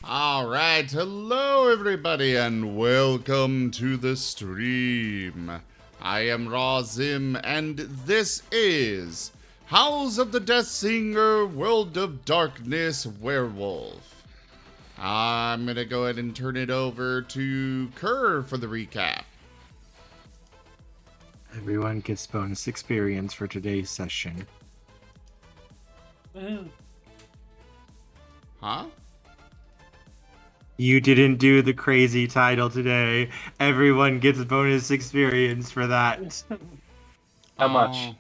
All right, hello everybody and welcome to the stream. I am Razim and this is House of the Deathsinger World of Darkness Werewolf. I'm going to go ahead and turn it over to Kerr for the recap. Everyone gets bonus experience for today's session. Huh? You didn't do the crazy title today. Everyone gets bonus experience for that. How much?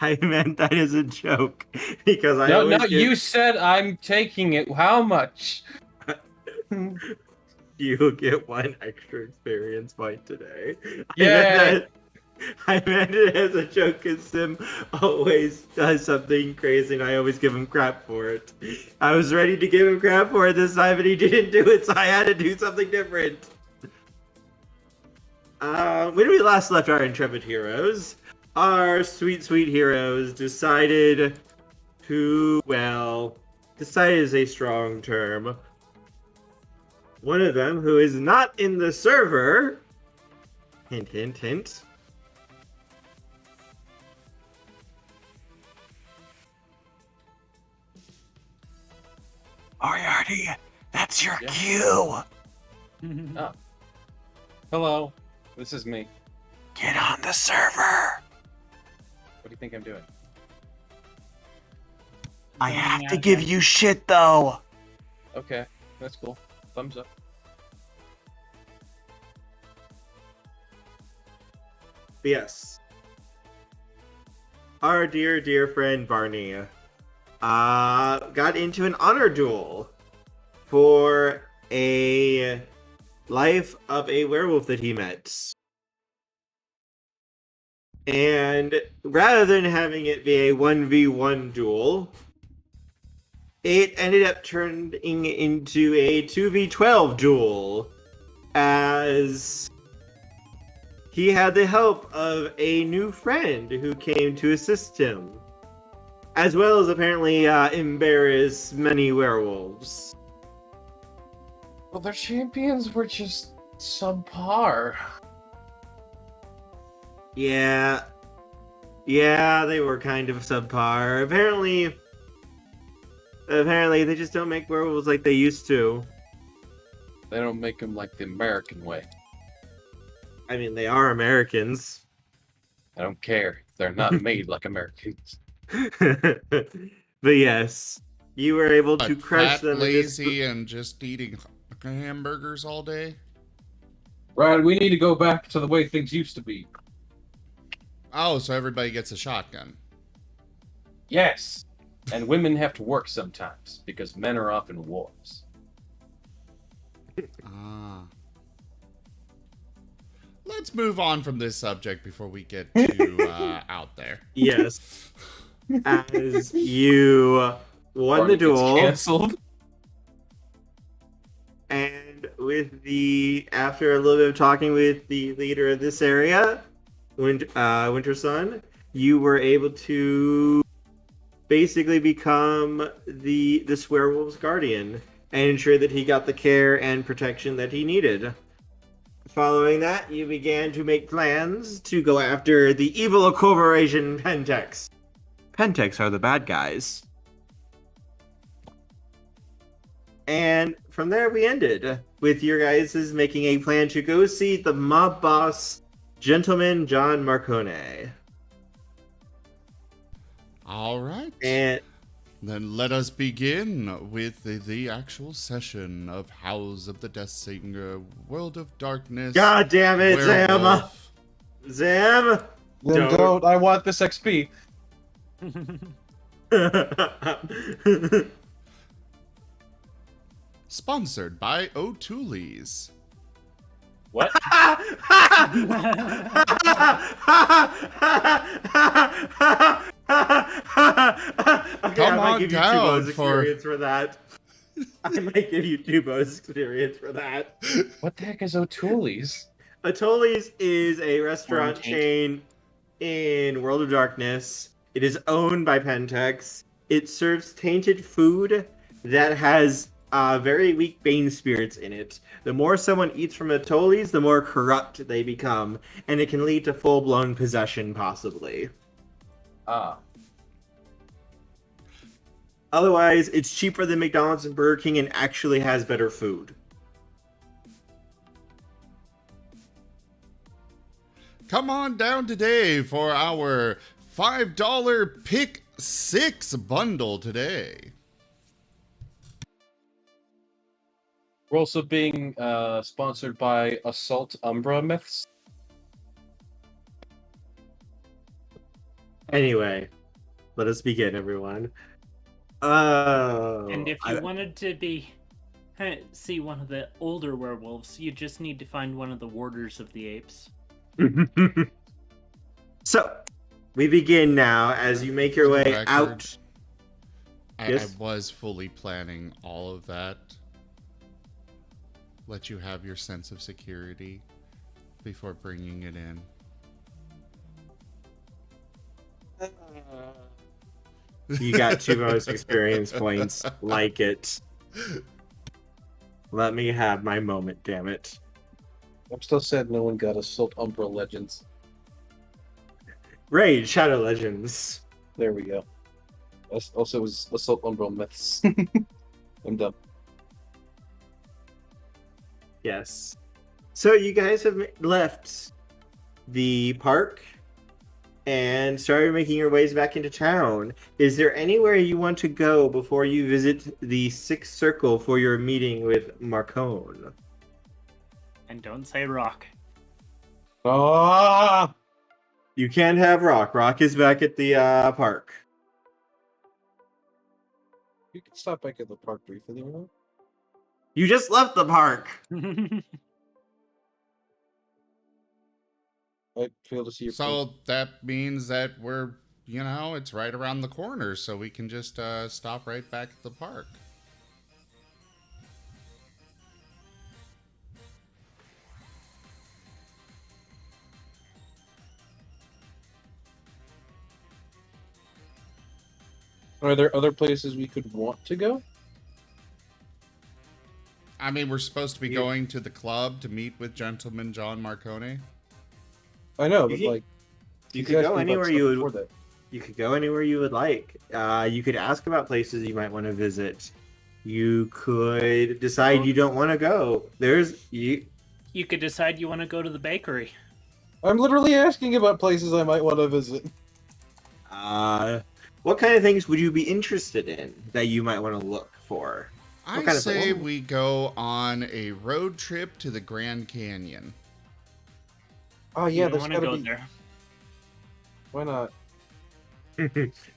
I meant that as a joke because I No, always give you said I'm taking it. How much? you get one extra experience point today. Yay! I meant it as a joke because Sim always does something crazy and I always give him crap for it. I was ready to give him crap for it this time, but he didn't do it, so I had to do something different. When we last left our intrepid heroes, our sweet heroes decided decided is a strong term. One of them, who is not in the server, hint, hint, hint, Moriarty, that's your cue. Oh. Hello, this is me. Get on the server. What do you think I'm doing? I have to give you shit, though. Okay, that's cool. Thumbs up. Yes. Our dear friend Barney got into an honor duel for a life of a werewolf that he met. And rather than having it be a 1v1 duel, it ended up turning into a 2v12 duel, as he had the help of a new friend who came to assist him, as well as apparently embarrass many werewolves. Well, their champions were just subpar. Yeah, they were kind of subpar. Apparently they just don't make werewolves like they used to. They don't make them like the American way. I mean, they are Americans. I don't care. They're not made like Americans. But yes, you were able to crush Fat, them. lazy, and just eating hamburgers all day? Right, we need to go back to the way things used to be. Oh, so everybody gets a shotgun. Yes, and women have to work sometimes because men are off in wars. Ah. Let's move on from this subject before we get too out there. Yes. As you won Barney the duel, gets canceled. and after a little bit of talking with the leader of this area, Winter Sun, you were able to basically become this werewolf's guardian and ensure that he got the care and protection that he needed. Following that, you began to make plans to go after the evil corporation Pentex. Pentex are the bad guys. And from there we ended, with your guys making a plan to go see the mob boss, Gentleman John Marcone. All right. And then let us begin with the actual session of House of the Deathsinger, World of Darkness. God damn it, Werewolf. Zam! Then don't. I want this XP. Sponsored by O'Tooleys. What? Okay, I might give you 2 bonus for- experience for that. I might give you 2 bonus experience for that. What the heck is O'Tooleys? O'Tooleys is a restaurant Taint. chain in World of Darkness. It is owned by Pentex. It serves tainted food that has very weak bane spirits in it. The more someone eats from Atolles, the more corrupt they become, and it can lead to full-blown possession, possibly. Ah. Otherwise, it's cheaper than McDonald's and Burger King and actually has better food. Come on down today for our $5 Pick 6 bundle today. We're also being sponsored by Assault Umbra Myths. Anyway, let us begin, everyone. And if you wanted to see one of the older werewolves, you just need to find one of the warders of the apes. So, we begin now as you make your way record, out. I was fully planning all of that. Let you have your sense of security before bringing it in. You got 2 bonus experience points. Like it. Let me have my moment, damn it. I'm still sad no one got Assault Umbra Legends. Raid Shadow Legends. There we go. Also was Assault Umbra Myths. I'm done. Yes. So you guys have left the park and started making your ways back into town. Is there anywhere you want to go before you visit the Sixth Circle for your meeting with Marcone? And don't say rock. Ah! You can't have Rock. Rock is back at the park. You can stop back at the park briefly, you know? You just left the park. I'd feel to see your So that means that we're, it's right around the corner, so we can just stop right back at the park. Are there other places we could want to go? I mean, we're supposed to be You- going to the club to meet with Gentleman John Marcone. I know, You but can- like You he's could asked go me about anywhere stuff you before would. that. You could go anywhere you would like. You could ask about places you might want to visit. You could decide you don't want to go. You could decide you want to go to the bakery. I'm literally asking about places I might want to visit. What kind of things would you be interested in that you might want to look for? I kind of say thing? we go on a road trip to the Grand Canyon. Oh You yeah, don't there's want to gotta go be. there. Why not?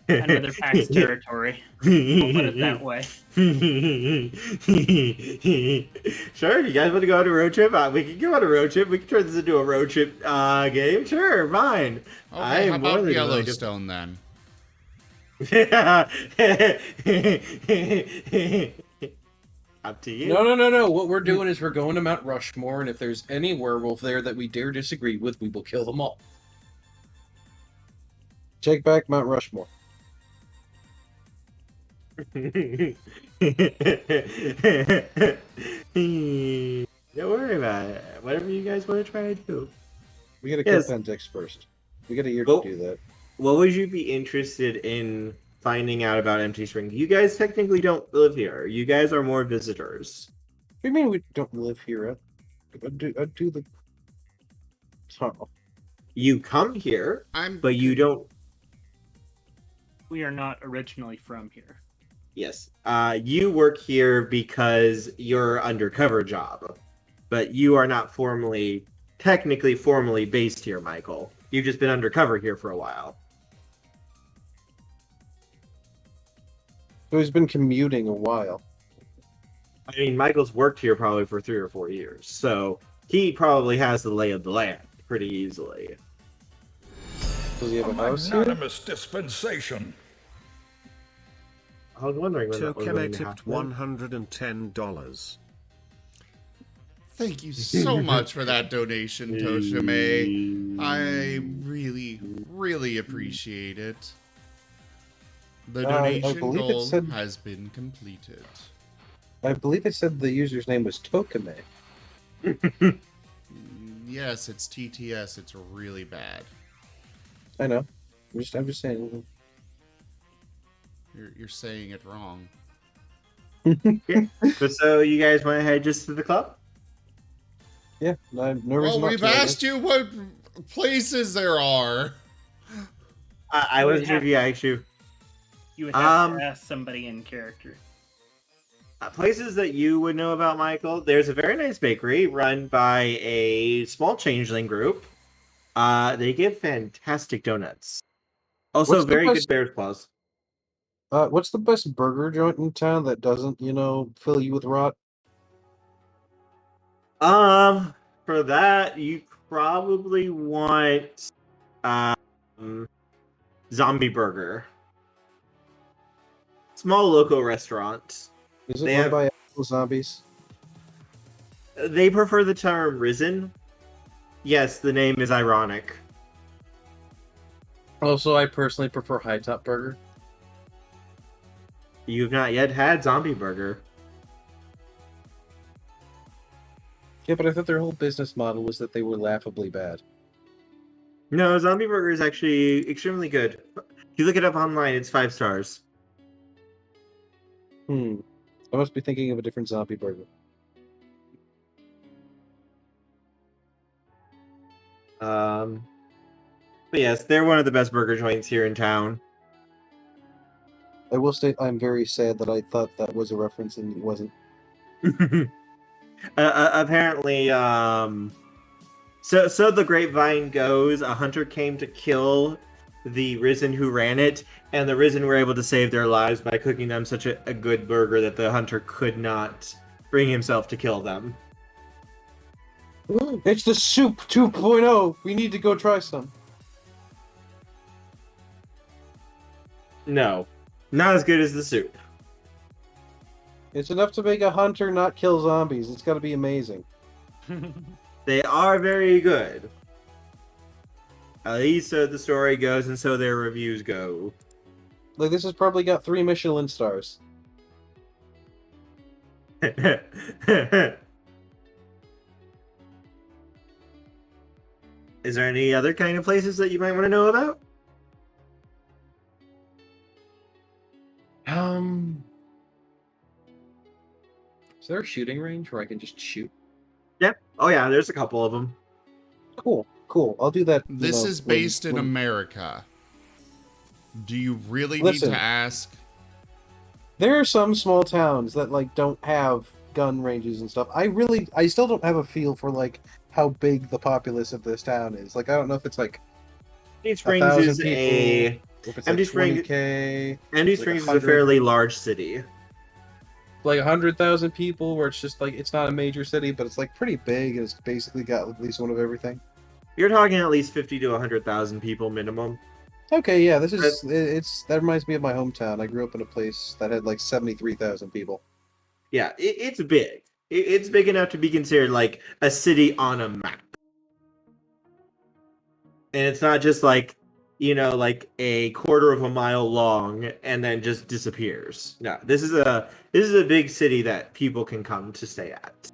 Another PAX territory. We'll put it that way. Sure, you guys want to go on a road trip? We can go on a road trip. We can turn this into a road trip game. Sure, fine. Okay, how more about than willing to- Yellowstone then? Up to you. No. What we're doing is we're going to Mount Rushmore, and if there's any werewolf there that we dare disagree with, we will kill them all. Take back Mount Rushmore. Don't worry about it. Whatever you guys want to try to do. We gotta kill Yes. Pentex first. We got a year Well- to do that. What would you be interested in finding out about Empty Spring? You guys technically don't live here. You guys are more visitors. What do you mean we don't live here? I do the tunnel. You come here, I'm but you don't. We are not originally from here. Yes. You work here because you're undercover job, but you are not technically formally based here, Michael. You've just been undercover here for a while. So he's been commuting a while. I mean, Michael's worked here probably for 3 or 4 years, so he probably has the lay of the land pretty easily. Does he have a house here? Magnanimous dispensation. I was wondering when that was going Tokeme to tipped happen. $110. Thank you so much for that donation, Toshime. I really, really appreciate it. The I donation believe it goal said- has been completed. I believe it said the user's name was Tokame. Yes, it's TTS. It's really bad. I know. I'm just saying. You're saying it wrong. But so you guys want to head just to the club? Yeah, no reason Well, not we've to, I asked guess. you what places there are. I You would wasn't sure if have- you asked you. You would have Um, to ask somebody in character. Places that you would know about, Michael. There's a very nice bakery run by a small changeling group. They give fantastic donuts. Also, What's the very best- good bear's claws. What's the best burger joint in town that doesn't, fill you with rot? For that, you probably want Zombie Burger. Small local restaurant. Is it They run have- by actual zombies? They prefer the term risen. Yes, the name is ironic. Also, I personally prefer High Top Burger. You've not yet had Zombie Burger. Yeah, but I thought their whole business model was that they were laughably bad. No, Zombie Burger is actually extremely good. If you look it up online, it's 5 stars. I must be thinking of a different zombie burger. But yes, they're one of the best burger joints here in town. I will state I'm very sad that I thought that was a reference and it wasn't. Apparently, so the grapevine goes, a hunter came to kill the Risen who ran it, and the Risen were able to save their lives by cooking them such a good burger that the hunter could not bring himself to kill them. It's the soup 2.0. We need to go try some. No, not as good as the soup. It's enough to make a hunter not kill zombies. It's got to be amazing. They are very good. At least so the story goes, and so their reviews go. Like, this has probably got 3 Michelin stars. Is there any other kind of places that you might want to know about? Is there a shooting range where I can just shoot? Yep. Oh yeah, there's a couple of them. Cool. I'll do that. This is based in America. Do you really Listen. need to ask? There are some small towns that like don't have gun ranges and stuff. I still don't have a feel for like how big the populace of this town is. Like, I don't know if it's like Empty Springs 1,000 is people. If it's Empty like Spring- 20K, Empty like Springs is a 100. fairly large city. like 100,000 people, where it's just like it's not a major city, but it's like pretty big and it's basically got at least one of everything. You're talking at least 50 to 100,000 people minimum. Okay, yeah, this is that reminds me of my hometown. I grew up in a place that had like 73,000 people. Yeah, it's big. It's big enough to be considered like a city on a map. And it's not just like, like a quarter of a mile long and then just disappears. No, this is a big city that people can come to stay at.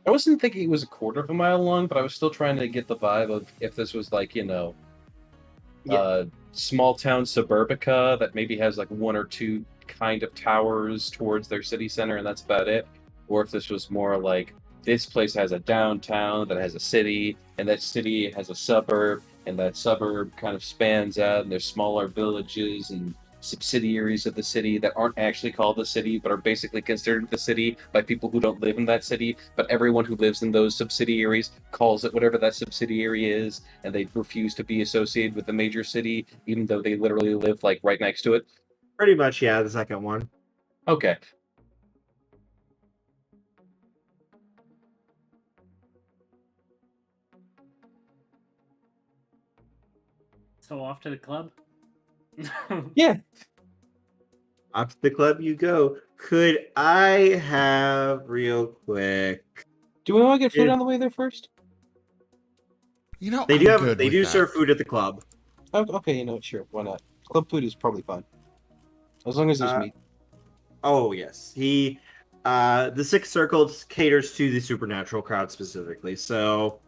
I wasn't thinking it was a quarter of a mile long, but I was still trying to get the vibe of if this was like, small town suburbica that maybe has like 1 or 2 kind of towers towards their city center and that's about it. Or if this was more like this place has a downtown that has a city and that city has a suburb and that suburb kind of spans out and there's smaller villages and subsidiaries of the city that aren't actually called the city but are basically considered the city by people who don't live in that city, but everyone who lives in those subsidiaries calls it whatever that subsidiary is, and they refuse to be associated with the major city even though they literally live like right next to it. Pretty much, yeah, the second one. Okay. So off to the club? Yeah. Off to the club you go. Could I have real quick? Do we want to get food Yeah. on the way there first? You know, They I'm do have good they with do that. serve food at the club. Oh, okay, sure, why not? Club food is probably fine. As long as there's Uh, meat. Oh yes, the Sixth Circle caters to the supernatural crowd specifically. So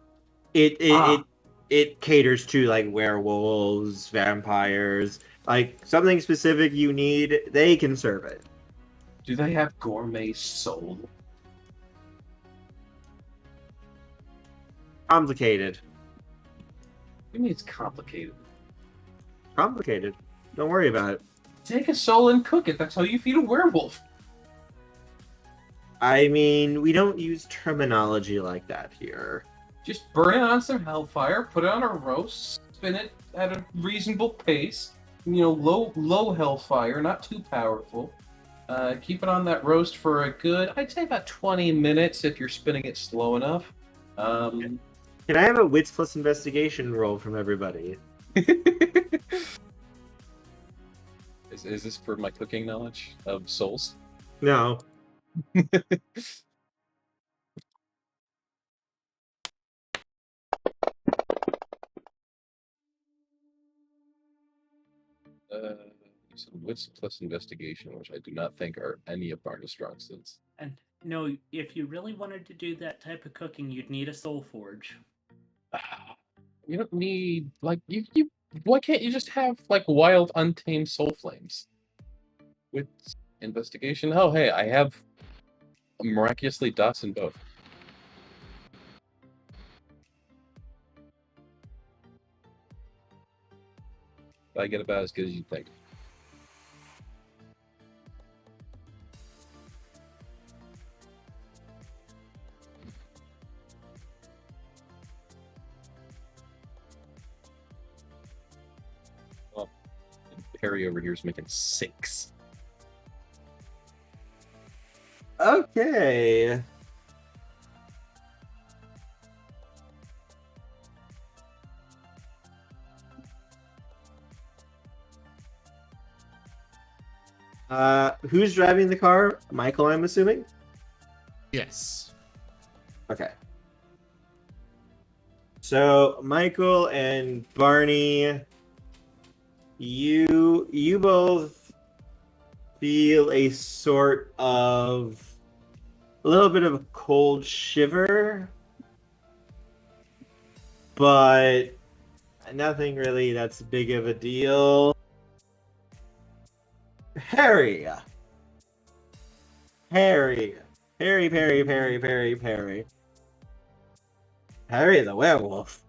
it it Ah. it, it caters to like werewolves, vampires, like something specific you need. They can serve it. Do they have gourmet soul? Complicated, I mean, it's complicated. complicated. Don't worry about it. Take a soul and cook it. That's how you feed a werewolf. I mean, we don't use terminology like that here. Just burn it on some hellfire, put it on a roast, spin it at a reasonable pace. You know, low hellfire, not too powerful. Keep it on that roast for a good, I'd say about 20 minutes if you're spinning it slow enough. Can I have a wits plus investigation roll from everybody? Is this for my cooking knowledge of souls? No. So wits plus investigation, which I do not think are any of Barney's strong suits. And no, if you really wanted to do that type of cooking, you'd need a soul forge. You don't need like you. Why can't you just have like wild, untamed soul flames? With investigation. Oh, hey, I have miraculously dots in both. I get about as good as you think. Well, Perry over here is making 6. Okay. Who's driving the car? Michael, I'm assuming? Yes. Okay. So, Michael and Barney, you both feel a sort of a little bit of a cold shiver, but nothing really that's big of a deal. Harry, Perry. Harry the werewolf.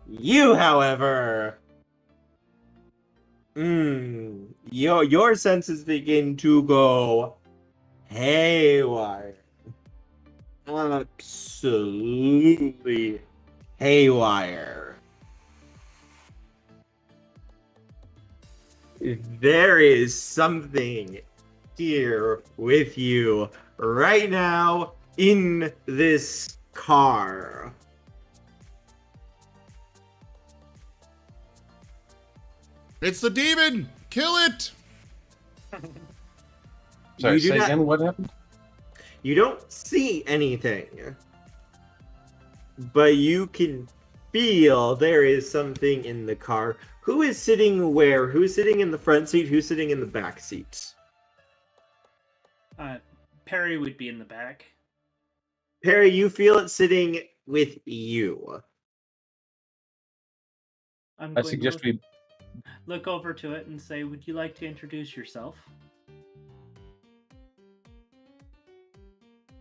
You, however, your senses begin to go haywire. Absolutely haywire. There is something here with you right now in this car. It's the demon! Kill it! Sorry, You do say not- again. What happened? You don't see anything, but you can feel there is something in the car. Who is sitting where? Who's sitting in the front seat? Who's sitting in the back seat? Perry would be in the back. Perry, you feel it sitting with you. I'm I going suggest to we. look over to it and say, would you like to introduce yourself?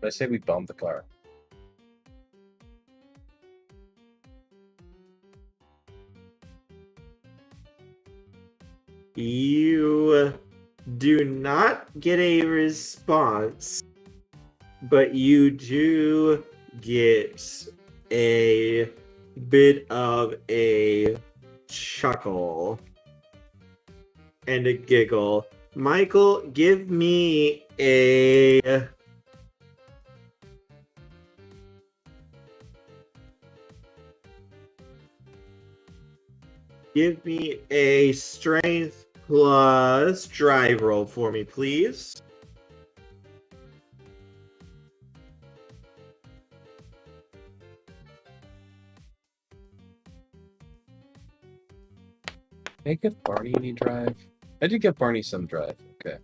I say we bomb the car. You do not get a response, but you do get a bit of a chuckle and a giggle. Michael, give me a strength plus drive roll for me, please. Can I give Barney any drive? I did give Barney some drive. Okay.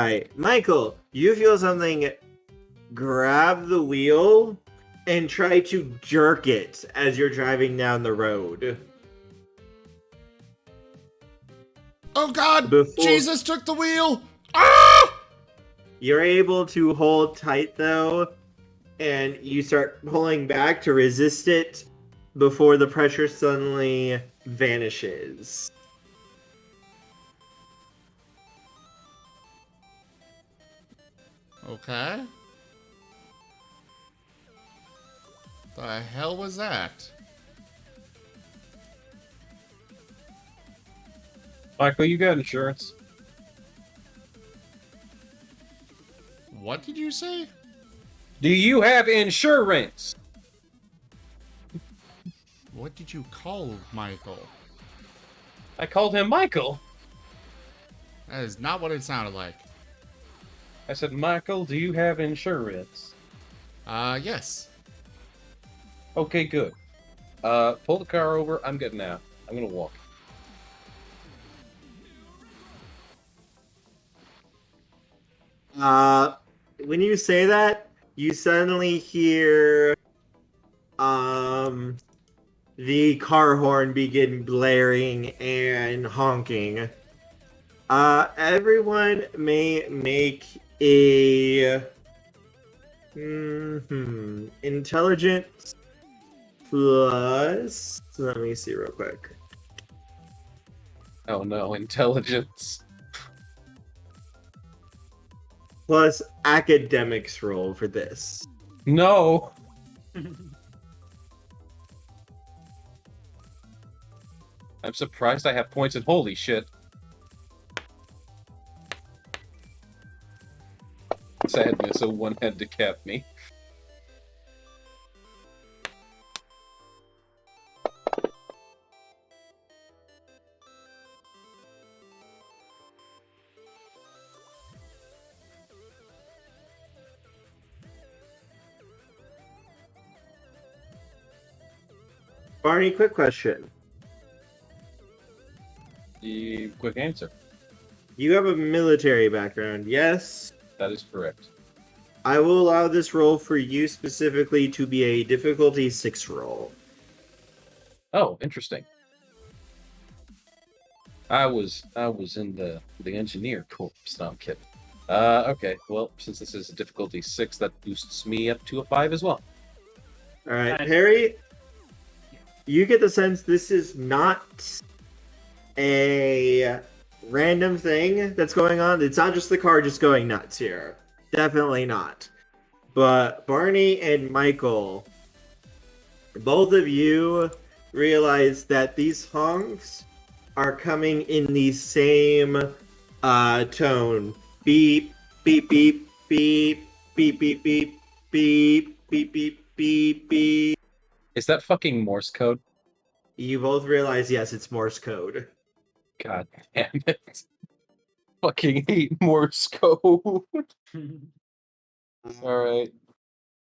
right, Michael, you feel something grab the wheel and try to jerk it as you're driving down the road. Oh God! Before- Jesus took the wheel! Ah! You're able to hold tight though, and you start pulling back to resist it before the pressure suddenly vanishes. Okay. The hell was that? Michael, you got insurance? What did you say? Do you have insurance? What did you call Michael? I called him Michael. That is not what it sounded like. I said, Michael, do you have insurance? Yes. Okay, good. Pull the car over. I'm getting out. I'm gonna walk. When you say that, you suddenly hear the car horn begin blaring and honking. Everyone may make a intelligence plus. Let me see real quick. Oh no, intelligence. Plus academics roll for this. No. I'm surprised I have points in holy shit. Sadness, so one had to cap me. Barney, quick question. The quick answer. You have a military background, yes? That is correct. I will allow this roll for you specifically to be a difficulty 6 roll. Oh, interesting. I was in the engineer corps. No, I'm kidding. Okay. Well, since this is a difficulty 6, that boosts me up to a 5 as well. All right, Nice. Harry, you get the sense this is not a random thing that's going on. It's not just the car just going nuts here. Definitely not. But Barney and Michael, both of you realize that these honks are coming in the same tone. Beep, beep, beep, beep, beep, beep, beep, beep, beep, beep, beep, beep. Is that fucking Morse code? You both realize, yes, it's Morse code. God damn it. Fucking hate Morse code. Alright.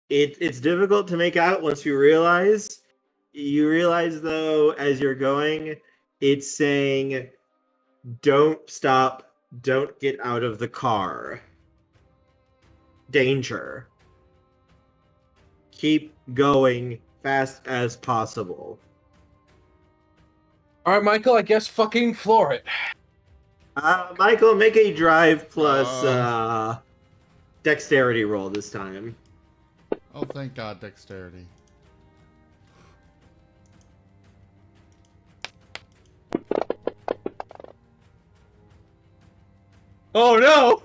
It's difficult to make out once you realize. You realize, though, as you're going, it's saying, don't stop, don't get out of the car. Danger. Keep going fast as possible. Alright, Michael, I guess fucking floor it. Michael, make a drive plus dexterity roll this time. Oh, thank God, dexterity. Oh no!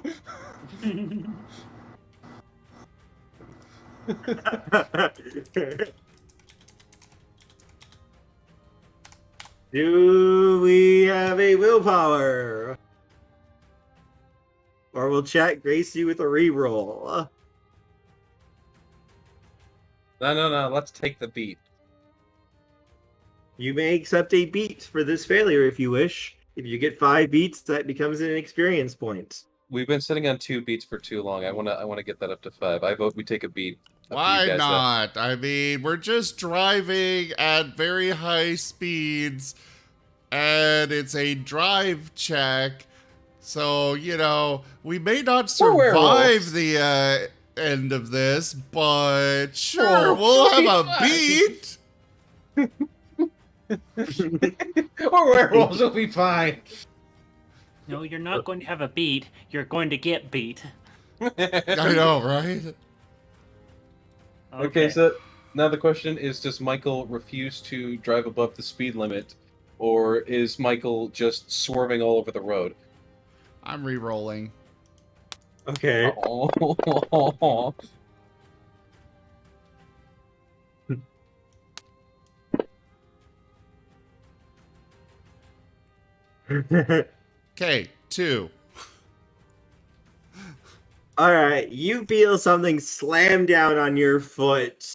Do we have a willpower? Or will chat grace you with a reroll? No, let's take the beat. You may accept a beat for this failure if you wish. If you get 5 beats, that becomes an experience point. We've been sitting on 2 beats for too long. I wanna get that up to 5. I vote we take a beat. Up to you Why guys, though. not? I mean, we're just driving at very high speeds, and it's a drive check. So, we may not We're survive werewolves. the end of this, but sure, Whoa, we'll okay, have a fine. beat. Or werewolves will be fine. No, you're not going to have a beat. You're going to get beat. I know, right? Okay, so now the question is, does Michael refuse to drive above the speed limit, or is Michael just swerving all over the road? I'm re-rolling. Okay. Oh. Okay, 2. Alright, you feel something slam down on your foot,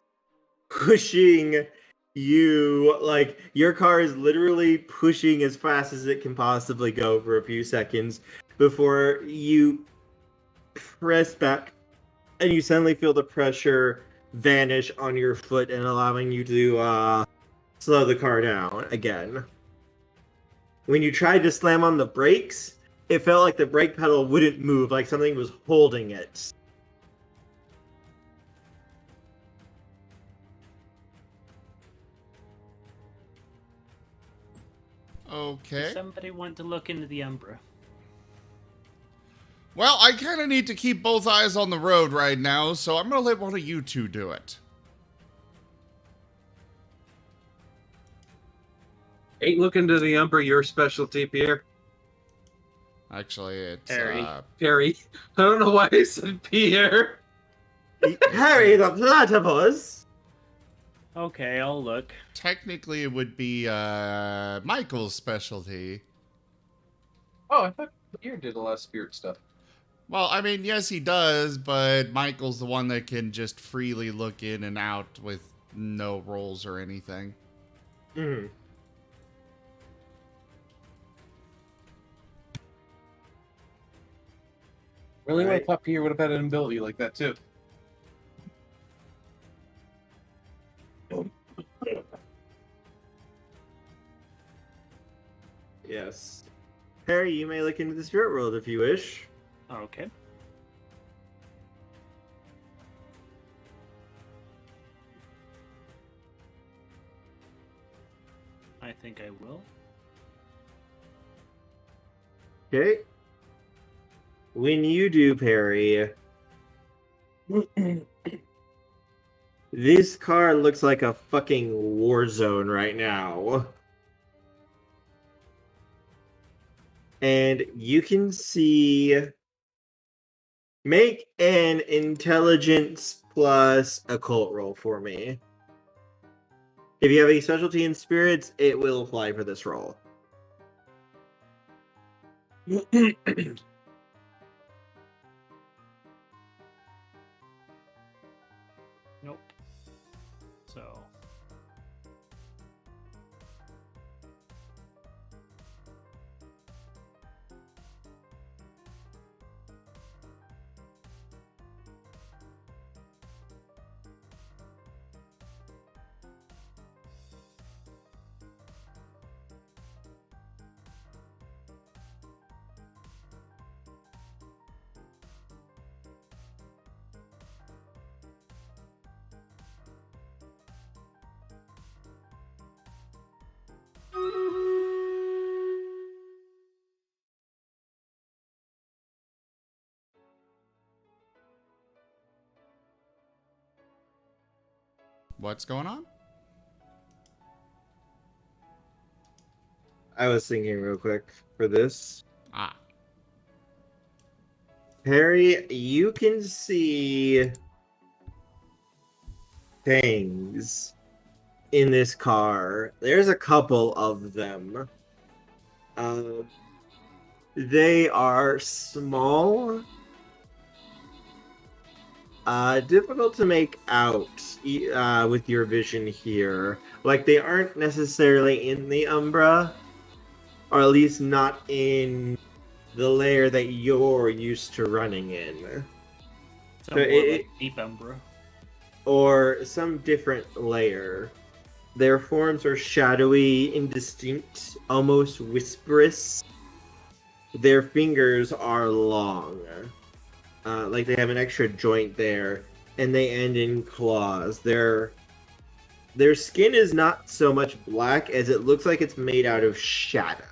pushing you, like, your car is literally pushing as fast as it can possibly go for a few seconds before you press back, and you suddenly feel the pressure vanish on your foot and allowing you to, slow the car down again. When you tried to slam on the brakes, it felt like the brake pedal wouldn't move, like something was holding it. Okay. Does somebody want to look into the Umbra? Well, I kind of need to keep both eyes on the road right now, so I'm going to let one of you two do it. Ain't looking to the Umbra your specialty, Pierre. Actually, it's... Harry. Harry. I don't know why I said Pierre. Harry the Platypus! Okay, I'll look. Technically, it would be Michael's specialty. Oh, I thought Pierre did a lot of spirit stuff. Well, I mean, yes, he does, but Michael's the one that can just freely look in and out with no rolls or anything. Mm. Really? I Right. thought Pierre would have had an ability like that, too. Yes. Harry, you may look into the spirit world if you wish. Okay. I think I will. Okay. When you do, Perry, this car looks like a fucking war zone right now. And you can see... Make an intelligence plus occult roll for me. If you have a specialty in spirits, it will apply for this roll. Nope. So. What's going on? I was thinking real quick for this. Ah. Harry, you can see things in this car. There's a couple of them. They are small. Difficult to make out with your vision here. Like, they aren't necessarily in the Umbra, or at least not in the layer that you're used to running in. So So more it- like Deep Umbra. Or some different layer. Their forms are shadowy, indistinct, almost whisperous. their fingers are long. Like they have an extra joint there, and they end in claws. Their skin is not so much black as it looks like it's made out of shadow.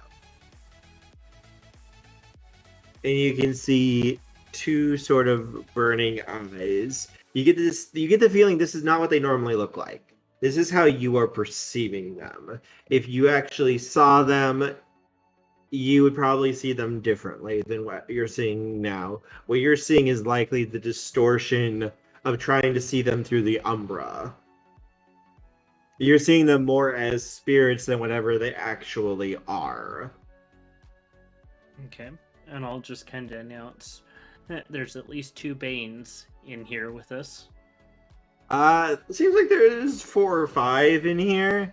And you can see two sort of burning eyes. You get the feeling this is not what they normally look like. This is how you are perceiving them. If you actually saw them, you would probably see them differently than what you're seeing now. What you're seeing is likely the distortion of trying to see them through the umbra. You're seeing them more as spirits than whatever they actually are. Okay, and I'll just kind of announce that there's at least 2 Banes in here with us. It seems like there's 4 or 5 in here,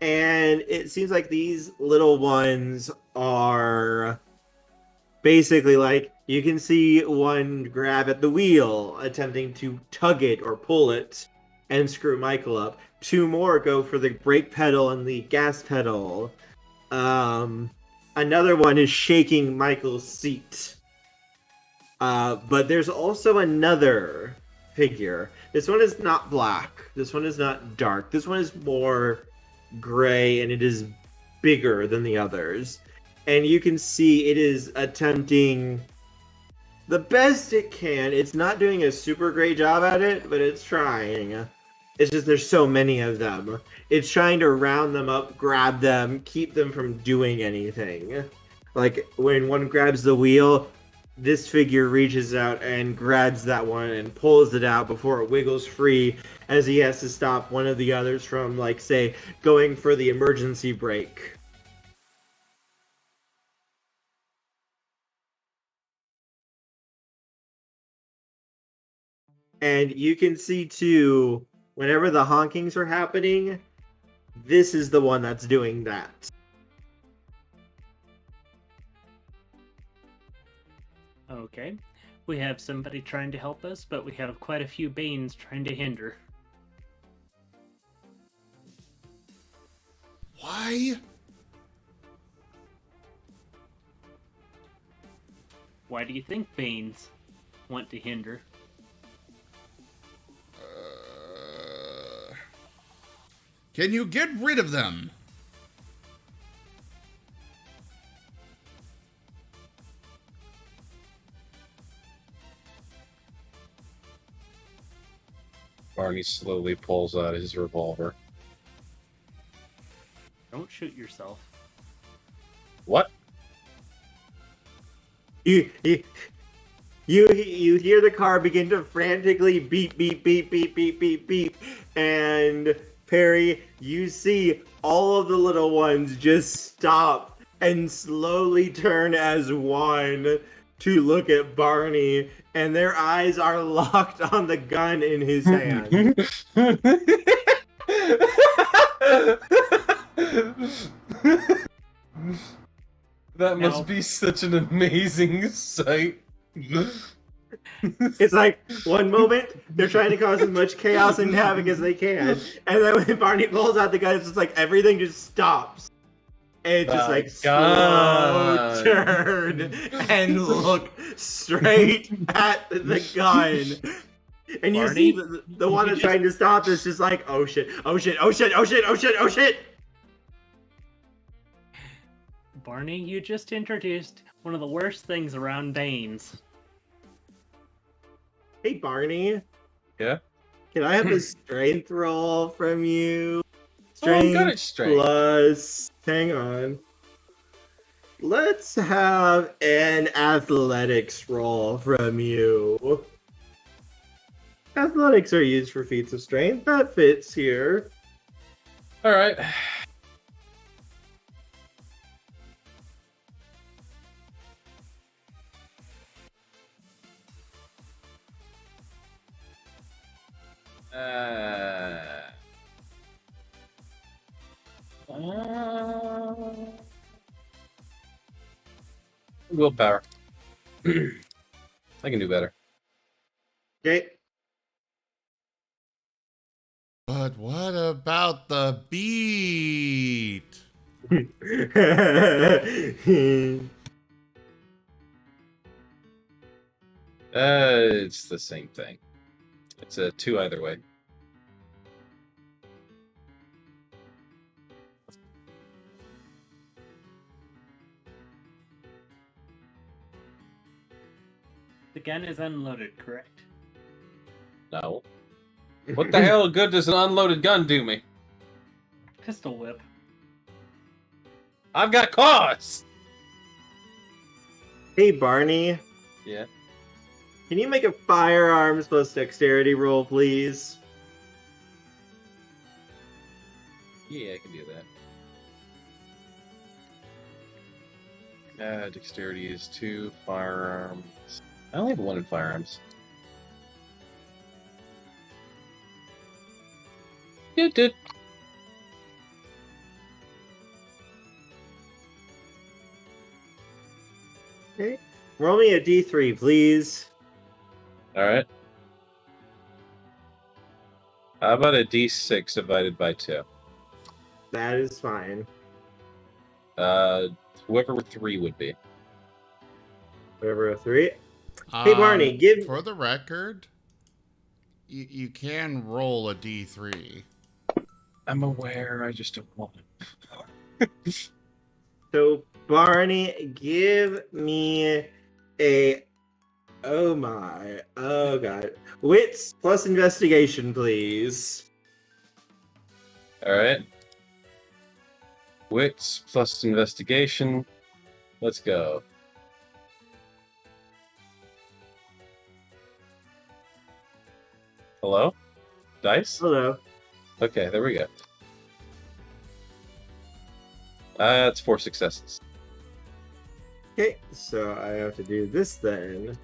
and it seems like these little ones are basically like you can see one grab at the wheel, attempting to tug it or pull it and screw Michael up. 2 more go for the brake pedal and the gas pedal. Another one is shaking Michael's seat. But there's also another figure. This one is not black. This one is not dark. This one is more gray, and it is bigger than the others. And you can see it is attempting the best it can. It's not doing a super great job at it, but it's trying. It's just there's so many of them. It's trying to round them up, grab them, keep them from doing anything. Like when one grabs the wheel, this figure reaches out and grabs that one and pulls it out before it wiggles free, as he has to stop one of the others from, like, say, going for the emergency brake. And you can see, too, whenever the honkings are happening, this is the one that's doing that. Okay, we have somebody trying to help us, but we have quite a few Banes trying to hinder. Why? Why do you think Banes want to hinder? Can you get rid of them? Barney slowly pulls out his revolver. Don't shoot yourself. What? You hear the car begin to frantically beep, beep, beep, beep, beep, beep, beep, and Perry, you see all of the little ones just stop and slowly turn as one to look at Barney, and their eyes are locked on the gun in his hand. That Now- must be such an amazing sight. It's like, one moment, they're trying to cause as much chaos and havoc as they can, and then when Barney pulls out the gun, it's just like, everything just stops. And it's just My like, God. slow turn, and look straight at the gun. And you Barney, see the one that's trying to stop is just like, oh shit, oh shit, oh shit, oh shit, oh shit, oh shit! Barney, you just introduced one of the worst things around Banes. Hey Barney. Yeah? Can I have a strength roll from you? I'm good at strength. Plus, hang on. Let's have an athletics roll from you. Athletics are used for feats of strength. That fits here. Alright. Willpower. I can do better. Okay. But what about the beat? It's the same thing. It's a 2 either way. The gun is unloaded, correct? No. What the hell good does an unloaded gun do me? Pistol whip. I've got claws! Hey, Barney. Yeah. Can you make a firearms plus dexterity roll, please? Yeah, I can do that. Dexterity is 2, firearms. I only have 1 in firearms. Did. Okay. Roll me a d3, please. Alright. How about a d6 divided by 2? That is fine. Whoever 3 would be. Whatever a 3. Hey, Barney, give... For the record, you can roll a d3. I'm aware, I just don't want it. So, Barney, give me a... Oh my. Oh god. Wits plus investigation, please. Alright. Wits plus investigation. Let's go. Hello? Dice? Hello. Okay, there we go. That's 4 successes. Okay, so I have to do this then.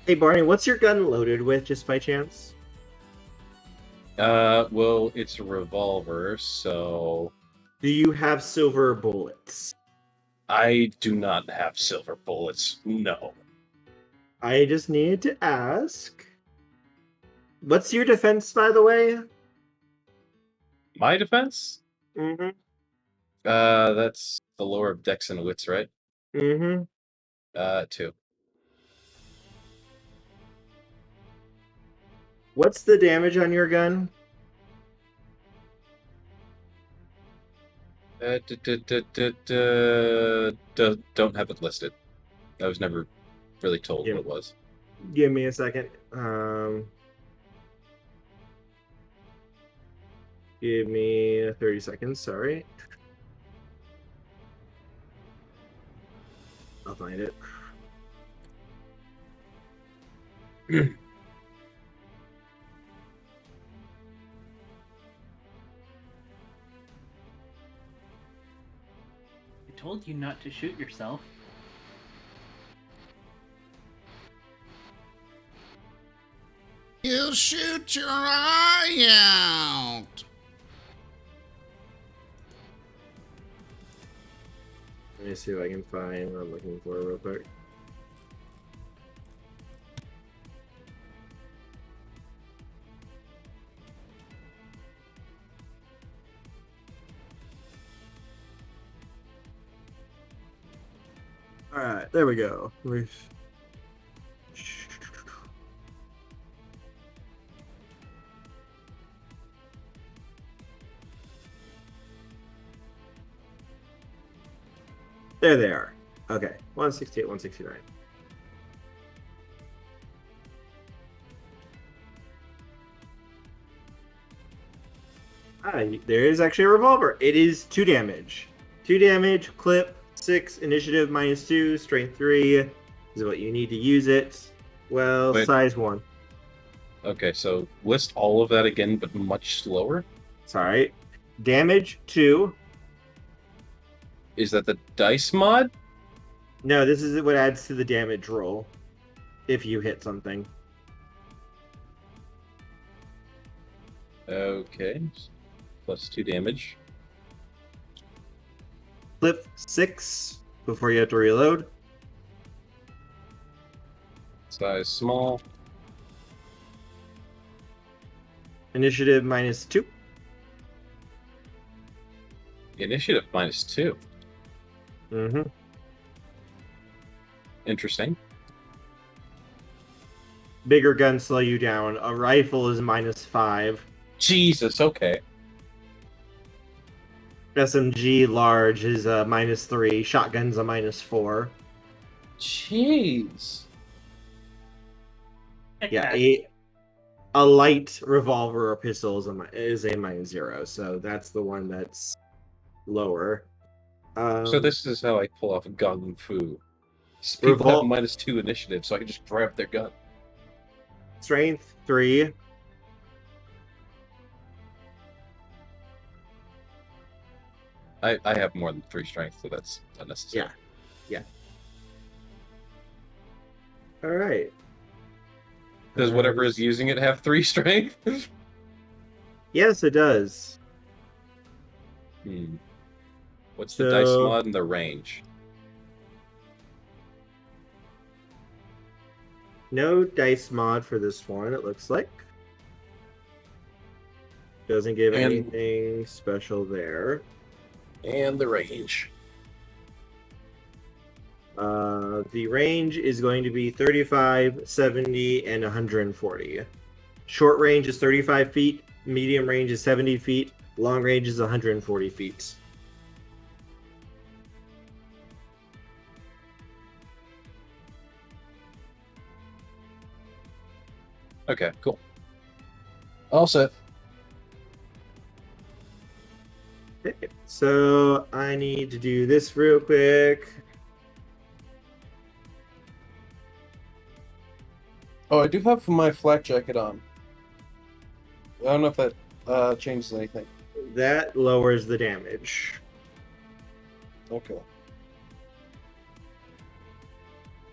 Hey, Barney, what's your gun loaded with, just by chance? Well, it's a revolver, so... Do you have silver bullets? I do not have silver bullets, no. I just needed to ask. What's your defense, by the way? My defense? Mm-hmm. That's the lower of Dex and Wits, right? Mm-hmm. 2. What's the damage on your gun? Don't have it listed. I was never really told what it was. Give me a second. Give me 30 seconds, sorry. I'll find it. I told you not to shoot yourself. You'll shoot your eye out. Let me see if I can find what I'm looking for real quick. Alright, there we go. There they are. Okay, 168, 169. There is actually a revolver. It is 2 damage. 2 damage, clip, 6, initiative -2, strength 3 is what you need to use it. Well, Wait. size 1. Okay, so list all of that again, but much slower. Sorry. Damage 2. Is that the dice mod? No, this is what adds to the damage roll if you hit something. Okay, plus 2 damage. Flip 6. before you have to reload. Size small. Initiative -2. Initiative -2. Mm-hmm. Interesting. Bigger guns slow you down. A rifle is -5. Jesus, okay. SMG large is -3. Shotgun's a -4. Jeez. Yeah, a light revolver or pistol is a -0. So that's the one that's lower. So this is how I pull off gun fu. People have -2 initiative, so I can just grab their gun. Strength 3. I have more than 3 strength, so that's unnecessary. Yeah. All right. Does whatever is using it have 3 strength? Yes, it does. What's the dice mod and the range? No dice mod for this one, it looks like. Doesn't give anything special there. And the range. The range is going to be 35, 70, and 140. Short range is 35 feet, medium range is 70 feet, long range is 140 feet. Okay, cool. All set. Okay, so I need to do this real quick. Oh, I do have my flak jacket on. I don't know if that changes anything. That lowers the damage. Okay.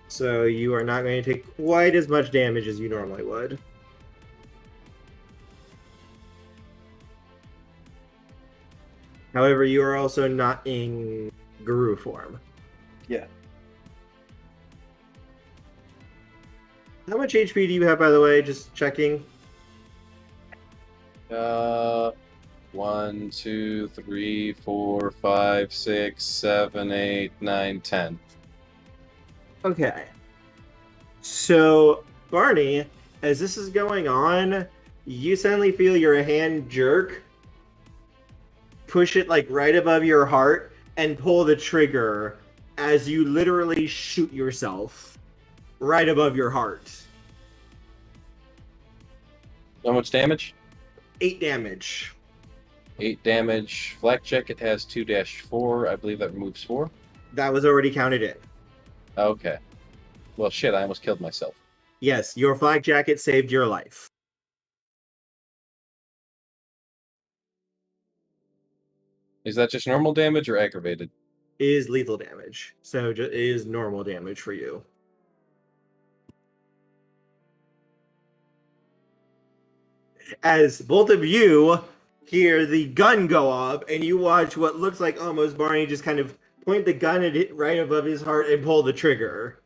So you are not going to take quite as much damage as you normally would. However, you are also not in Guru form. Yeah. How much HP do you have, by the way? Just checking. 1, 2, 3, 4, 5, 6, 7, 8, 9, 10. Okay. So, Barney, as this is going on, you suddenly feel your hand jerk, push it like right above your heart, and pull the trigger as you literally shoot yourself right above your heart. How much damage? 8 damage. 8 damage. Flak jacket has 2-4. I believe that removes 4. That was already counted in. Okay. Well, shit, I almost killed myself. Yes, your flak jacket saved your life. Is that just normal damage or aggravated? It is lethal damage, so it is normal damage for you. As both of you hear the gun go off, and you watch what looks like almost Barney just kind of point the gun at it right above his heart and pull the trigger.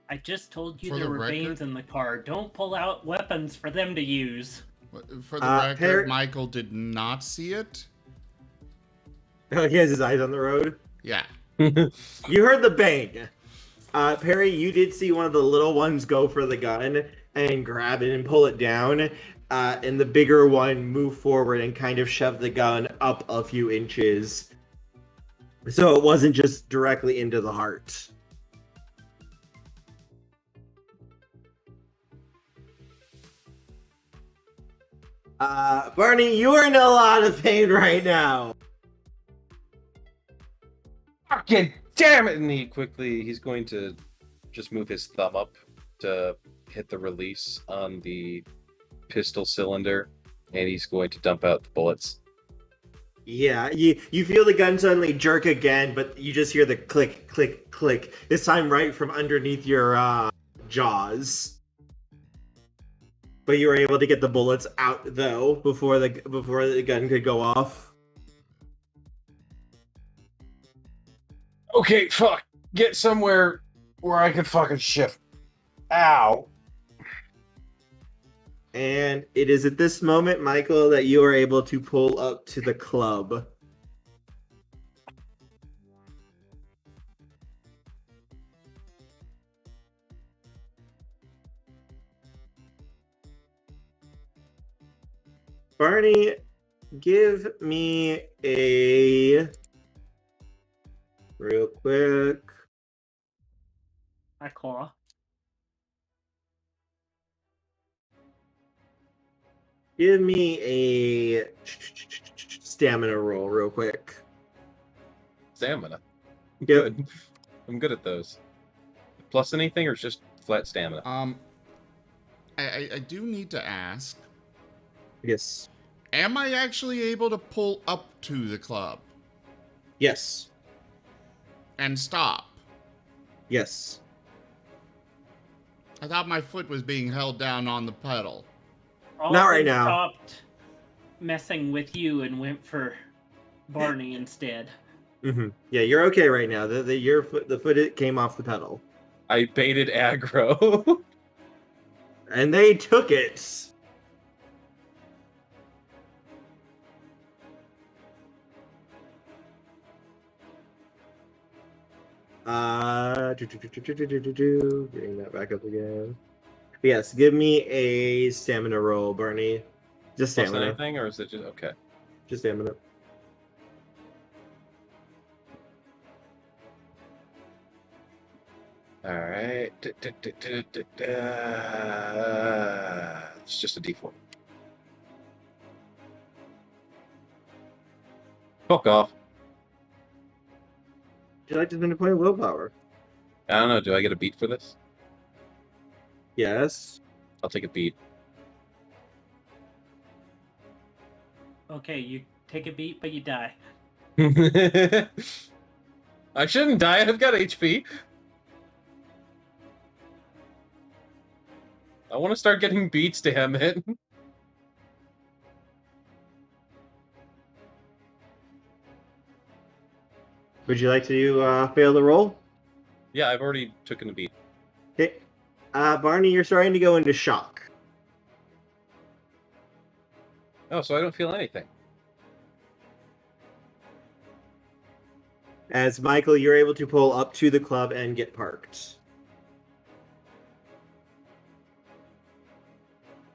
I just told you For there the were record- veins in the car. Don't pull out weapons for them to use. For the record, Michael did not see it. Oh, he has his eyes on the road. Yeah. You heard the bang. Perry, you did see one of the little ones go for the gun and grab it and pull it down. And the bigger one move forward and kind of shove the gun up a few inches. So it wasn't just directly into the heart. Barney, you are in a lot of pain right now. Fucking damn it! And he's going to just move his thumb up to hit the release on the pistol cylinder, and he's going to dump out the bullets. Yeah, you feel the gun suddenly jerk again, but you just hear the click, click, click. This time right from underneath your jaws. But you were able to get the bullets out though before the gun could go off. Okay, fuck. Get somewhere where I can fucking shift. Ow. And it is at this moment, Michael, that you are able to pull up to the club. Barney, give me a real quick. I claw. Give me a stamina roll real quick. Stamina. Yep. Good. I'm good at those. Plus anything, or it's just flat stamina? I do need to ask, Yes. am I actually able to pull up to the club Yes. and stop? Yes. I thought my foot was being held down on the pedal. Not right They now. Stopped messing with you and went for Barney instead. Mm-hmm. Yeah, you're okay right now. The foot it came off the pedal, I baited aggro. and they took it. Getting that back up again. Yes, give me a stamina roll, Barney. Just Plus stamina. anything, or is it just okay? Just stamina. All right. It's just a D4. Fuck off. Would you like to spend a point of willpower? I don't know. Do I get a beat for this? Yes. I'll take a beat. Okay, you take a beat, but you die. I shouldn't die. I've got HP. I want to start getting beats, damn it. Would you like to fail the roll? Yeah, I've already taken a beat. Okay. Barney, you're starting to go into shock. Oh, so I don't feel anything. As Michael, you're able to pull up to the club and get parked.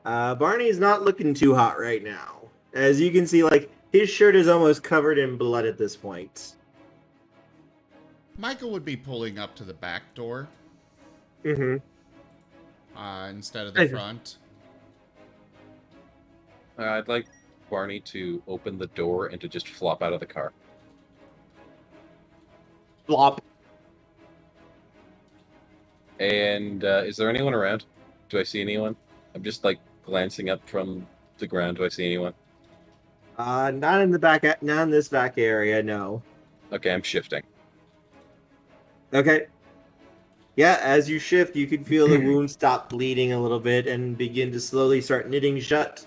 Barney's not looking too hot right now. As you can see, like, his shirt is almost covered in blood at this point. Michael would be pulling up to the back door Mm-hmm. instead of the front. I'd like Barney to open the door and to just flop out of the car. Flop. And is there anyone around? Do I see anyone? I'm just like glancing up from the ground. Do I see anyone? Not in the back. Not in this back area. No. Okay, I'm shifting. Okay. Yeah, as you shift, you can feel the wound stop bleeding a little bit and begin to slowly start knitting shut.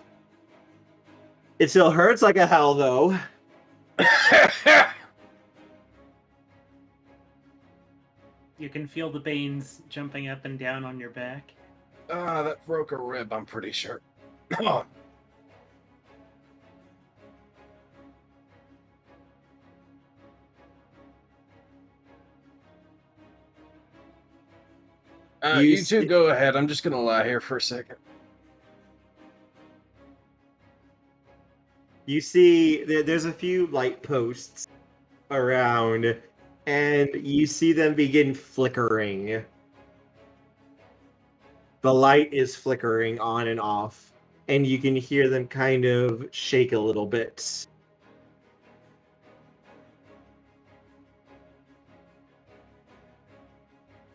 It still hurts like a hell, though. You can feel the veins jumping up and down on your back. That broke a rib, I'm pretty sure. You two go ahead. I'm just gonna lie here for a second. You see, there's a few light posts around, and you see them begin flickering. The light is flickering on and off, and you can hear them kind of shake a little bit.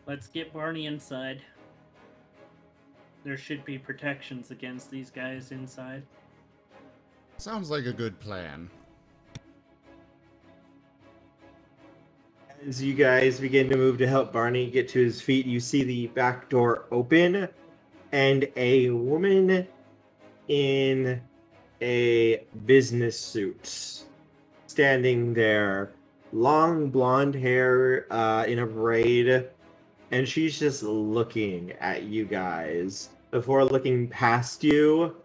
Let's get Barney inside. There should be protections against these guys inside. Sounds like a good plan. As you guys begin to move to help Barney get to his feet, you see the back door open, and a woman in a business suit standing there, long blonde hair in a braid, and she's just looking at you guys before looking past you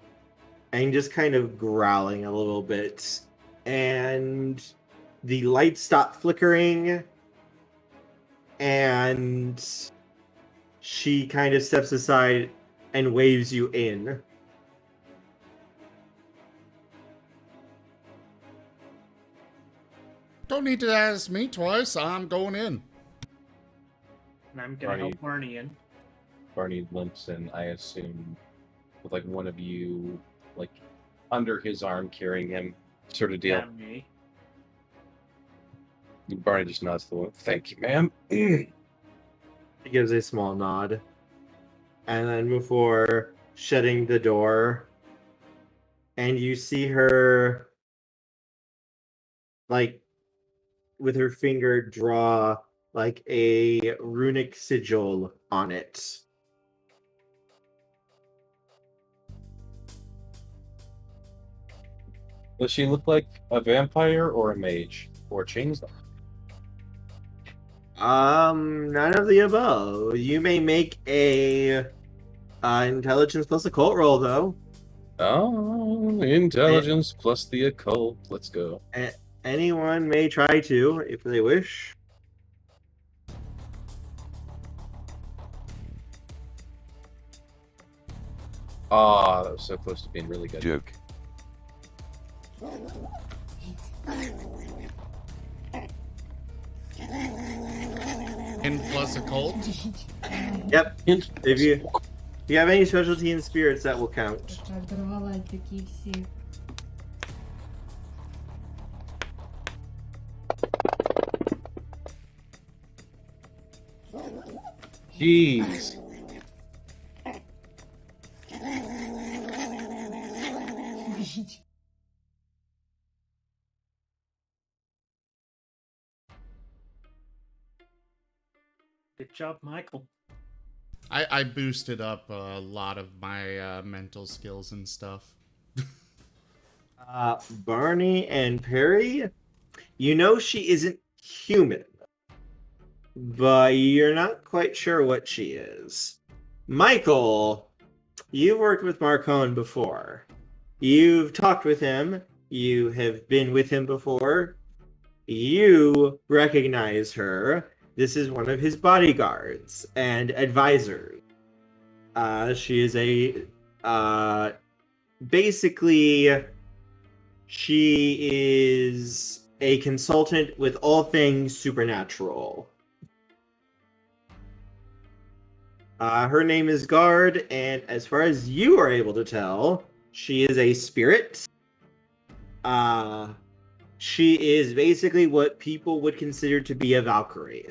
and just kind of growling a little bit. And the lights stop flickering, and she kind of steps aside and waves you in. Don't need to ask me twice. I'm going in. And I'm gonna help Barney in. Barney limps in, I assume, with like one of you like under his arm carrying him, sort of deal. Yeah, me. Barney just nods to the thank you, ma'am. He gives a small nod. And then before shutting the door, and you see her, like, with her finger draw, like, a runic sigil on it. Does she look like a vampire or a mage? Or changeling? None of the above. You may make a intelligence plus occult roll, though. Oh, intelligence plus the occult. Let's go. Anyone may try to, if they wish. Ah, that was so close to being really good. Joke. In plus occult. Yep. If you have any specialty in spirits, that will count. Jeez. Good job, Michael. I boosted up a lot of my mental skills and stuff. Barney and Perry, you know she isn't human, but you're not quite sure what she is. Michael, you've worked with Marcone before. You've talked with him. You have been with him before. You recognize her. This is one of his bodyguards and advisors. She is basically, she is a consultant with all things supernatural. Her name is Guard, and as far as you are able to tell, she is a spirit. She is basically what people would consider to be a Valkyrie.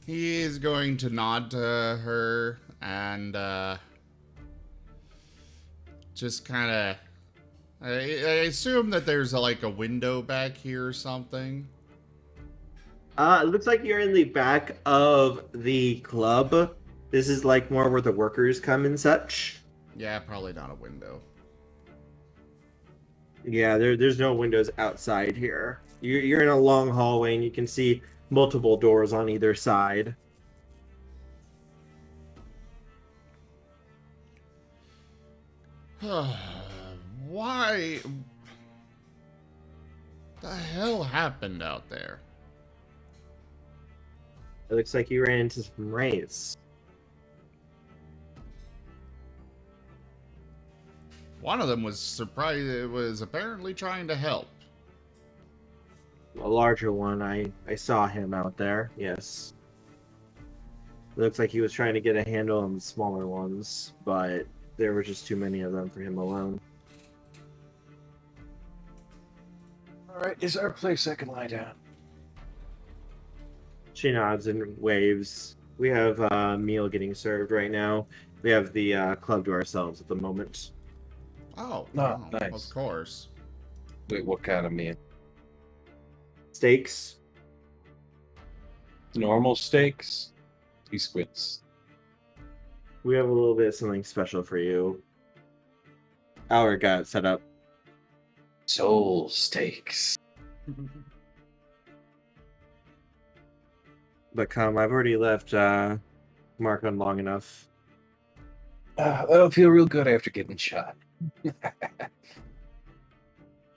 He is going to nod to her and just kind of. I assume that there's like a window back here or something. It looks like you're in the back of the club. This is like more where the workers come and such. Yeah, probably not a window. Yeah, there's no windows outside here. You're in a long hallway and you can see multiple doors on either side. Why? The hell happened out there? It looks like you ran into some wraiths. One of them was surprised. It was apparently trying to help. A larger one, I saw him out there, yes. Looks like he was trying to get a handle on the smaller ones, but there were just too many of them for him alone. Alright, is our place I can lie down? She nods and waves. We have a meal getting served right now. We have the club to ourselves at the moment. Oh, Oh, wow, nice. Of course. Wait, what kind of meal? Steaks. Normal steaks? He squints. we have a little bit of something special for you. Our got it set up. Soul stakes. But come, I've already left Marcone long enough. That'll feel real good after getting shot.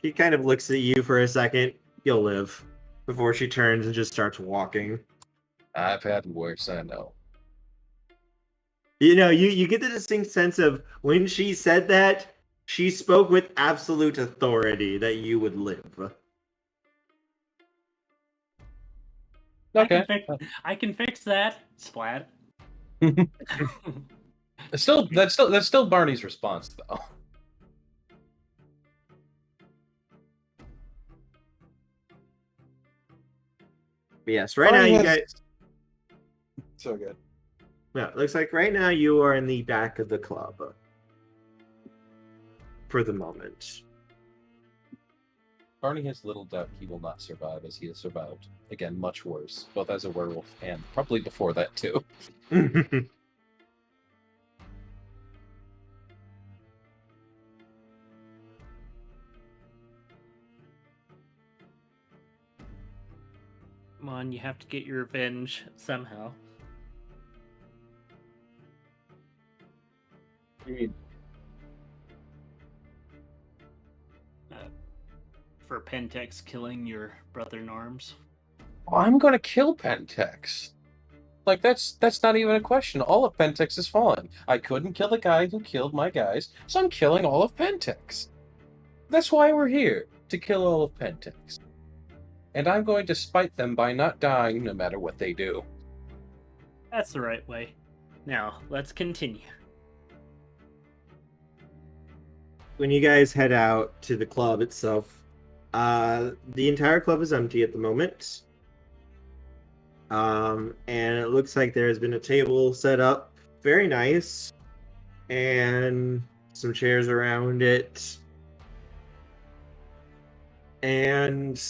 She kind of looks at you for a second. You'll live. Before she turns and just starts walking. I've had worse, I know. You know, you get the distinct sense of when she said that, she spoke with absolute authority that you would live. Okay. I can fix that. Splat. That's still Barney's response though. Yes, right now Barney you has- guys. So good. Yeah, looks like right now you are in the back of the club. For the moment. Barney has little doubt he will not survive as he has survived. Again, much worse, both as a werewolf and probably before that too. Come on, you have to get your revenge somehow. For Pentex killing your brother in arms. I'm gonna kill Pentex. Like that's not even a question. All of Pentex is fallen. I couldn't kill the guy who killed my guys, so I'm killing all of Pentex. That's why we're here, to kill all of Pentex. And I'm going to spite them by not dying no matter what they do. That's the right way. Now, let's continue. When you guys head out to the club itself, the entire club is empty at the moment. And it looks like there has been a table set up. Very nice. And some chairs around it. And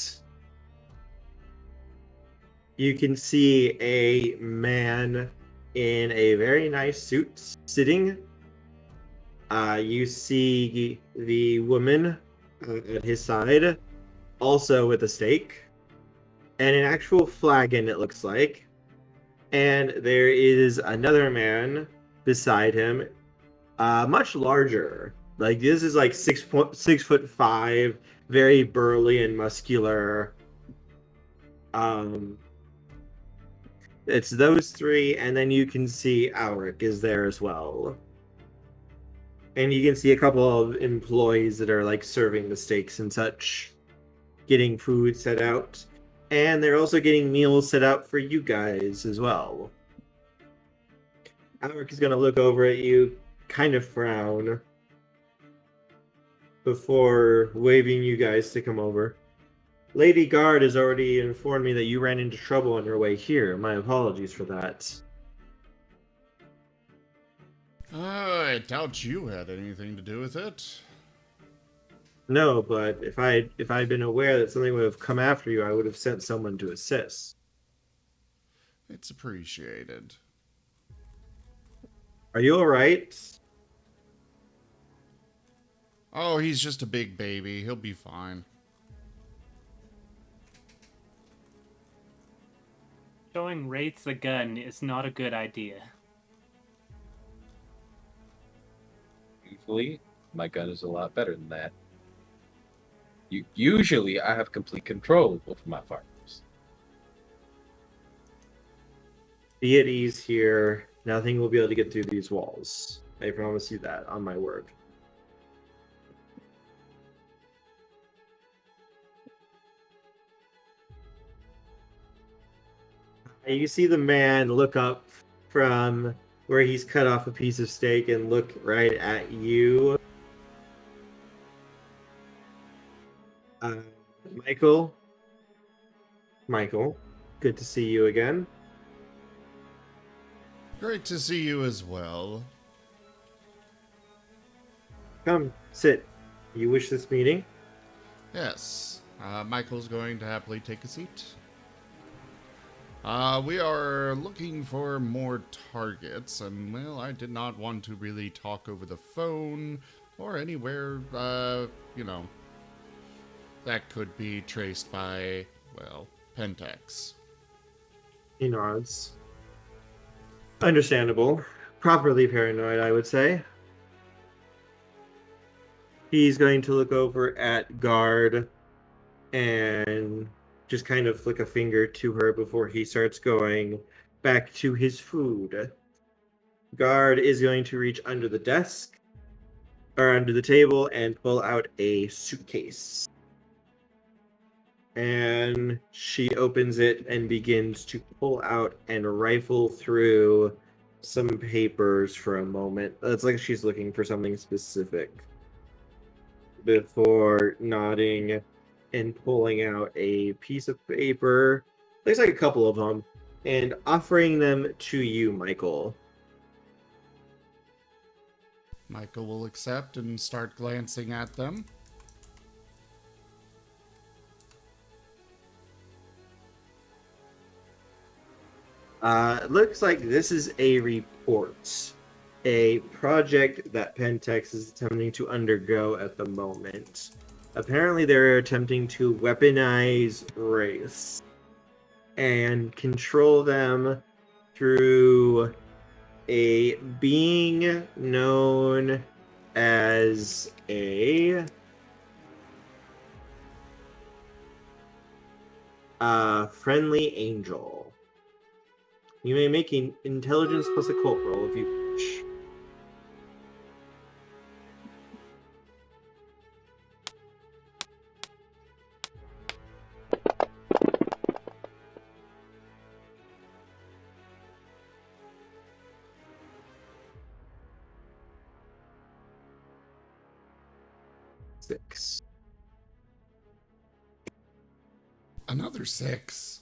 you can see a man in a very nice suit sitting. You see the woman at his side, also with a stake, and an actual flagon, it looks like. And there is another man beside him, much larger. Like this is like 6'5", very burly and muscular. It's those three, and then you can see Alric is there as well. And you can see a couple of employees that are like serving the steaks and such, getting food set out. And they're also getting meals set out for you guys as well. Alric is going to look over at you, kind of frown, before waving you guys to come over. Lady Guard has already informed me that you ran into trouble on your way here. My apologies for that. I doubt you had anything to do with it. No, but if I'd been aware that something would have come after you, I would have sent someone to assist. It's appreciated. Are you alright? Oh, he's just a big baby. He'll be fine. Showing Wraiths a gun is not a good idea. Usually, my gun is a lot better than that. Usually, I have complete control over my firearms. Be at ease here. Nothing will be able to get through these walls. I promise you that, on my word. You see the man look up from where he's cut off a piece of steak and look right at you. Michael, good to see you again. Great to see you as well. Come, sit. You wish this meeting? Yes. Michael's going to happily take a seat. We are looking for more targets, and, well, I did not want to really talk over the phone or anywhere, that could be traced by, well, Pentex. He nods. Understandable. Properly paranoid, I would say. He's going to look over at Guard and just kind of flick a finger to her before he starts going back to his food. Guard is going to reach under the desk or under the table and pull out a suitcase. And she opens it and begins to pull out and rifle through some papers for a moment. It's like she's looking for something specific before nodding and pulling out a piece of paper. Looks like a couple of them, and offering them to you, Michael. Michael will accept and start glancing at them. It looks like this is a report. A project that Pentex is attempting to undergo at the moment. Apparently, they're attempting to weaponize race and control them through a being known as a friendly angel. You may make an intelligence plus occult roll if you wish. Six. Another 6.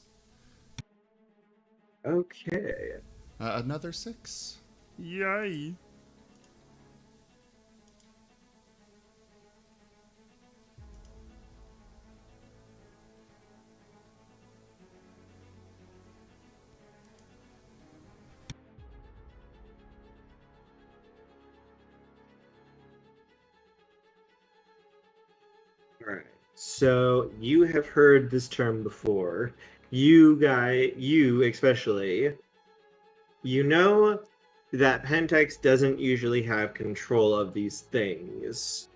Okay. Another 6. Yay. All right. So you have heard this term before. You especially, you know that Pentex doesn't usually have control of these things.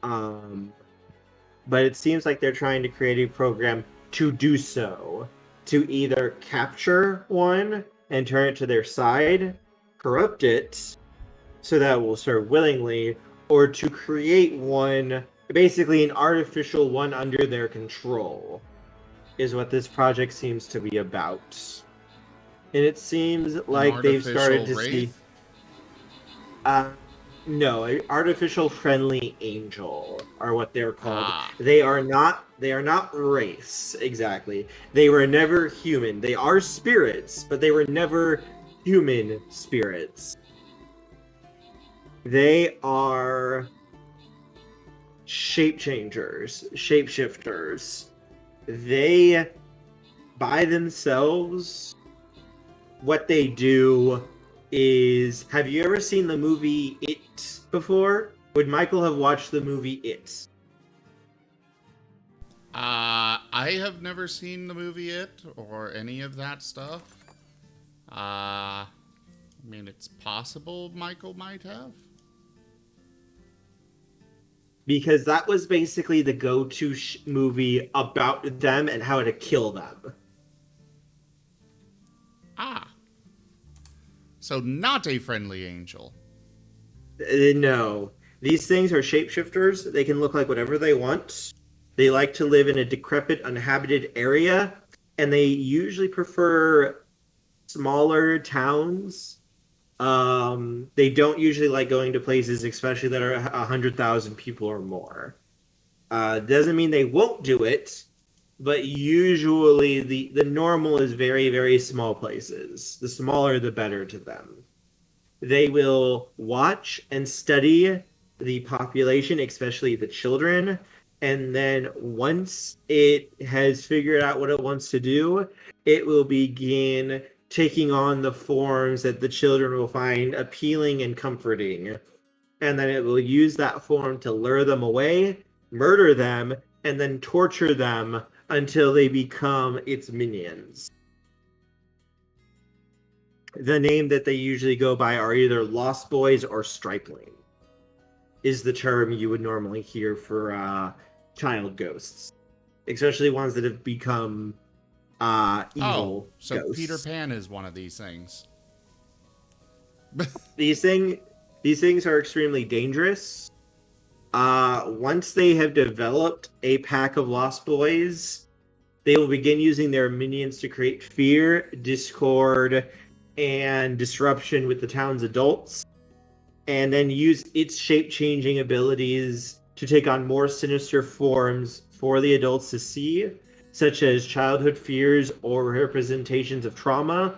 But it seems like they're trying to create a program to do so. To either capture one and turn it to their side, corrupt it so that it will serve willingly, or to create one, basically an artificial one under their control, is what this project seems to be about. And it seems like they've started to see... no, an artificial friendly angel are what they're called. They are not race, exactly. They were never human. They are spirits, but they were never human spirits. They are shape changers, shapeshifters. They, by themselves, what they do is... Have you ever seen the movie It before? Would Michael have watched the movie It? I have never seen the movie It or any of that stuff. I mean, it's possible Michael might have. Because that was basically the go-to movie about them and how to kill them. So not a friendly angel. No. These things are shapeshifters. They can look like whatever they want. They like to live in a decrepit, uninhabited area, and they usually prefer smaller towns. They don't usually like going to places, especially that are 100,000 people or more. Doesn't mean they won't do it, but usually the normal is very, very small places. The smaller, the better to them. They will watch and study the population, especially the children, And then once it has figured out what it wants to do, it will begin taking on the forms that the children will find appealing and comforting. And then it will use that form to lure them away, murder them, and then torture them until they become its minions. The name that they usually go by are either Lost Boys or Stripling, is the term you would normally hear for child ghosts, especially ones that have become evil so ghosts. Peter Pan is one of these things. These things are extremely dangerous. Once they have developed a pack of Lost Boys, they will begin using their minions to create fear, discord, and disruption with the town's adults, and then use its shape-changing abilities to take on more sinister forms for the adults to see, such as childhood fears or representations of trauma,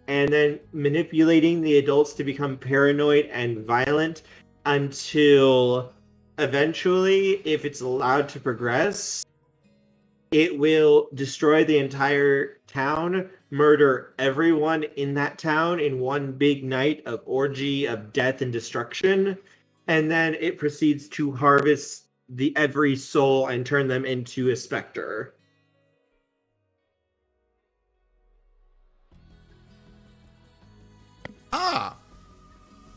and then manipulating the adults to become paranoid and violent until eventually, if it's allowed to progress, it will destroy the entire town, murder everyone in that town in one big night of orgy of death and destruction, and then it proceeds to harvest every soul and turn them into a specter. Ah!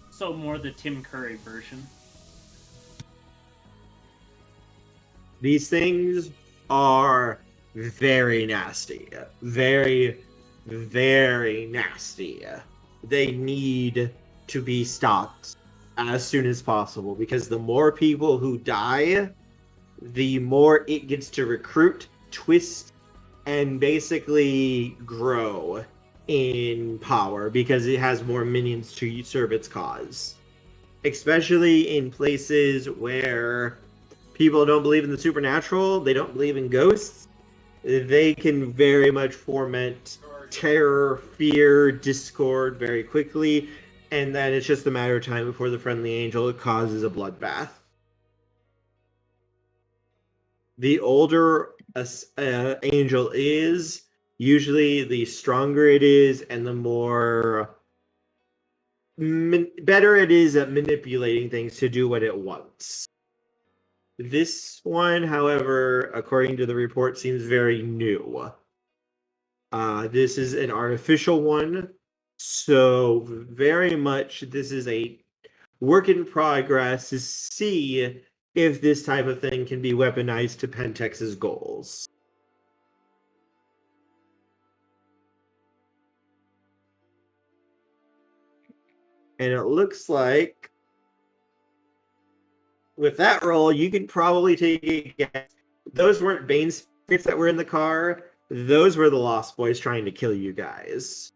So more the Tim Curry version. These things are very nasty. Very, very nasty. They need to be stopped as soon as possible, because the more people who die, the more it gets to recruit, twist, and basically grow in power, because it has more minions to serve its cause. Especially in places where people don't believe in the supernatural, they don't believe in ghosts, they can very much foment terror, fear, discord very quickly, and then it's just a matter of time before the friendly angel causes a bloodbath. The older a angel is, usually the stronger it is, and the more better it is at manipulating things to do what it wants. This one, however, according to the report, seems very new. This is an artificial one, so very much this is a work in progress to see if this type of thing can be weaponized to Pentex's goals. And it looks like with that roll, you can probably take a guess. Those weren't Bane spirits that were in the car. Those were the Lost Boys trying to kill you guys.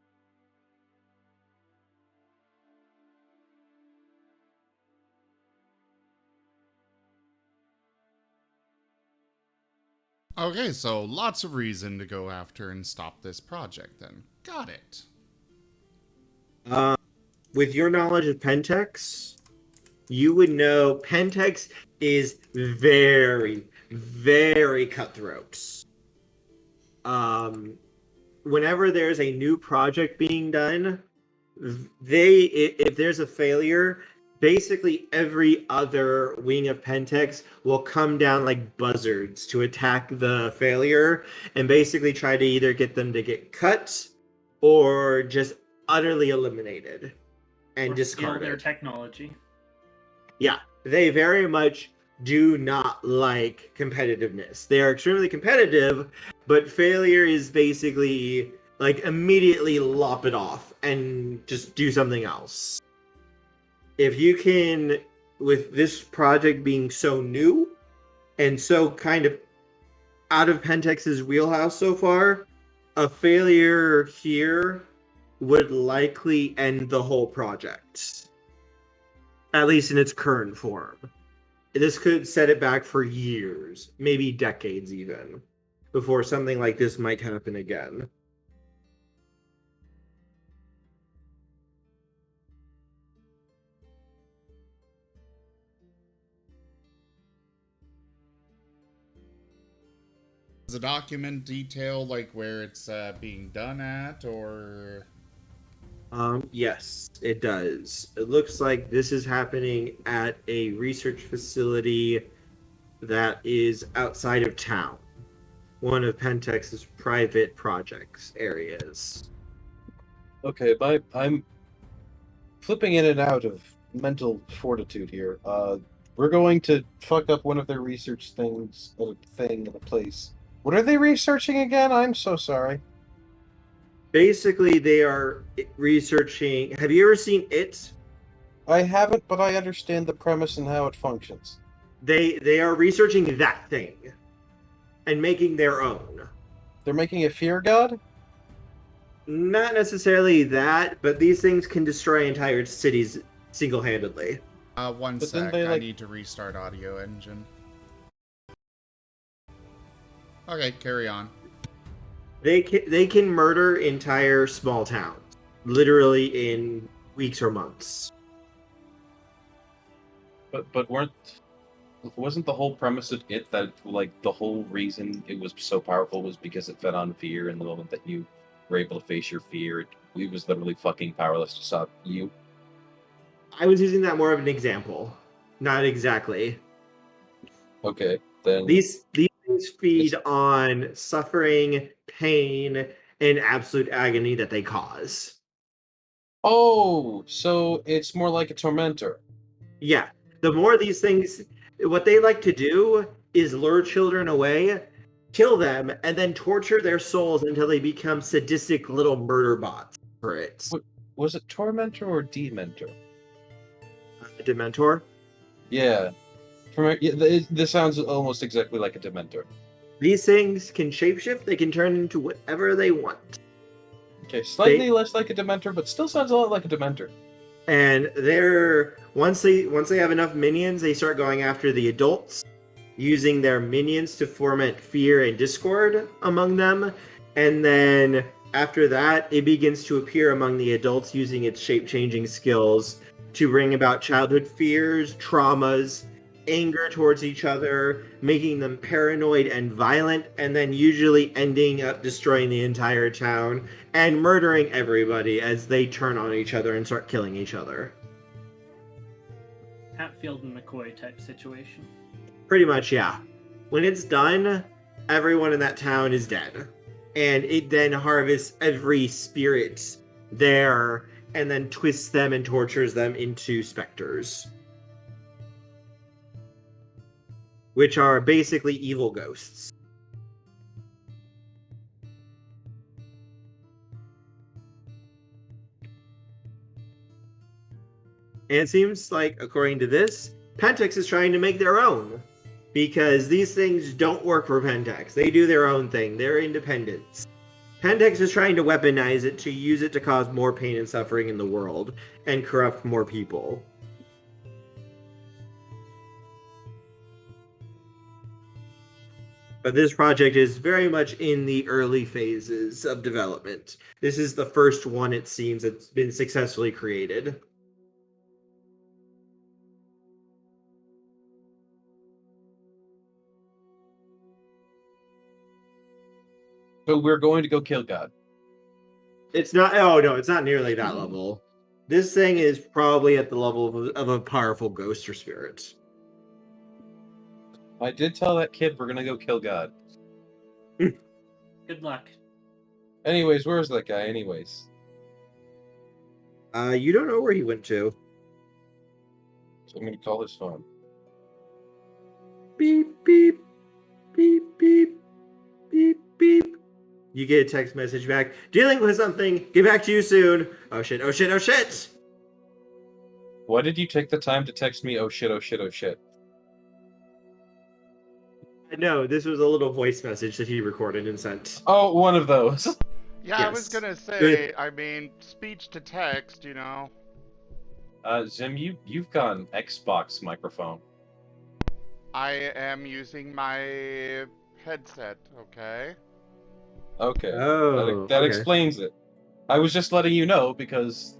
Okay, so lots of reason to go after and stop this project then. Got it. With your knowledge of Pentex, you would know Pentex is very, very cutthroat. Whenever there's a new project being done, if there's a failure, basically every other wing of Pentex will come down like buzzards to attack the failure and basically try to either get them to get cut or just utterly eliminated and discarded. Steal their technology. Yeah, they very much do not like competitiveness. They are extremely competitive, but failure is basically like immediately lop it off and just do something else. If you can, with this project being so new and so kind of out of Pentex's wheelhouse so far, a failure here would likely end the whole project. At least in its current form. This could set it back for years, maybe decades even, before something like this might happen again. Does the document detail like where it's being done at, or? Yes, it does. It looks like this is happening at a research facility that is outside of town. One of Pentex's private projects areas. Okay, I'm Flipping in and out of mental fortitude here. We're going to fuck up one of their research things, a thing in a place. What are they researching again? I'm so sorry. Basically, they are researching. Have you ever seen It? I haven't, but I understand the premise and how it functions. They are researching that thing and making their own. They're making a fear god? Not necessarily that, but these things can destroy entire cities single-handedly. One But then sec. they, I like- need to restart audio engine. Okay, carry on. They can murder entire small towns, literally in weeks or months. but wasn't the whole premise of it that like the whole reason it was so powerful was because it fed on fear, and the moment that you were able to face your fear, it was literally fucking powerless to stop you? I was using that more of an example, not exactly. Okay, then These things feed on suffering, pain, and absolute agony that they cause. oh, so it's more like a tormentor. Yeah, the more these things, what they like to do is lure children away, kill them, and then torture their souls until they become sadistic little murder bots for it. Was it tormentor or dementor? Dementor. Yeah. This sounds almost exactly like a dementor. These things can shapeshift. They can turn into whatever they want. Okay, slightly less like a dementor, but still sounds a lot like a dementor. And they're once they have enough minions, they start going after the adults, using their minions to foment fear and discord among them. And then after that, it begins to appear among the adults using its shape-changing skills to bring about childhood fears, traumas, anger towards each other, making them paranoid and violent, and then usually ending up destroying the entire town and murdering everybody as they turn on each other and start killing each other. Hatfield and McCoy type situation. Pretty much, yeah. When it's done, everyone in that town is dead. And it then harvests every spirit there and then twists them and tortures them into specters, which are basically evil ghosts. And it seems like, according to this, Pentex is trying to make their own. Because these things don't work for Pentex. They do their own thing. They're independents. Pentex is trying to weaponize it to use it to cause more pain and suffering in the world and corrupt more people. But this project is very much in the early phases of development. This is the first one, it seems, that's been successfully created. So we're going to go kill God. It's not. Oh no, it's not nearly that level. This thing is probably at the level of a powerful ghost or spirit. I did tell that kid we're gonna go kill God. Good luck. Anyways, where's that guy? Anyways, You don't know where he went to. so I'm gonna call his phone. Beep beep beep beep beep beep. You get a text message back. Dealing with something. Get back to you soon. Oh shit! Oh shit! Oh shit! Why did you take the time to text me? Oh shit! Oh shit! Oh shit! No, this was a little voice message that he recorded and sent. Oh, one of those. Yeah, I was Yes. gonna say, I mean, speech to text, you know. Zim, you've got an Xbox microphone. I am using my headset, okay? Okay. Oh, that okay. explains it. I was just letting you know because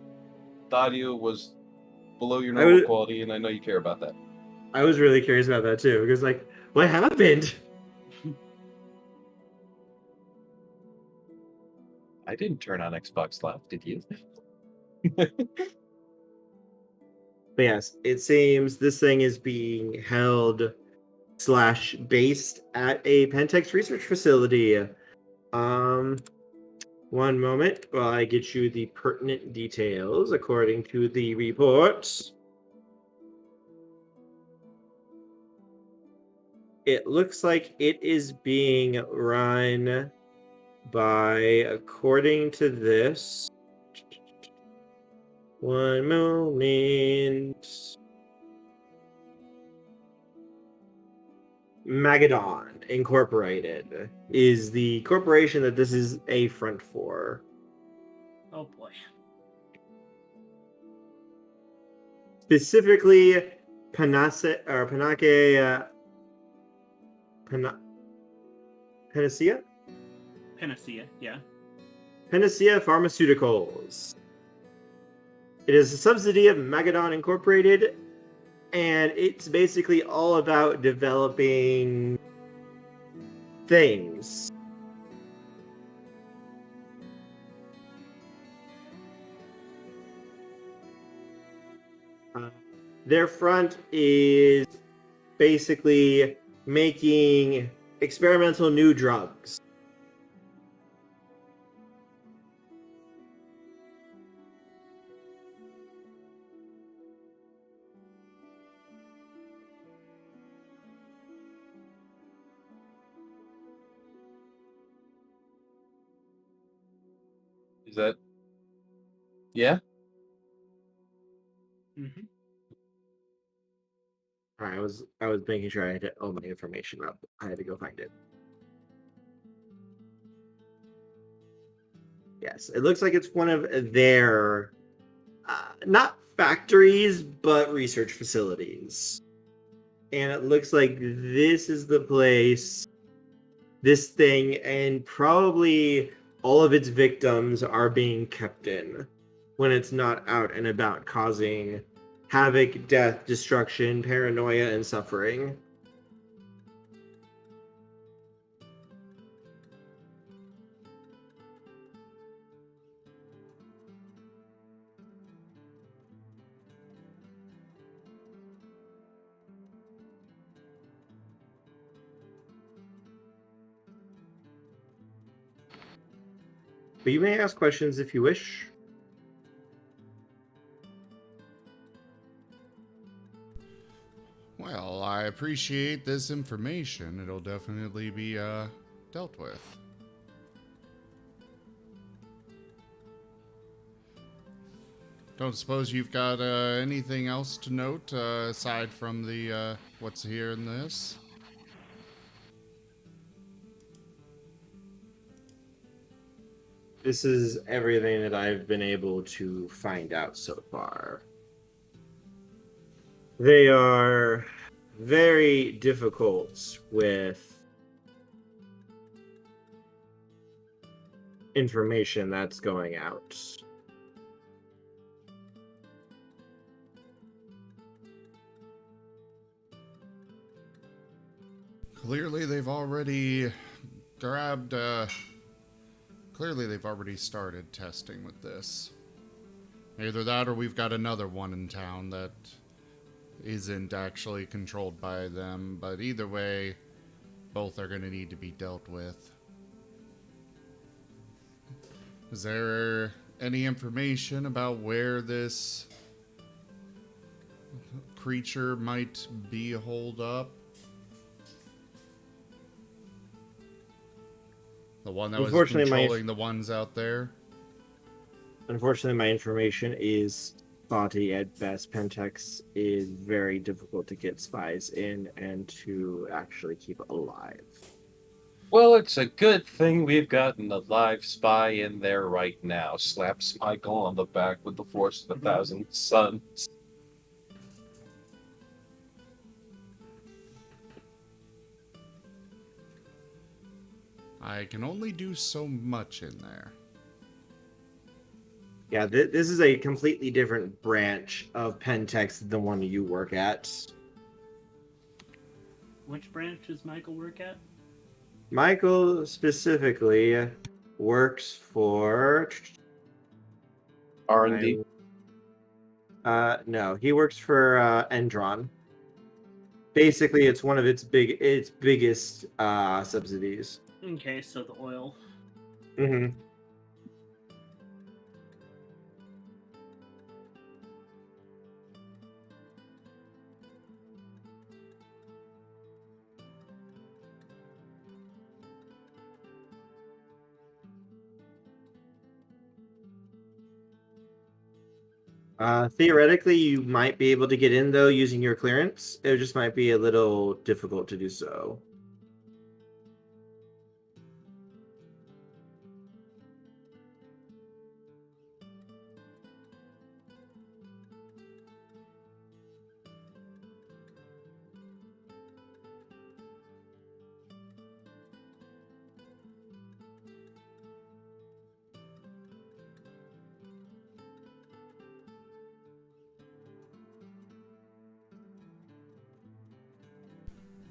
the audio was below your normal quality, and I know you care about that. I was really curious about that too, because like, what happened? I didn't turn on Xbox Live, did you? But yes, it seems this thing is being held / based at a Pentex research facility. One moment while I get you the pertinent details according to the report. It looks like it is being run by, according to this, one moment, Magadon Incorporated is the corporation that this is a front for. Oh boy. Specifically, Panacea Panacea, yeah. Panacea Pharmaceuticals. It is a subsidy of Magadon Incorporated, and it's basically all about developing things. Their front is basically making experimental new drugs. Is that? Yeah. Mm-hmm. All right, I was making sure I had all my information up. I had to go find it. Yes, it looks like it's one of their not factories, but research facilities. And it looks like this is the place, this thing, and probably all of its victims are being kept in when it's not out and about causing havoc, death, destruction, paranoia, and suffering. But you may ask questions if you wish. Well, I appreciate this information. It'll definitely be dealt with. Don't suppose you've got anything else to note aside from the what's here in this? This is everything that I've been able to find out so far. They are very difficult with information that's going out. Clearly, they've already grabbed. Clearly, they've already started testing with this. Either that, or we've got another one in town that isn't actually controlled by them. But either way, both are going to need to be dealt with. Is there any information about where this creature might be holed up? The one that was controlling the ones out there? Unfortunately, my information is spotty at best. Pentex is very difficult to get spies in and to actually keep alive. Well, it's a good thing we've got an live spy in there right now. Slaps Michael on the back with the force of 1,000 suns. I can only do so much in there. Yeah, this is a completely different branch of Pentex than the one you work at. Which branch does Michael work at? Michael specifically works for R&D. no, he works for Endron. Basically, it's one of its biggest subsidies. Okay, so the oil. Mm-hmm. Theoretically, you might be able to get in though using your clearance. It just might be a little difficult to do so.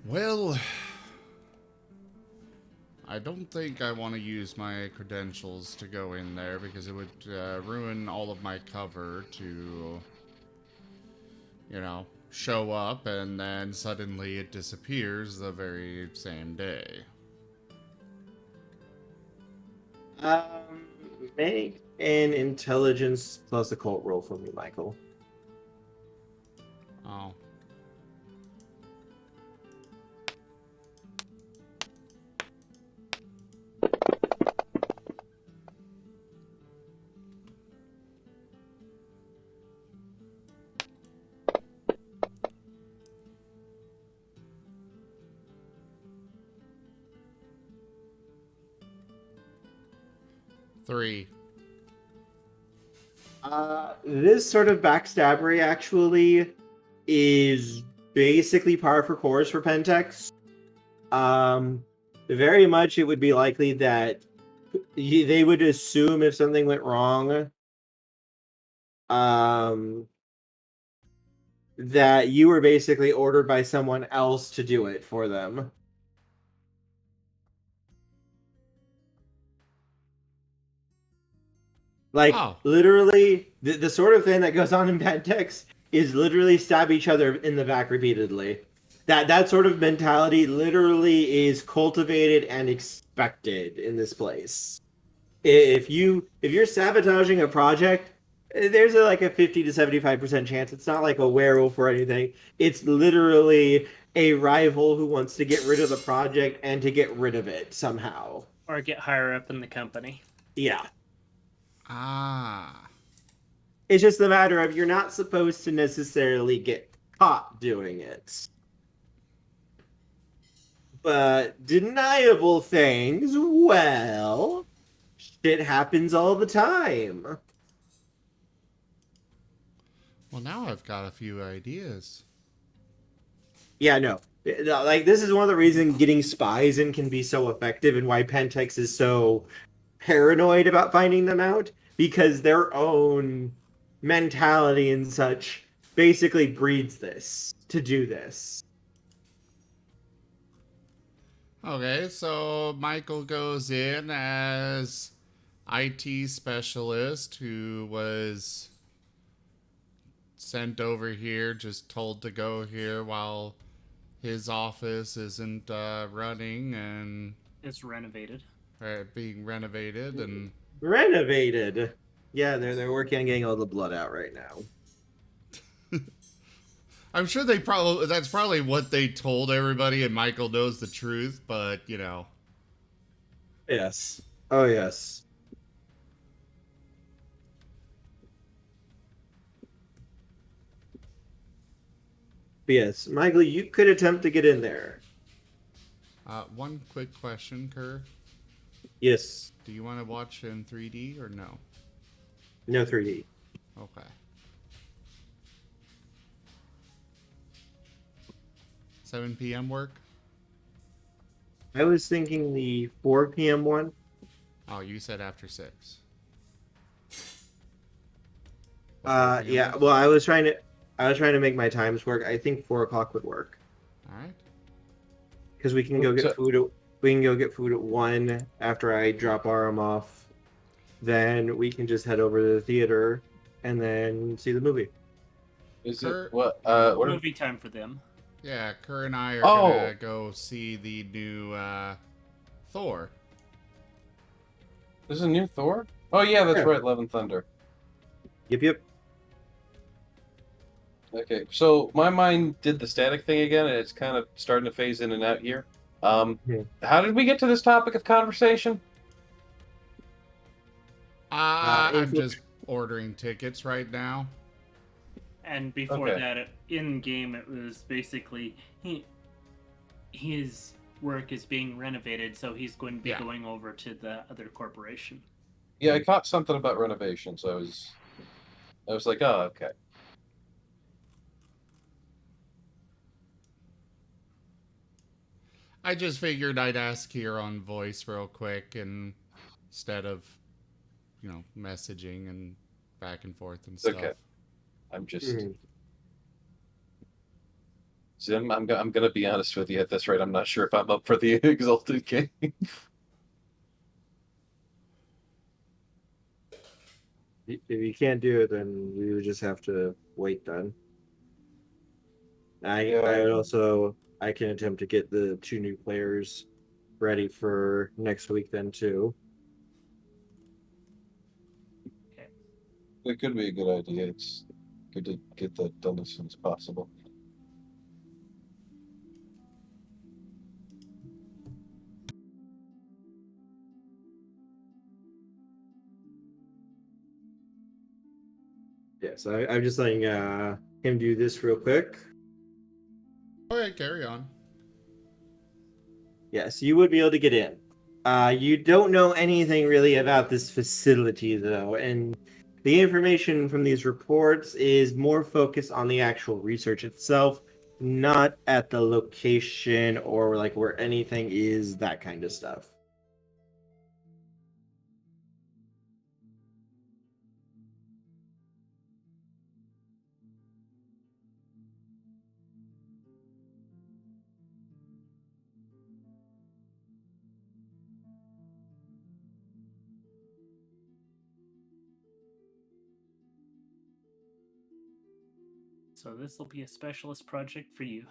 Well, I don't think I want to use my credentials to go in there because it would ruin all of my cover to, you know, show up and then suddenly it disappears the very same day. Make an intelligence plus occult roll for me, Michael. Oh. Three. This sort of backstabbery actually is basically par for course for Pentex. Very much it would be likely that they would assume if something went wrong, that you were basically ordered by someone else to do it for them. Like, literally, the sort of thing that goes on in Pentex is literally stab each other in the back repeatedly. That sort of mentality literally is cultivated and expected in this place. If you're sabotaging a project, there's like a 50 to 75% chance. It's not like a werewolf or anything. It's literally a rival who wants to get rid of the project and to get rid of it somehow. Or get higher up in the company. Yeah. Ah. It's just a matter of you're not supposed to necessarily get caught doing it. But deniable things, well, shit happens all the time. Well, now I've got a few ideas. Yeah, no. Like, this is one of the reasons getting spies in can be so effective and why Pentex is so paranoid about finding them out, because their own mentality and such basically breeds this, to do this. Okay, so Michael goes in as IT specialist who was sent over here, just told to go here while his office isn't running and it's renovated. Being renovated and renovated. Yeah, they're working on getting all the blood out right now. I'm sure that's probably what they told everybody, and Michael knows the truth, but you know. Yes. Oh yes. But yes, Michael, you could attempt to get in there. One quick question, Kerr. Yes. Do you want to watch in 3D or no? No 3D. Okay. 7 p.m. work? I was thinking the 4 p.m. one. Oh, you said after 6. Yeah. Well, I was trying to make my times work. I think 4 o'clock would work. All right. Because we can go get food. we can go get food at 1 after I drop Aram off. Then we can just head over to the theater and then see the movie. Is Kurt- it what? What? Movie time for them. Yeah, Kerr and I are Oh. gonna go see the new Thor. There's a new Thor? Oh yeah, that's Yeah. right, Love and Thunder. Yep. Okay, so my mind did the static thing again, and it's kind of starting to phase in and out here. Yeah. How did we get to this topic of conversation? I'm just ordering tickets right now. And before Okay. that, in game, it was basically his work is being renovated, so he's going to be Yeah. going over to the other corporation. Yeah, I caught something about renovation, so I was like, oh, okay. I just figured I'd ask here on voice real quick, and instead of, messaging and back and forth and stuff. Okay. I'm just Mhm. Zim. I'm gonna be honest with you at this rate. I'm not sure if I'm up for the Exalted game. If you can't do it, then we would just have to wait then. I can attempt to get the 2 new players ready for next week then too. It could be a good idea. It's good to get that done as soon as possible. Yeah, so I'm just letting him do this real quick. Okay, carry on. Yes, you would be able to get in. You don't know anything really about this facility though, and the information from these reports is more focused on the actual research itself, not at the location or like where anything is, that kind of stuff. So this will be a specialist project for you.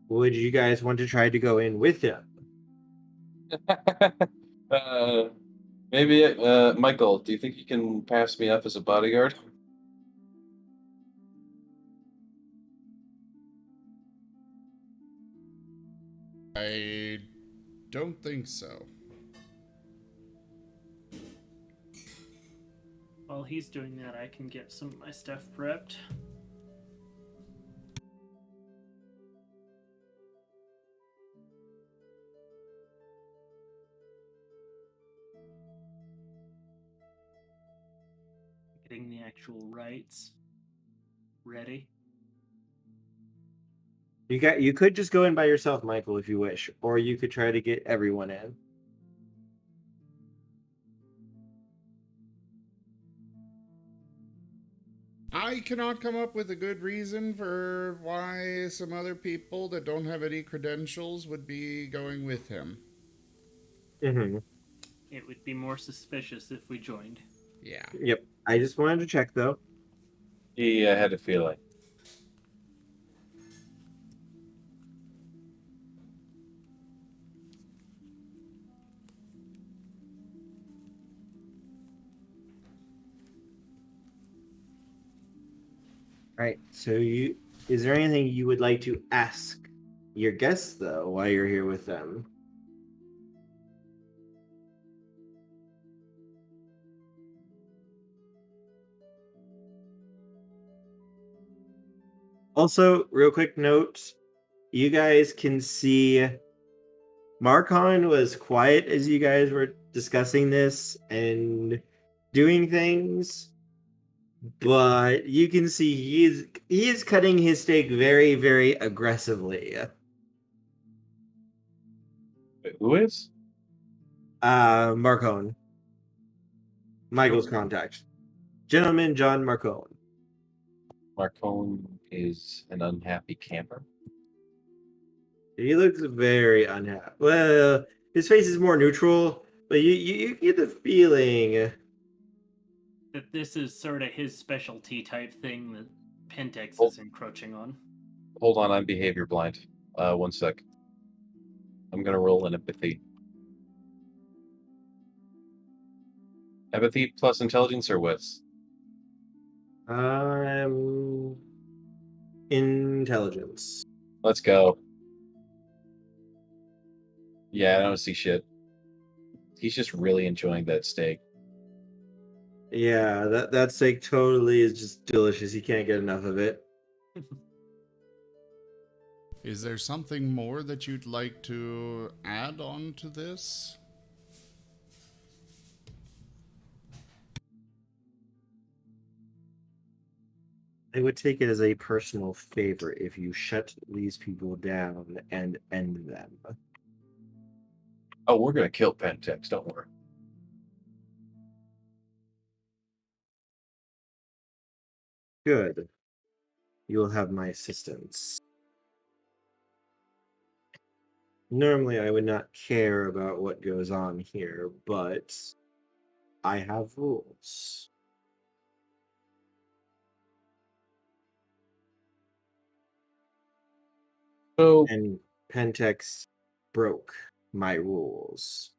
Would you guys want to try to go in with him? Maybe, Michael, do you think you can pass me up as a bodyguard? I don't think so. While he's doing that, I can get some of my stuff prepped. Getting the actual rights ready. You could just go in by yourself, Michael, if you wish, or you could try to get everyone in. I cannot come up with a good reason for why some other people that don't have any credentials would be going with him. Mm-hmm. It would be more suspicious if we joined. Yeah. Yep. I just wanted to check though. Yeah, I had a feeling. Right. So is there anything you would like to ask your guests though while you're here with them? Also, real quick note, you guys can see Marcon was quiet as you guys were discussing this and doing things, but you can see he is cutting his steak very, very aggressively. Wait, who is? Marcone. Michael's contact. Gentleman John Marcone. Marcone is an unhappy camper. He looks very unhappy. Well, his face is more neutral, but you get the feeling. That this is sort of his specialty type thing that Pentex Oh. is encroaching on. Hold on, I'm behavior blind. 1 sec. I'm gonna roll an empathy. Empathy plus intelligence or wits? Intelligence. Let's go. Yeah, I don't see shit. He's just really enjoying that steak. Yeah, that steak totally is just delicious. He can't get enough of it. Is there something more that you'd like to add on to this? I would take it as a personal favor if you shut these people down and end them. Oh, we're gonna kill Pentex, don't worry. Good. You will have my assistance. Normally, I would not care about what goes on here, but I have rules. So, And Pentex broke my rules.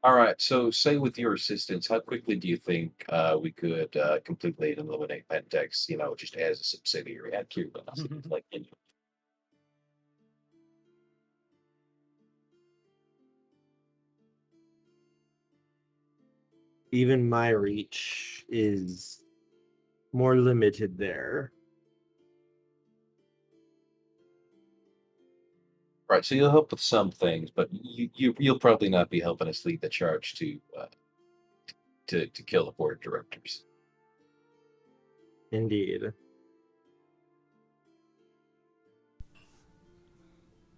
all right. So, say with your assistance, how quickly do you think we could completely eliminate Pentex? You know, just as a subsidiary at curiosity, like you know. Even my reach is more limited there. Right. So you'll help with some things, but you'll probably not be helping us lead the charge to kill the board of directors. Indeed.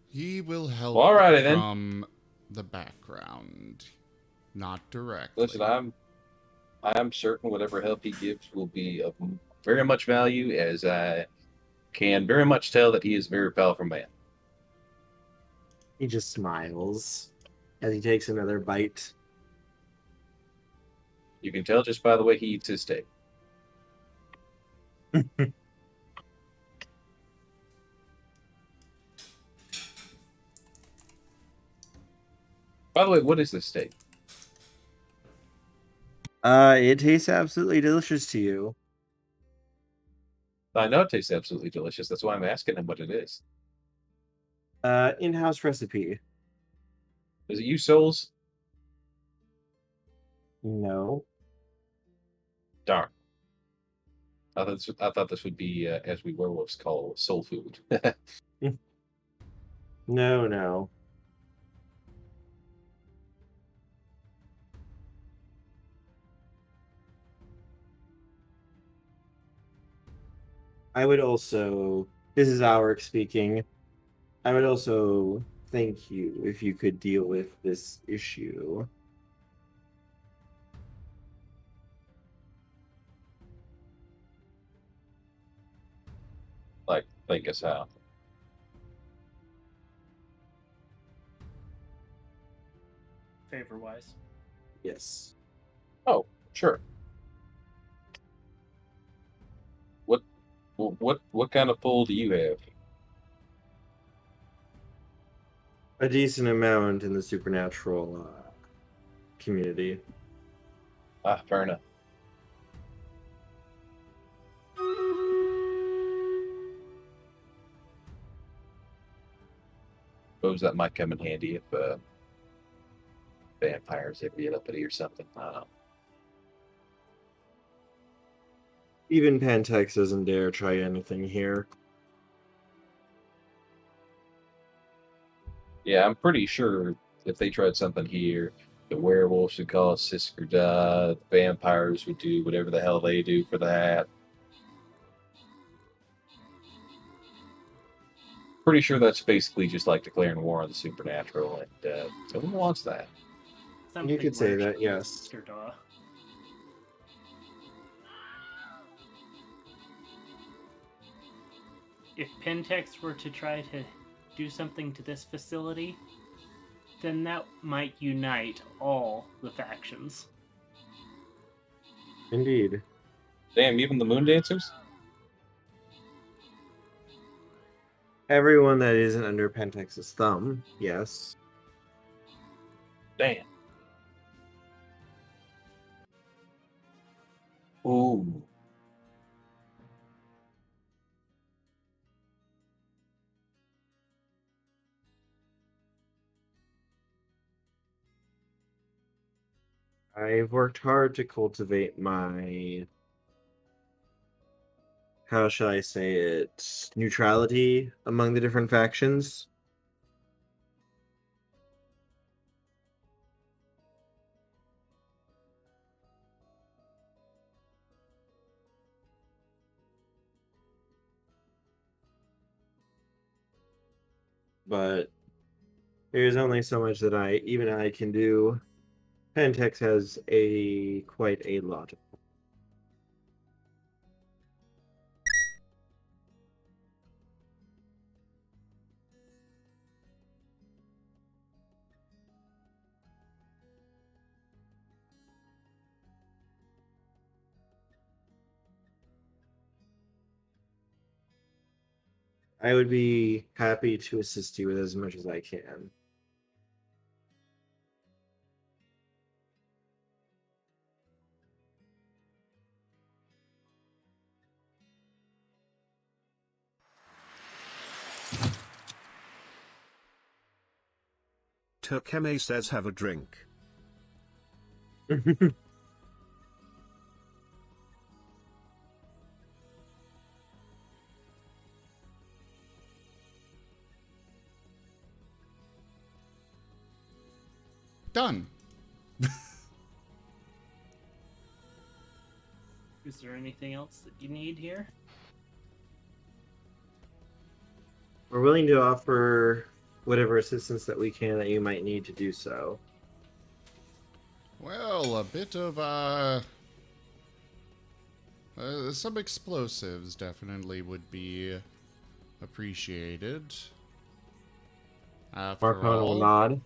He will help Well, alrighty then. from the background, not directly. Listen, I'm certain whatever help he gives will be of very much value, as I can very much tell that he is a very powerful man. He just smiles as he takes another bite. You can tell just by the way he eats his steak. By the way, what is this steak? It tastes absolutely delicious to you. I know it tastes absolutely delicious. That's why I'm asking him what it is. In-house recipe. Is it you, Souls? No. Darn. I thought this would be, as we werewolves call, soul food. No. I would also, this is Alric speaking, I would also thank you if you could deal with this issue. Like, think us how. Favor wise. Yes. Oh, sure. What kind of pull do you have? A decent amount in the supernatural community. Ah, fair enough. Suppose that might come in handy if vampires ever get uppity or something. I don't know. Even Pantex doesn't dare try anything here. Yeah, I'm pretty sure if they tried something here, the werewolves would call Sisker the vampires would do whatever the hell they do for that. Pretty sure that's basically just like declaring war on the supernatural, and no one wants that. You could say worse that, than yes. Mr. Daw. if Pentex were to try to do something to this facility, then that might unite all the factions. Indeed. Damn, even the Moon Dancers? Everyone that isn't under Pentex's thumb, yes. Damn. Ooh. I've worked hard to cultivate my, how shall I say it, neutrality among the different factions. But there's only so much that even I can do. Pentex has quite a lot. I would be happy to assist you with as much as I can. Turkeme says have a drink. Done. Is there anything else that you need here? We're willing to offer whatever assistance that we can that you might need to do so. Well, a bit of, some explosives definitely would be appreciated. Marcone will nod.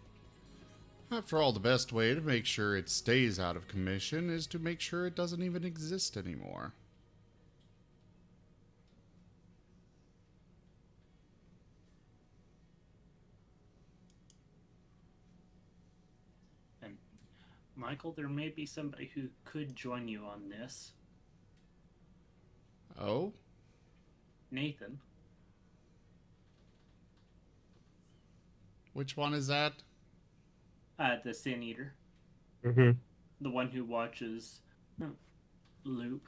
After all, the best way to make sure it stays out of commission is to make sure it doesn't even exist anymore. And Michael, there may be somebody who could join you on this. Oh? Nathan. Which one is that? The Sin Eater. Mm-hmm. The one who watches Loop.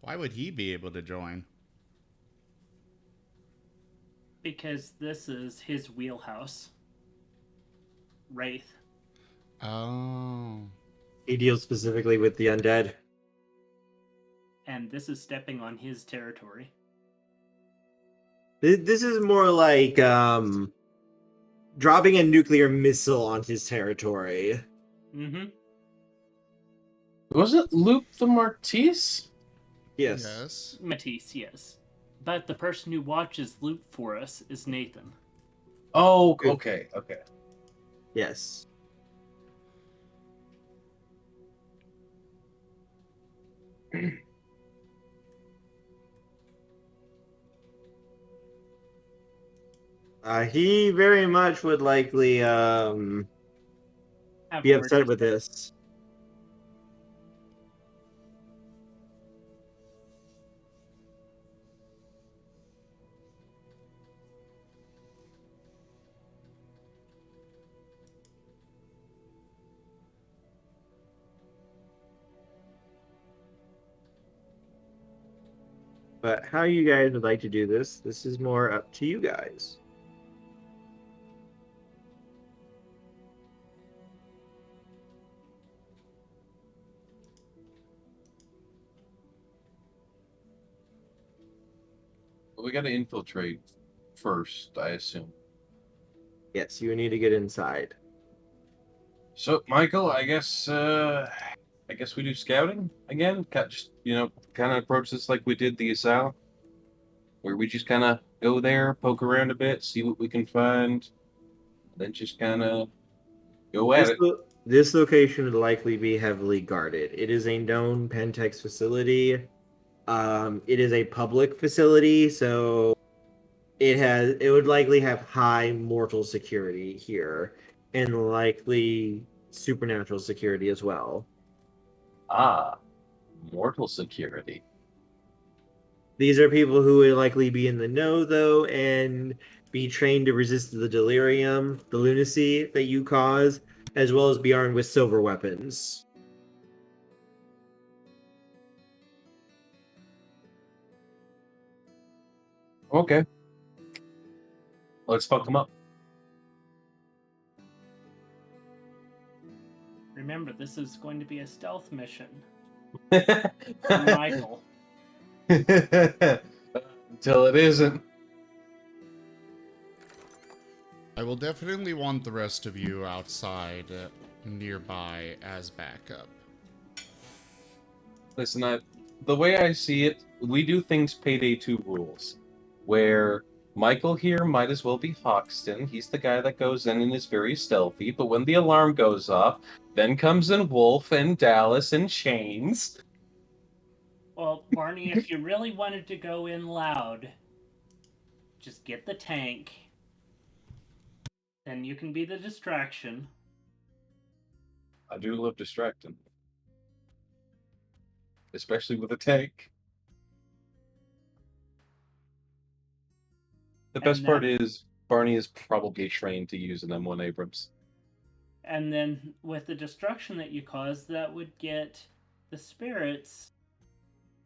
Why would he be able to join? Because this is his wheelhouse. Wraith. Oh. He deals specifically with the undead. And this is stepping on his territory. This is more like dropping a nuclear missile on his territory. Mm-hmm. Was it Luke the Martise? Yes. Yes. Matisse, yes. But the person who watches Loop for us is Nathan. Oh, okay, okay. Yes. He very much would likely be upset with this. But how you guys would like to do this is more up to you guys. We gotta infiltrate first, I assume. Yes, you need to get inside. So, Michael, I guess we do scouting again. Just kind of approach this like we did the Asal. where we just kind of go there, poke around a bit, see what we can find, then just kind of go at it. This location would likely be heavily guarded. It is a known Pentex facility. It is a public facility, so it would likely have high mortal security here, and likely supernatural security as well. Ah, mortal security. These are people who would likely be in the know, though, and be trained to resist the delirium, the lunacy that you cause, as well as be armed with silver weapons. Okay. Let's fuck them up. Remember, this is going to be a stealth mission for Michael. Until it isn't. I will definitely want the rest of you outside nearby as backup. Listen, the way I see it, we do things Payday 2 rules, where Michael here might as well be Hoxton. He's the guy that goes in and is very stealthy, but when the alarm goes off, then comes in Wolf and Dallas and Chains. Well, Barney, if you really wanted to go in loud, just get the tank. Then you can be the distraction. I do love distracting. Especially with a tank. The best part is Barney is probably trained to use an M1 Abrams. And then with the destruction that you cause, that would get the spirits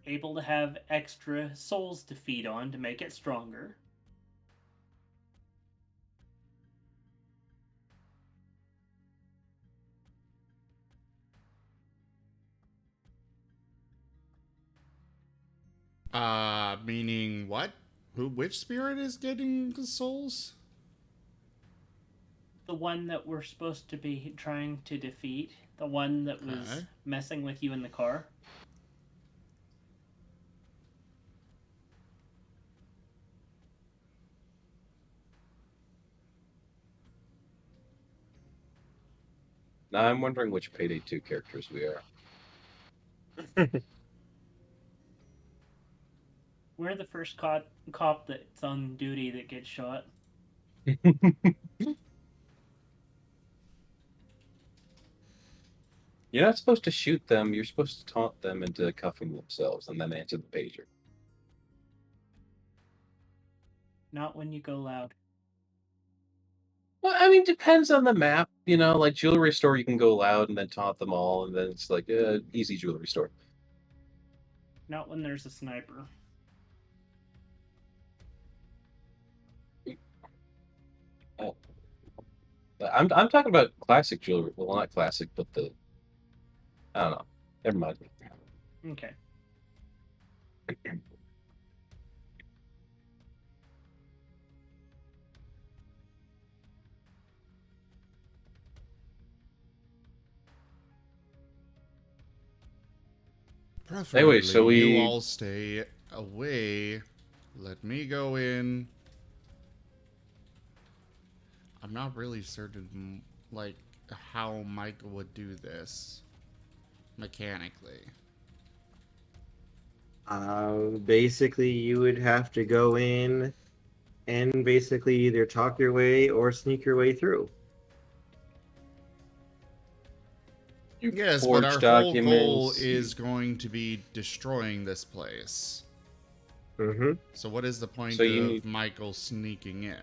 able to have extra souls to feed on to make it stronger. Meaning what? Which spirit is getting the souls? The one that we're supposed to be trying to defeat. The one that was messing with you in the car. Now I'm wondering which Payday 2 characters we are. We're the first cop that's on duty that gets shot. You're not supposed to shoot them, you're supposed to taunt them into cuffing themselves and then answer the pager. Not when you go loud. Well, I mean, depends on the map, you know, like jewelry store you can go loud and then taunt them all, and then it's like easy jewelry store. Not when there's a sniper. Oh. I'm talking about classic jewelry. Well, not classic, but I don't know. Never mind. Okay. Preferably, Anyway, so you all stay away. Let me go in. I'm not really certain, like, how Michael would do this mechanically. Basically, you would have to go in and basically either talk your way or sneak your way through. Yes, but our whole goal is going to be destroying this place. Mm-hmm. So what is the point So of Michael sneaking in?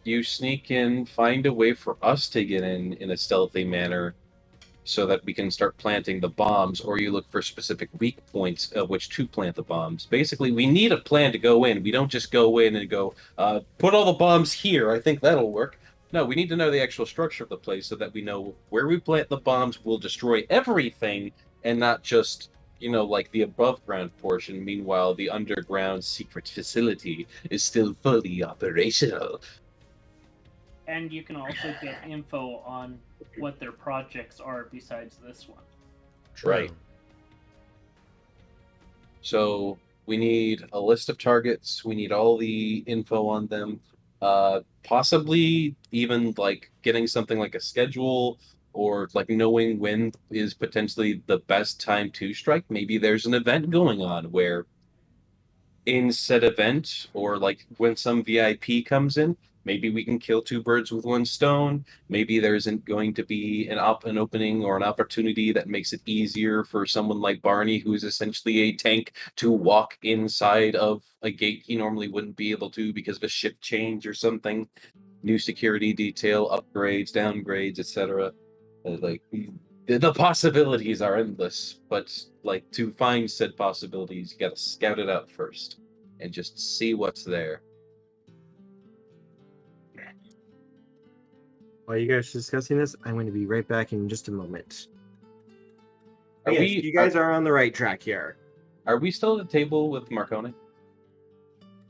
You sneak in, find a way for us to get in a stealthy manner so that we can start planting the bombs, or you look for specific weak points of which to plant the bombs. Basically, we need a plan to go in. We don't just go in and go, put all the bombs here. I think that'll work. No, we need to know the actual structure of the place so that we know where we plant the bombs will destroy everything and not just, you know, like the above ground portion. Meanwhile, the underground secret facility is still fully operational. And you can also get info on what their projects are besides this one. Right. So We need a list of targets. We need all the info on them. Possibly even like getting something like a schedule or like knowing when is potentially the best time to strike. Maybe there's an event going on where in said event or like when some VIP comes in, maybe we can kill two birds with one stone. Maybe there isn't going to be an opening or an opportunity that makes it easier for someone like Barney, who's essentially a tank, to walk inside of a gate he normally wouldn't be able to because of a shift change or something. New security detail, upgrades, downgrades, etc. Like the possibilities are endless, but like to find said possibilities, you gotta scout it out first and just see what's there. While you guys are discussing this, I'm going to be right back in just a moment. Are Yes, we you guys are on the right track here. are we still at the table with Marcone?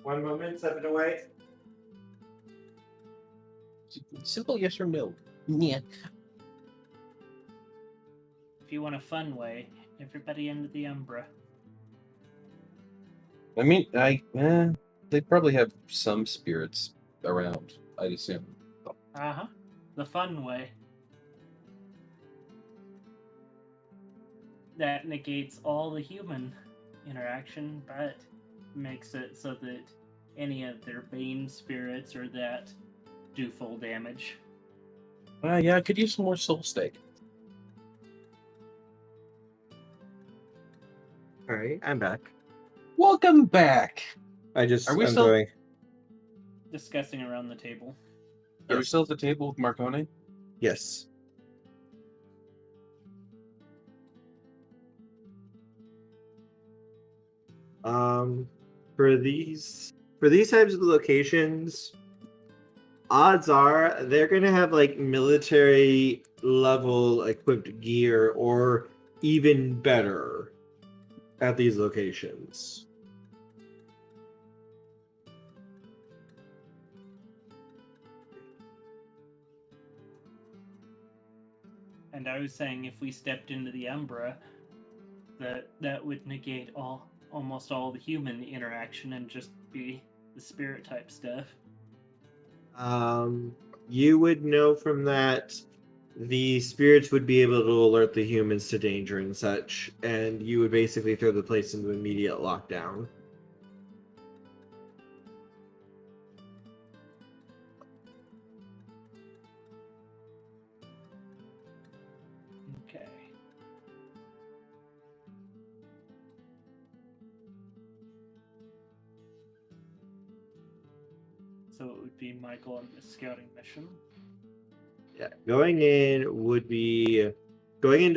One moment, stepping away. Simple yes or no. Yeah. If you want a fun way, everybody into the Umbra. I mean, they probably have some spirits around, I'd assume. Uh-huh. The fun way. That negates all the human interaction, but makes it so that any of their bane spirits or that do full damage. Yeah, I could use some more soul steak. All right, I'm back. Welcome back. I'm still- doing. Discussing around the table. Are we Yes. still at the table with Marcone? Yes. For these types of locations, odds are they're gonna have like military level equipped gear or even better at these locations. And I was saying if we stepped into the Umbra, that would negate almost all the human interaction and just be the spirit type stuff. You would know from that the spirits would be able to alert the humans to danger and such, and you would basically throw the place into immediate lockdown. Okay. So it would be Michael on the scouting mission. Yeah, going into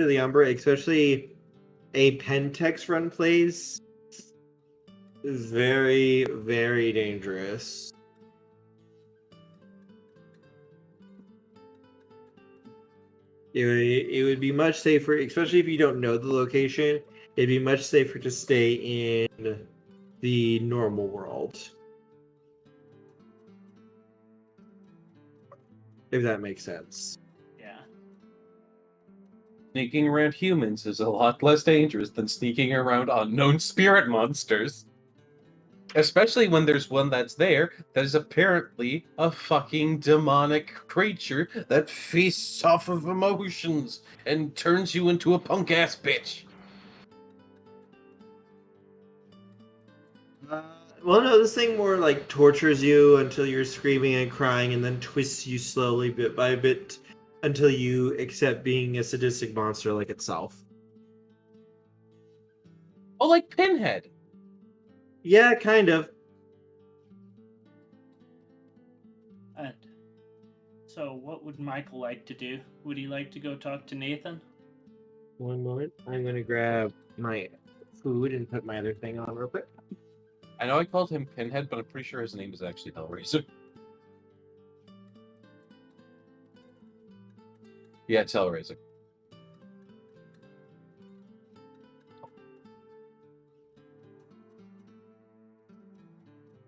the Umbra, especially a Pentex run place, is very, very dangerous. It would be much safer, especially if you don't know the location. It'd be much safer to stay in the normal world. If that makes sense. Yeah. Sneaking around humans is a lot less dangerous than sneaking around unknown spirit monsters. Especially when there's one that's there that is apparently a fucking demonic creature that feasts off of emotions and turns you into a punk ass bitch. Well, no, this thing more like tortures you until you're screaming and crying, and then twists you slowly, bit by bit, until you accept being a sadistic monster like itself. Oh, like Pinhead. Yeah, kind of. And so what would Michael like to do? Would he like to go talk to Nathan? One moment. I'm gonna grab my food and put my other thing on real quick. I know I called him Pinhead, but I'm pretty sure his name is actually Hellraiser. Yeah, it's Hellraiser.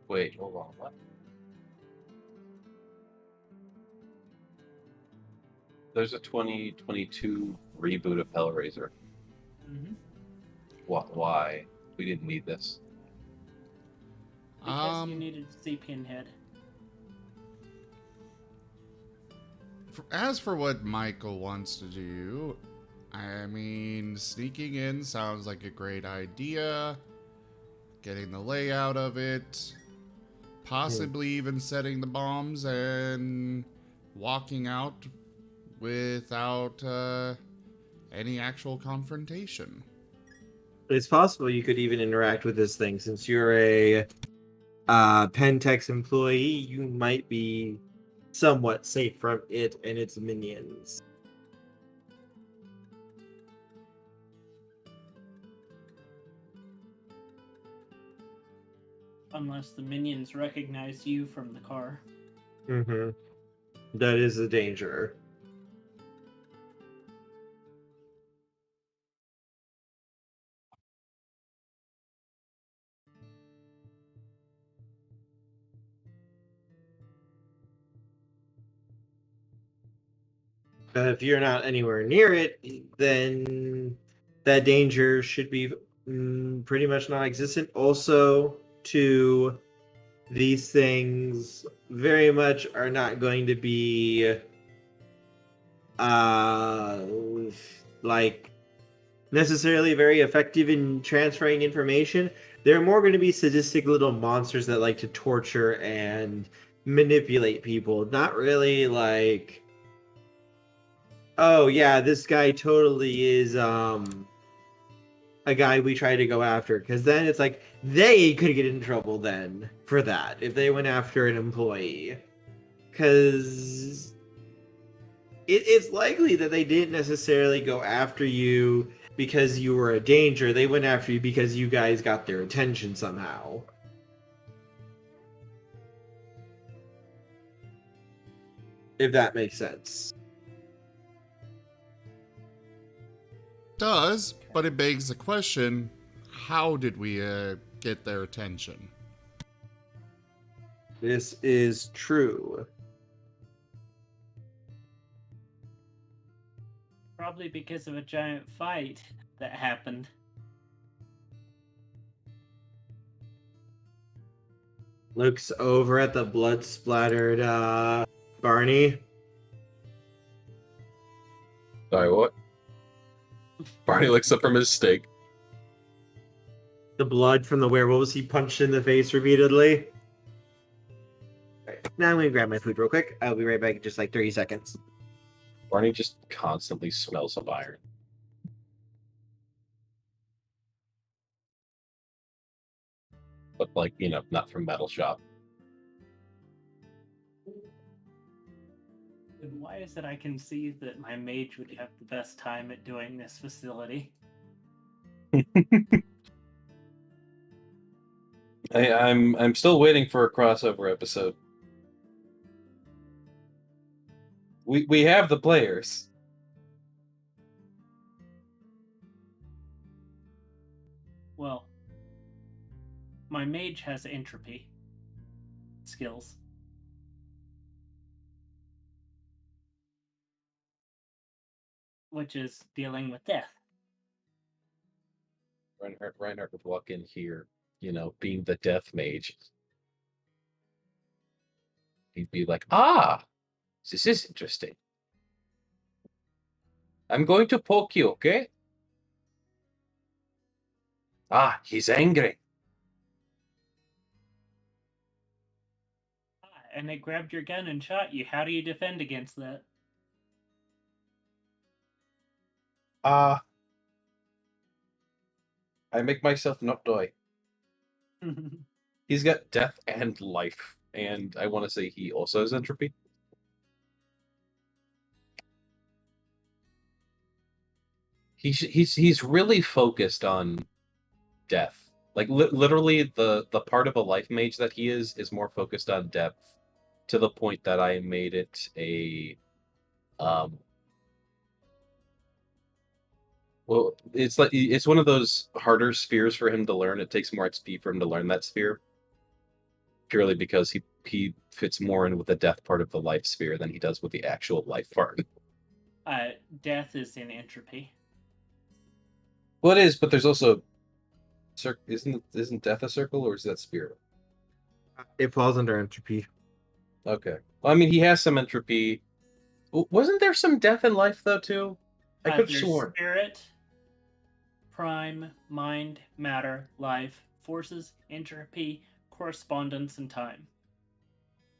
Wait, hold on, what? There's a 2022 reboot of Hellraiser. Mm-hmm. Why? We didn't need this. Because you needed to see Pinhead. As for what Michael wants to do, I mean, sneaking in sounds like a great idea. Getting the layout of it, possibly even setting the bombs and walking out without any actual confrontation. It's possible you could even interact with this thing. Since you're a Pentex employee, you might be somewhat safe from it and its minions. Unless the minions recognize you from the car. Mm-hmm. That is a danger. If you're not anywhere near it, then that danger should be pretty much non-existent. Also, to these things very much are not going to be like necessarily very effective in transferring information. They're more going to be sadistic little monsters that like to torture and manipulate people. Not really like, oh yeah, this guy totally is a guy we try to go after, because then it's like they could get in trouble then for that if they went after an employee, because it's likely that they didn't necessarily go after you because you were a danger. They went after you because you guys got their attention somehow. If that makes sense. Does, but it begs the question, how did we get their attention? This is true. Probably because of a giant fight that happened. Looks over at the blood-splattered Barney. Sorry, what? Barney looks up from his steak. The blood from the werewolves he punched in the face repeatedly. Right. Now I'm gonna grab my food real quick. I'll be right back in just like 30 seconds. Barney just constantly smells of iron. But, like, you know, not from Metal Shop. And why is it I can see that my mage would have the best time at doing this facility? I'm still waiting for a crossover episode. We have the players. Well, my mage has entropy skills. Which is dealing with death. Reinhardt would walk in here, you know, being the death mage. He'd be like, this is interesting. I'm going to poke you, okay? He's angry. And they grabbed your gun and shot you. How do you defend against that? I make myself not die. He's got death and life, and I want to say he also has entropy. He's really focused on death. Like literally, the part of a life mage that he is more focused on depth, to the point that I made it a well, it's like it's one of those harder spheres for him to learn. It takes more XP for him to learn that sphere, purely because he fits more in with the death part of the life sphere than he does with the actual life part. Death is in entropy. Well, it is, but there's also isn't death a circle, or is that spirit? It falls under entropy. Okay. Well, I mean, he has some entropy. Wasn't there some death in life though too? I could have There's sworn. spirit, prime, mind, matter, life, forces, entropy, correspondence, and time.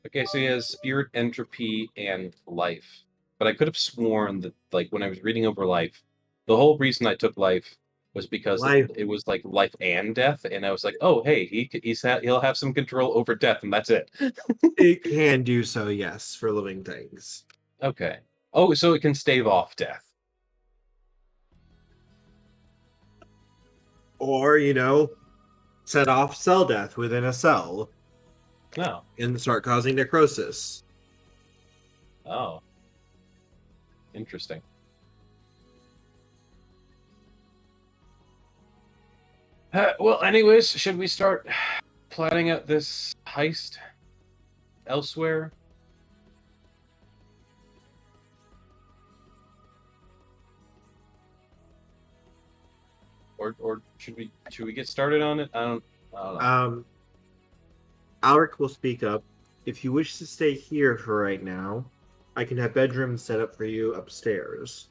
Okay, so he has spirit, entropy, and life. But I could have sworn that, like, when I was reading over life, the whole reason I took life was because Life. it was like life and death, and I was like, oh, hey, he'll have some control over death, and that's it. It can do so, yes, for living things. Okay. Oh, so it can stave off death. Or, set off cell death within a cell No. and start causing necrosis. Oh. Interesting. Well, anyways, should we start planning out this heist elsewhere? Or should we get started on it? I don't know. Alric will speak up. If you wish to stay here for right now, I can have bedrooms set up for you upstairs.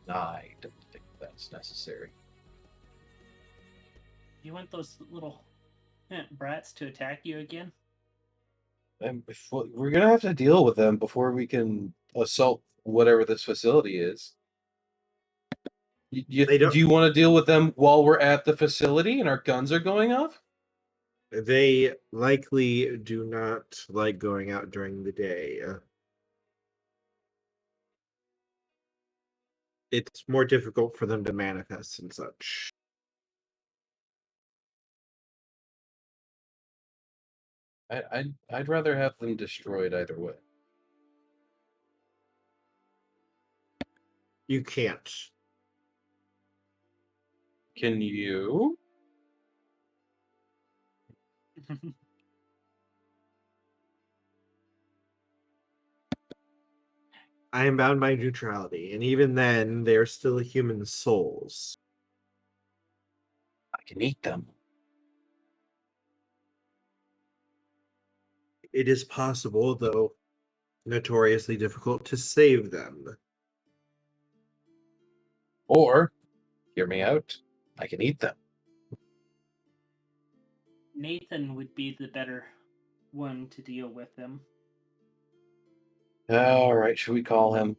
I don't think that's necessary. You want those little brats to attack you again? We're gonna have to deal with them before we can assault whatever this facility is. They don't- Do you want to deal with them while we're at the facility and our guns are going off? They likely do not like going out during the day. It's more difficult for them to manifest and such. I'd rather have them destroyed either way. You can't. Can you? I am bound by neutrality, and even then, they are still human souls. I can eat them. It is possible, though notoriously difficult, to save them. Or, hear me out, I can eat them. Nathan would be the better one to deal with them. All right, should we call him?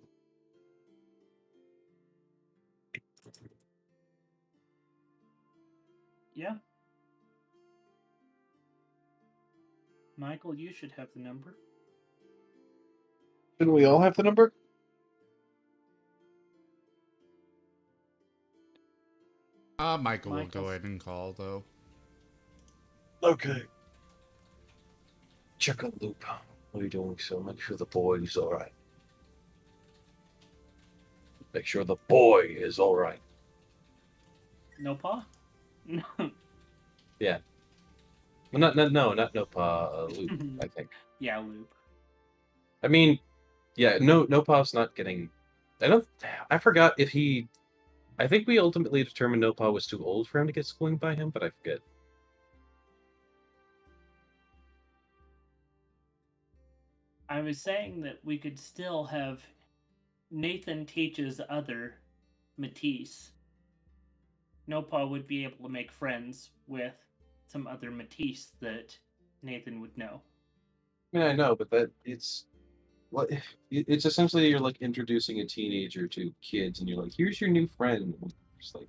Yeah. Michael, you should have the number. Shouldn't we all have the number? Michael will go Michael's- ahead and call, though. Okay. Check a loop. What are you doing? So make sure the boy is all right. Make sure the boy is all right. No paw? No. Yeah. Well, not Loop, I think. Yeah, Loop. I mean, yeah, Nopav's not getting. I forgot if he. I think we ultimately determined Nopav was too old for him to get schooling by him, but I forget. I was saying that we could still have Nathan teaches other Matisse. Nopa would be able to make friends with some other Matisse that Nathan would know. I mean, I know, but it's essentially you're like introducing a teenager to kids, and you're like, here's your new friend. And just like,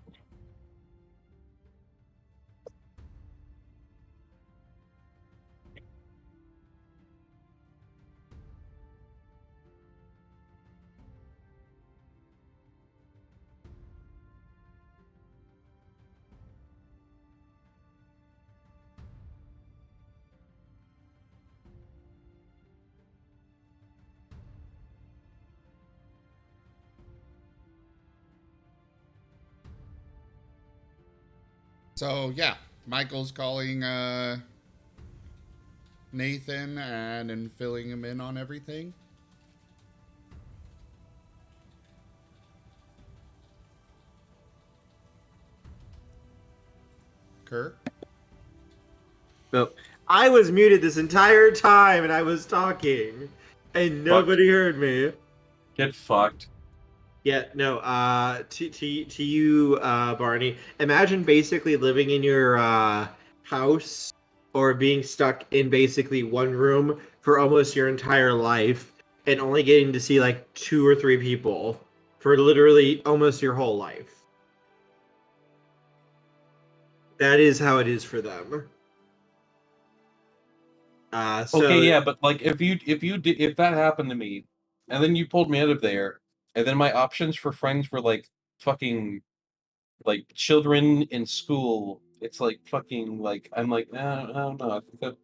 So, yeah, Michael's calling Nathan and filling him in on everything. Kurt? So I was muted this entire time and I was talking, and nobody heard me. Get fucked. Yeah, no. To you, Barney. Imagine basically living in your house or being stuck in basically one room for almost your entire life, and only getting to see like 2 or 3 people for literally almost your whole life. That is how it is for them. Okay, yeah, but like if that happened to me, and then you pulled me out of there, and then my options for friends were like fucking like children in school. It's like fucking like I'm like I don't know. I think that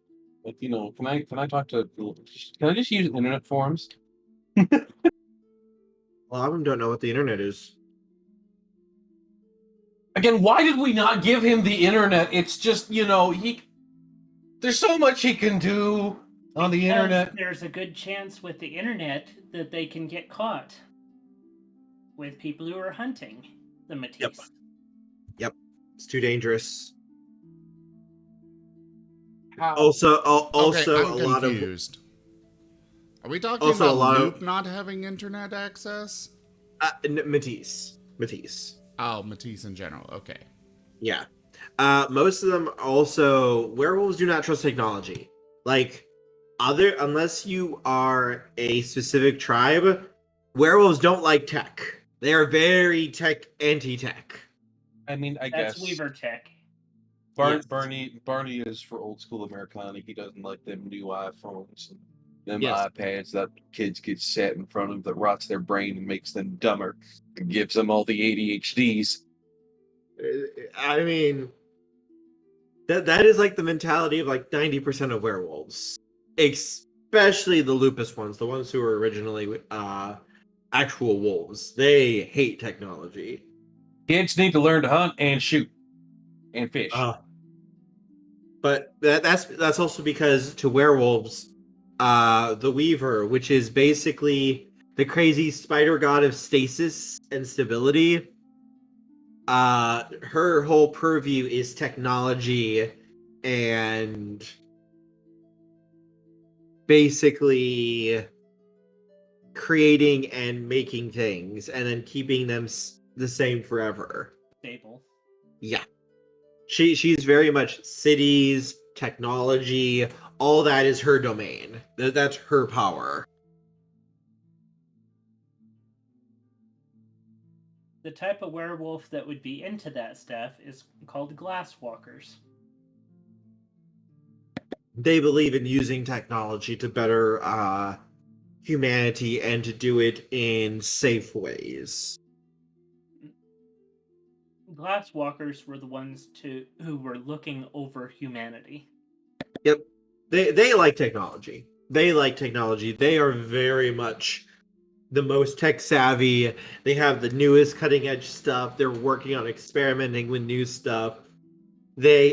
like can I talk to can I just use internet forums? A lot of them don't know what the internet is. Again, why did we not give him the internet? It's just there's so much he can do on the Because internet. there's a good chance with the internet that they can get caught with people who are hunting the Matisse. Yep. It's too dangerous. How? Also, Okay, a I'm lot of confused. Are we talking Also, a about lot of- Loop not having internet access? Matisse. Oh, Matisse in general. Okay. Yeah. Most of them also werewolves do not trust technology. Like unless you are a specific tribe, werewolves don't like tech. They are very anti-tech. I mean, I That's guess Weaver Tech. Yes. Barney is for old school Americana. He doesn't like them new iPhones and them Yes. iPads that kids get set in front of that rots their brain and makes them dumber and gives them all the ADHDs. I mean, that is like the mentality of like 90% of werewolves, especially the lupus ones, the ones who were originally actual wolves. They hate technology. Kids need to learn to hunt and shoot and fish. But that's also because to werewolves, the Weaver, which is basically the crazy spider god of stasis and stability, her whole purview is technology and basically creating and making things and then keeping them the same forever. Stable. Yeah. She's very much cities, technology, all that is her domain. That's her power. The type of werewolf that would be into that stuff is called glasswalkers. They believe in using technology to better humanity and to do it in safe ways. Glasswalkers were the ones who were looking over humanity. Yep. They like technology. They like technology. They are very much the most tech savvy. They have the newest cutting edge stuff. They're working on experimenting with new stuff.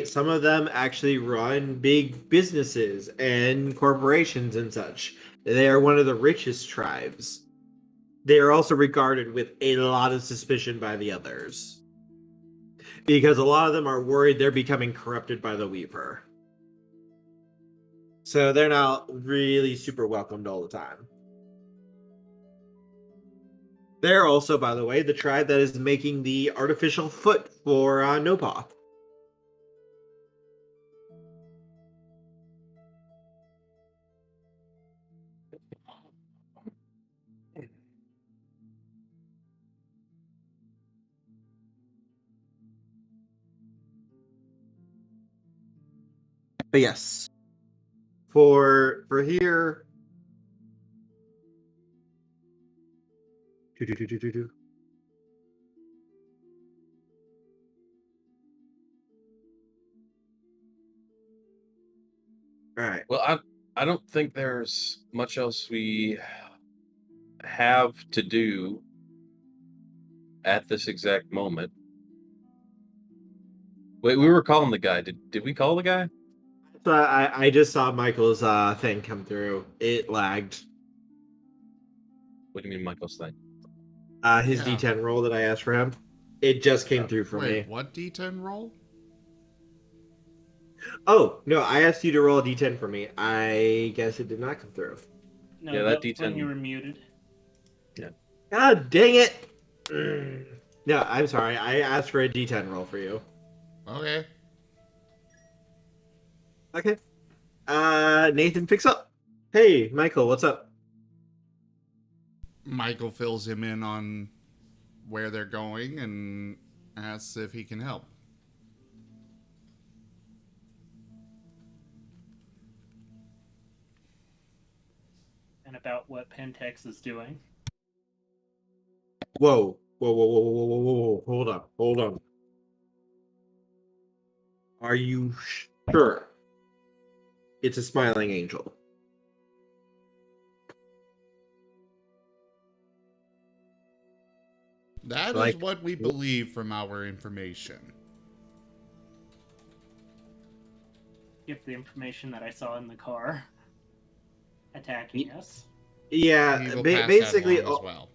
Some of them actually run big businesses and corporations and such. They are one of the richest tribes. They are also regarded with a lot of suspicion by the others, because a lot of them are worried they're becoming corrupted by the Weaver. So they're not really super welcomed all the time. They're also, by the way, the tribe that is making the artificial foot for Nopa. But yes, for here, all right. Well, I don't think there's much else we have to do at this exact moment. Wait, we were calling the guy. Did we call the guy? So I just saw Michael's thing come through. It lagged. What do you mean, Michael's thing? His Yeah. D10 roll that I asked for him. It just came through for Wait, me. what D10 roll? Oh, no, I asked you to roll a d10 for me. I guess it did not come through. No, Yeah, that that was when D10 you were muted. God dang it! Mm. No, I'm sorry. I asked for a d10 roll for you. Okay. Okay. Nathan picks up. Hey, Michael, what's up? Michael fills him in on where they're going and asks if he can help. And about what Pentex is doing. Whoa. Whoa, whoa, whoa, whoa, whoa, whoa, whoa. Hold on. Hold on. Are you sure it's a smiling angel? That is Like, what we believe from our information. Give the information that I saw in the car attacking us. yeah, We will pass basically, that along as well.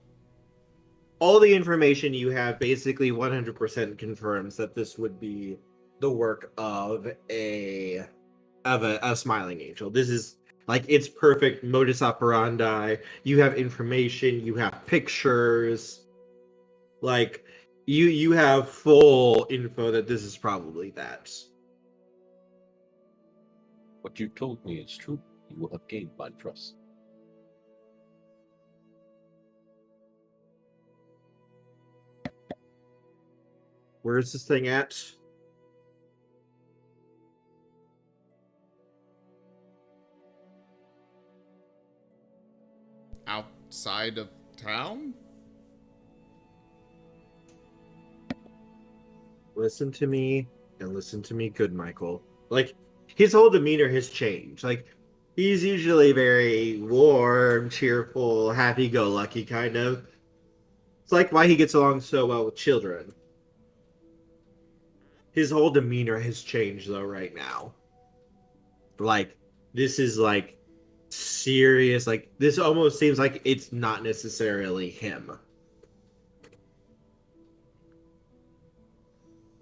all the information you have basically 100% confirms that this would be the work of a smiling angel. This is like it's perfect modus operandi. You have information, you have pictures, like you have full info that this is probably that. What you told me is true. You will have gained my trust. Where's this thing at? Outside of town? Listen to me and listen to me good, Michael. Like his whole demeanor has changed. Like he's usually very warm, cheerful, happy-go-lucky kind of. It's like why he gets along so well with children. His whole demeanor has changed though right now. Like this is like serious. Like this almost seems like it's not necessarily him.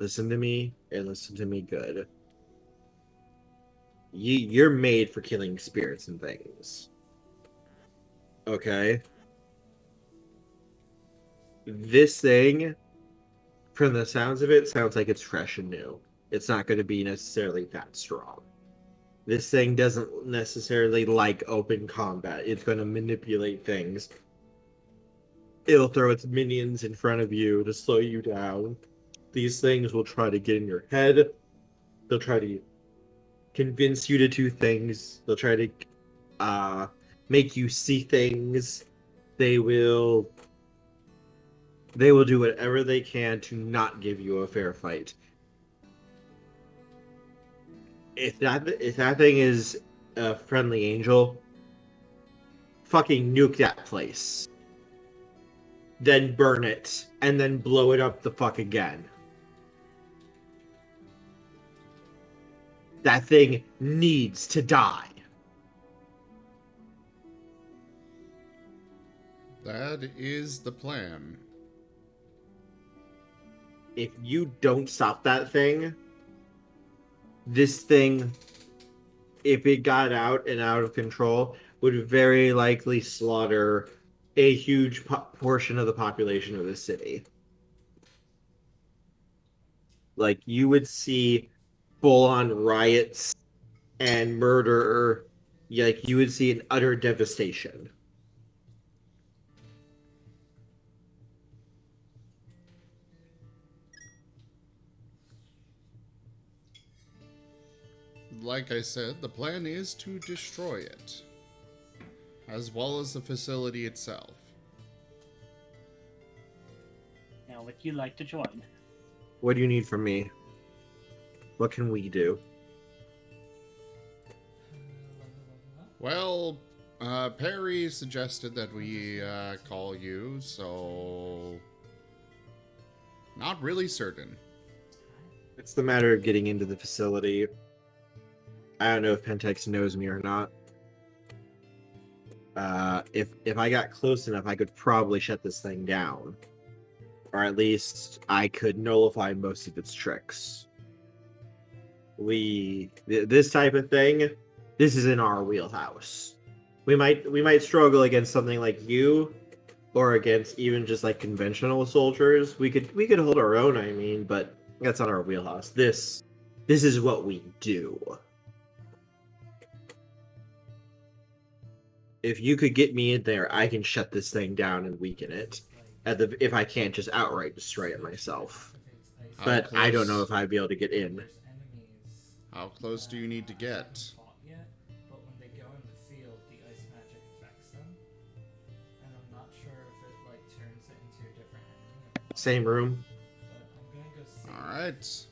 Listen to me and listen to me good. You're made for killing spirits and things. Okay? This thing, from the sounds of it, sounds like it's fresh and new. It's not going to be necessarily that strong. This thing doesn't necessarily like open combat. It's going to manipulate things. It'll throw its minions in front of you to slow you down. These things will try to get in your head. They'll try to convince you to do things. They'll try to make you see things. They will do whatever they can to not give you a fair fight. If that thing is a friendly angel, fucking nuke that place. Then burn it and then blow it up the fuck again. That thing needs to die. That is the plan. If you don't stop that thing, this thing, if it got out and out of control, would very likely slaughter a huge portion of the population of the city. Like, you would see full-on riots and murder. Like, you would see an utter devastation. Like I said, the plan is to destroy it, as well as the facility itself. Now, would you like to join? What do you need from me? What can we do? Well, Perry suggested that we call you, so not really certain. It's the matter of getting into the facility. I don't know if Pentex knows me or not. If I got close enough, I could probably shut this thing down. Or at least I could nullify most of its tricks. this type of thing, this is in our wheelhouse. We might struggle against something like you, or against even just like conventional soldiers. We could hold our own, I mean, but that's not our wheelhouse. This is what we do. If you could get me in there, I can shut this thing down and weaken it. If I can't just outright destroy it myself. But I don't know if I'd be able to get in. How close do you need to get? Same room. Alright.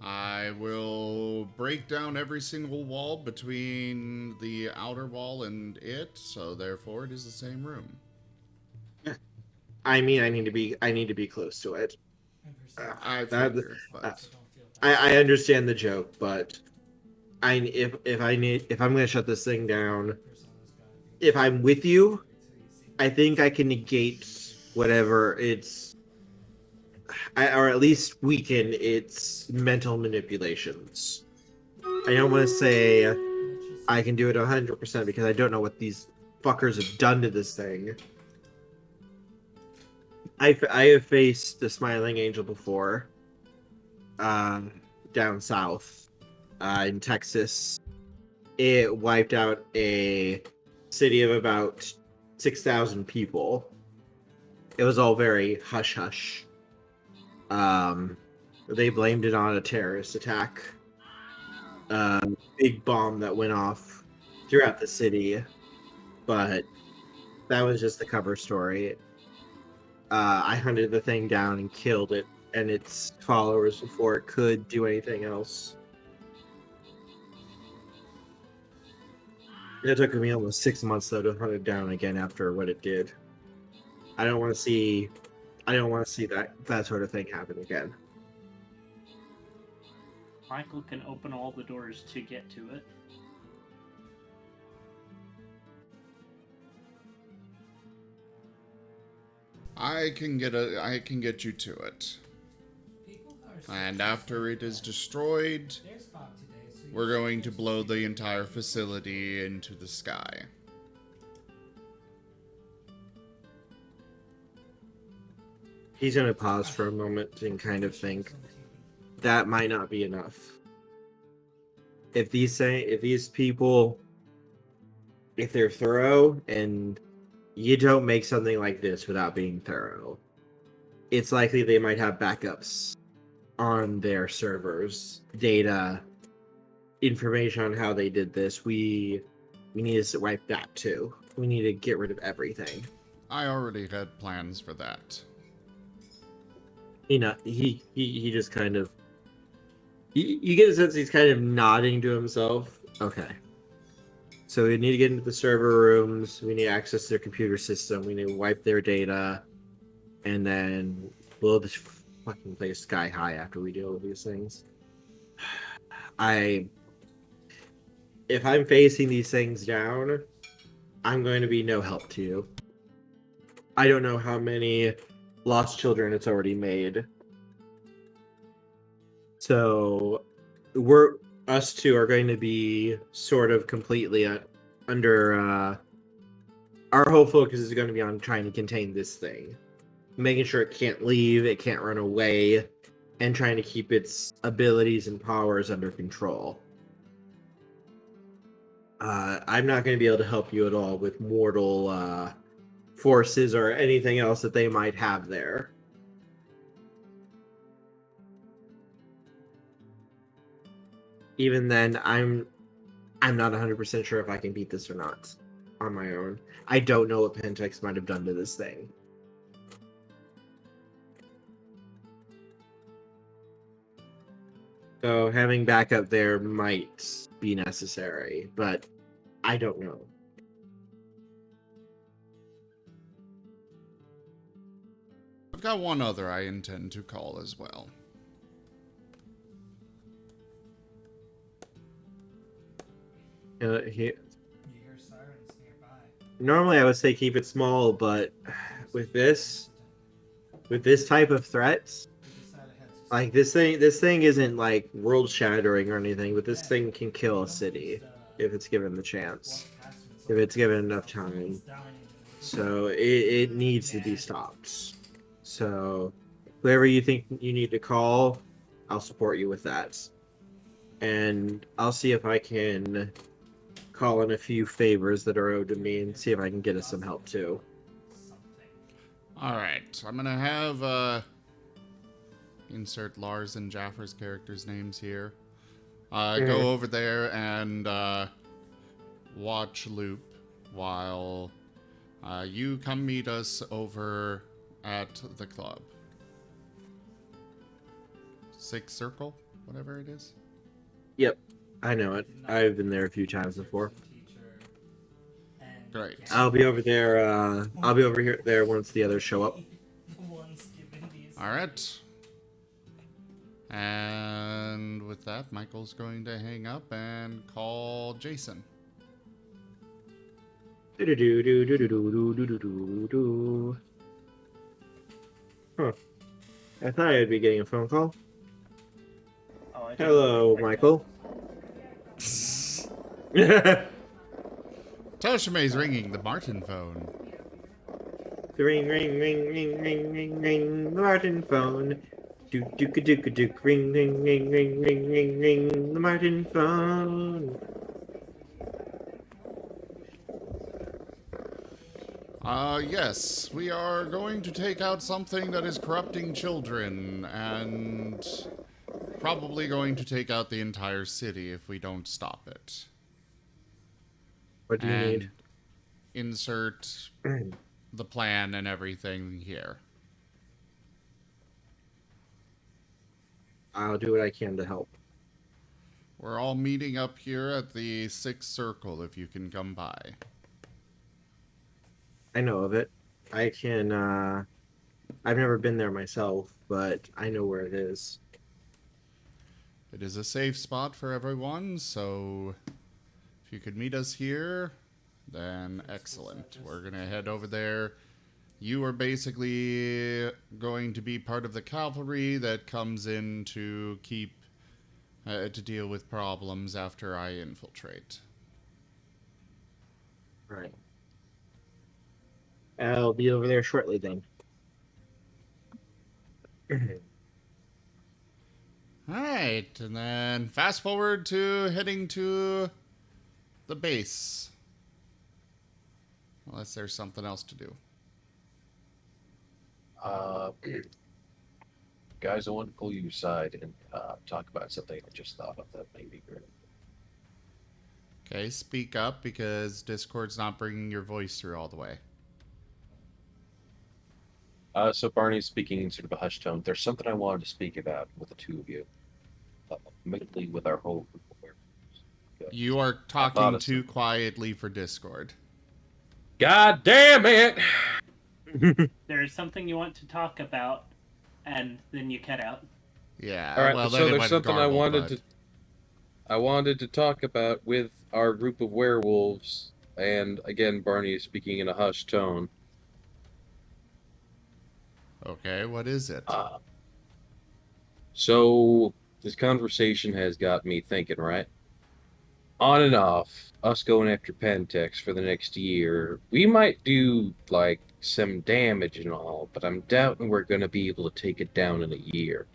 I will break down every single wall between the outer wall and it, so therefore it is the same room. I mean, I need to be close to it. I figure, but I understand the joke, but if I'm gonna shut this thing down, if I'm with you, I think I can negate whatever or at least weaken its mental manipulations. I don't want to say I can do it 100% because I don't know what these fuckers have done to this thing. I have faced the Smiling Angel before, down south, in Texas. It wiped out a city of about 6,000 people. It was all very hush-hush. They blamed it on a terrorist attack. Big bomb that went off throughout the city, but that was just the cover story. I hunted the thing down and killed it and its followers before it could do anything else. It took me almost 6 months though to hunt it down again after what it did. I don't want to see that sort of thing happen again. Michael can open all the doors to get to it. I can get you to it. And after it is destroyed, we're going to blow the entire facility into the sky. He's gonna pause for a moment and kind of think that might not be enough. If these people, if they're thorough, and you don't make something like this without being thorough, it's likely they might have backups on their servers, data, information on how they did this. We need to wipe that too. We need to get rid of everything. I already had plans for that. He just kind of, you get a sense he's kind of nodding to himself. Okay. So we need to get into the server rooms. We need access to their computer system. We need to wipe their data, and then blow this fucking place sky high after we deal with these things. If I'm facing these things down, I'm going to be no help to you. I don't know how many lost children it's already made. So us two are going to be sort of completely under our whole focus is going to be on trying to contain this thing, making sure it can't leave, it can't run away, and trying to keep its abilities and powers under control. I'm not going to be able to help you at all with mortal forces or anything else that they might have there. Even then, I'm not 100% sure if I can beat this or not on my own. I don't know what Pentex might have done to this thing. So having backup there might be necessary, but I don't know. I've got one other I intend to call as well. You hear sirens nearby. Normally I would say keep it small, but with this type of threat, Like this thing isn't like world shattering or anything, but this thing can kill a city if it's given the chance, if it's given enough time. So it needs to be stopped. So whoever you think you need to call, I'll support you with that. And I'll see if I can call in a few favors that are owed to me and see if I can get us some help too. All right, I'm gonna have insert Lars and Jaffer's characters' names here. Go over there and watch Loop while you come meet us over at the club. Sixth Circle, whatever it is. Yep, I know it. I've been there a few times before. Great. I'll be over there. I'll be over here there once the others show up. All right. And with that, Michael's going to hang up and call Jason. Huh. I thought I'd be getting a phone call. Oh, I didn't Hello, pick Michael. Toshime's ringing the Marten phone. Ring, ring, ring, ring, ring, ring, ring. The Marten phone. Dook, dook, dook, dook. Ring, ring, ring, ring, ring, ring, ring. The Marten phone. Yes, we are going to take out something that is corrupting children, and probably going to take out the entire city if we don't stop it. What do you And need? insert the plan and everything here. I'll do what I can to help. We're all meeting up here at the Sixth Circle if you can come by. I know of it. I can, I've never been there myself, but I know where it is. It is a safe spot for everyone, so if you could meet us here, then excellent. We're going to head over there. You are basically going to be part of the cavalry that comes in to keep, to deal with problems after I infiltrate. Right. I'll be over there shortly then. Alright, and then fast forward to heading to the base. Unless there's something else to do. Guys, I want to pull you aside and talk about something I just thought of that may be great. Okay, speak up because Discord's not bringing your voice through all the way. So Barney's speaking in sort of a hushed tone. There's something I wanted to speak about with the two of you, mainly with our whole group of werewolves. You are talking too quietly for Discord. God damn it! There's something you want to talk about, and then you cut out. Yeah. All right, well, so then it there's went something garbled, I wanted to talk about with our group of werewolves, and again, Barney is speaking in a hushed tone. Okay, what is it? So this conversation has got me thinking, right? On and off, us going after Pentex for the next year, we might do like some damage and all, but I'm doubting we're going to be able to take it down in a year.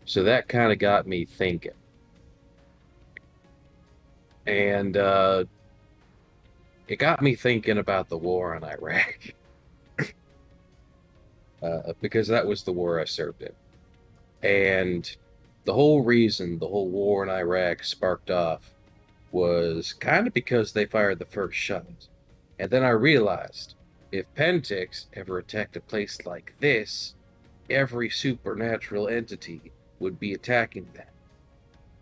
So that kind of got me thinking. And it got me thinking about the war in Iraq. Because that was the war I served in. And the whole reason the whole war in Iraq sparked off was kind of because they fired the first shot. And then I realized, if Pentex ever attacked a place like this, every supernatural entity would be attacking them.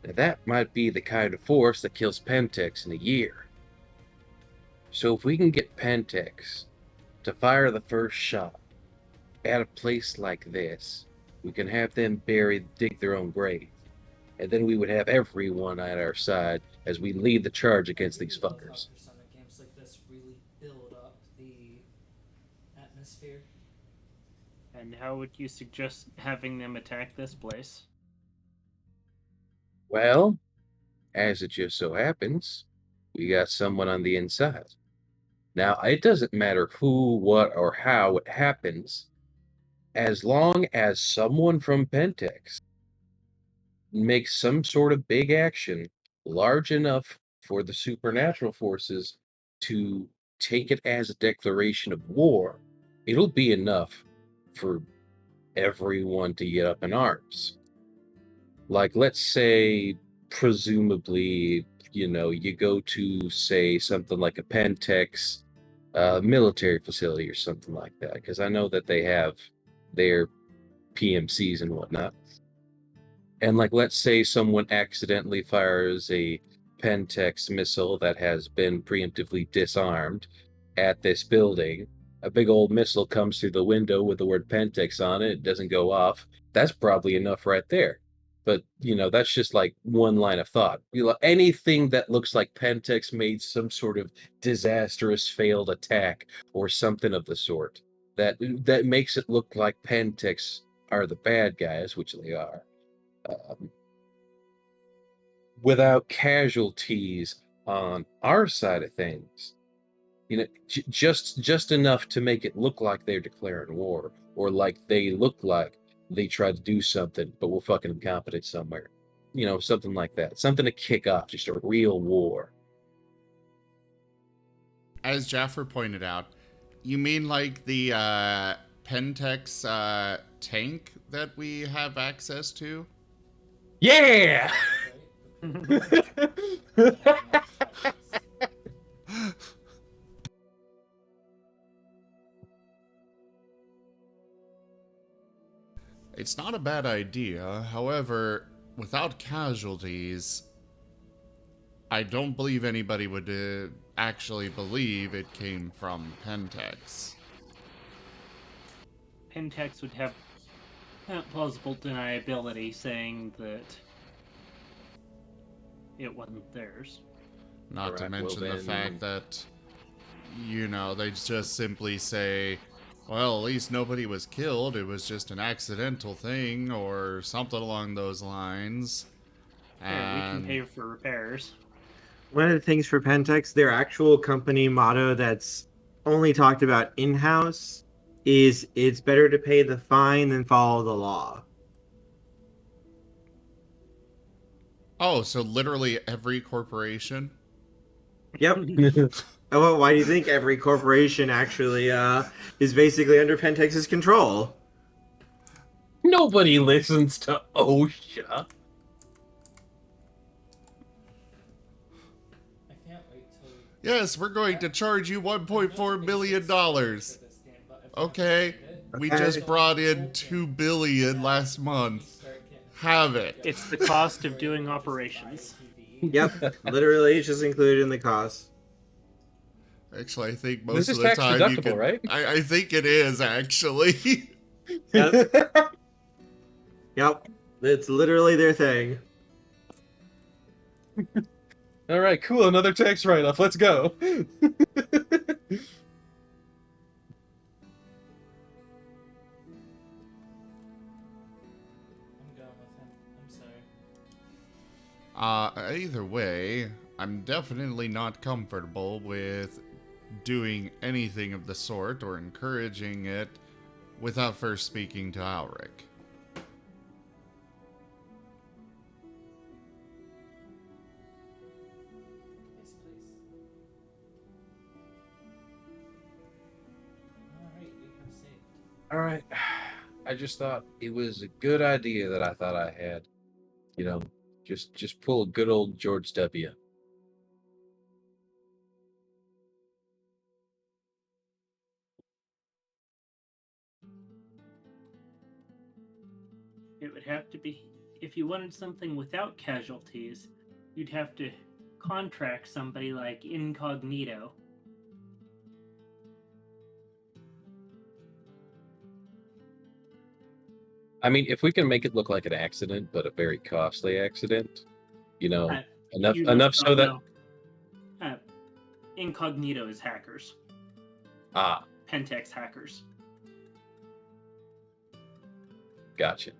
Now that might be the kind of force that kills Pentex in a year. So if we can get Pentex to fire the first shot at a place like this, we can have them dig their own grave. And then we would have everyone at our side as we lead the charge against these fuckers. Games like this really build up the atmosphere. And how would you suggest having them attack this place? Well, as it just so happens, we got someone on the inside. Now, it doesn't matter who, what, or how it happens, as long as someone from Pentex makes some sort of big action large enough for the supernatural forces to take it as a declaration of war, it'll be enough for everyone to get up in arms. Like, let's say, presumably, you go to, say, something like a Pentex military facility or something like that, because I know that they have their PMCs and whatnot. And like, let's say someone accidentally fires a Pentex missile that has been preemptively disarmed at this building. A big old missile comes through the window with the word Pentex on it. It doesn't go off. That's probably enough right there. But, that's just like one line of thought. Anything that looks like Pentex made some sort of disastrous failed attack or something of the sort that makes it look like Pentex are the bad guys, which they are, um, without casualties on our side of things. Just enough to make it look like they're declaring war, or like they look like they tried to do something, but we're fucking incompetent somewhere. Something like that. Something to kick off just a real war. As Jaffer pointed out, you mean like the Pentex tank that we have access to? Yeah! It's not a bad idea. However, without casualties, I don't believe anybody would actually believe it came from Pentex. Pentex would have plausible deniability saying that it wasn't theirs. Not to Alright, mention well the then- fact that, they just simply say, well, at least nobody was killed, it was just an accidental thing, or something along those lines. Yeah, we can And pay for repairs. One of the things for Pentex, their actual company motto that's only talked about in-house is it's better to pay the fine than follow the law. oh, so literally every corporation? Yep. Oh, well, why do you think every corporation actually is basically under Pentex's control? Nobody listens to OSHA. I can't wait till. Yes, we're going to charge you $1.4 million. Okay, we just brought in $2 billion last month. Have it. It's the cost of doing operations. Yep. Literally, it's just included in the cost. Actually, I think This most is of the tax time you deductible, can. right? I think it is actually. Yep. Yep. It's literally their thing. All right, cool. Another tax write-off. Let's go. I'm going with him. I'm sorry. Either way, I'm definitely not comfortable with doing anything of the sort or encouraging it without first speaking to Alric. Yes, please. Alright, we have saved. All right. I just thought it was a good idea that I thought I had. Just pull a good old George W. It would have to be, if you wanted something without casualties, you'd have to contract somebody like Incognito. I mean, if we can make it look like an accident, but a very costly accident, Uh, enough you enough just so that don't know. Incognito is hackers. ah, Pentex hackers. gotcha.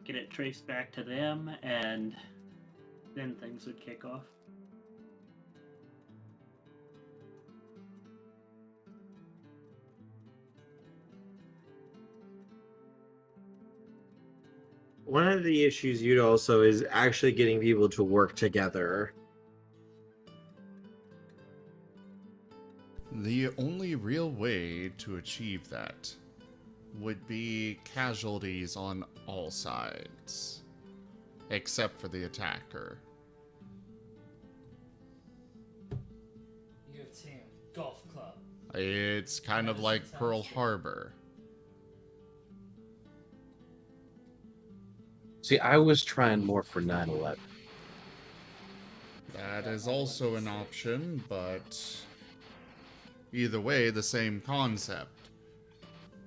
get it traced back to them, and then things would kick off. One of the issues you'd also is actually getting people to work together. The only real way to achieve that would be casualties on all sides, except for the attacker. You have team golf club. It's kind of like Pearl Harbor. See, I was trying more for 9/11. That is also an option, but either way, the same concept.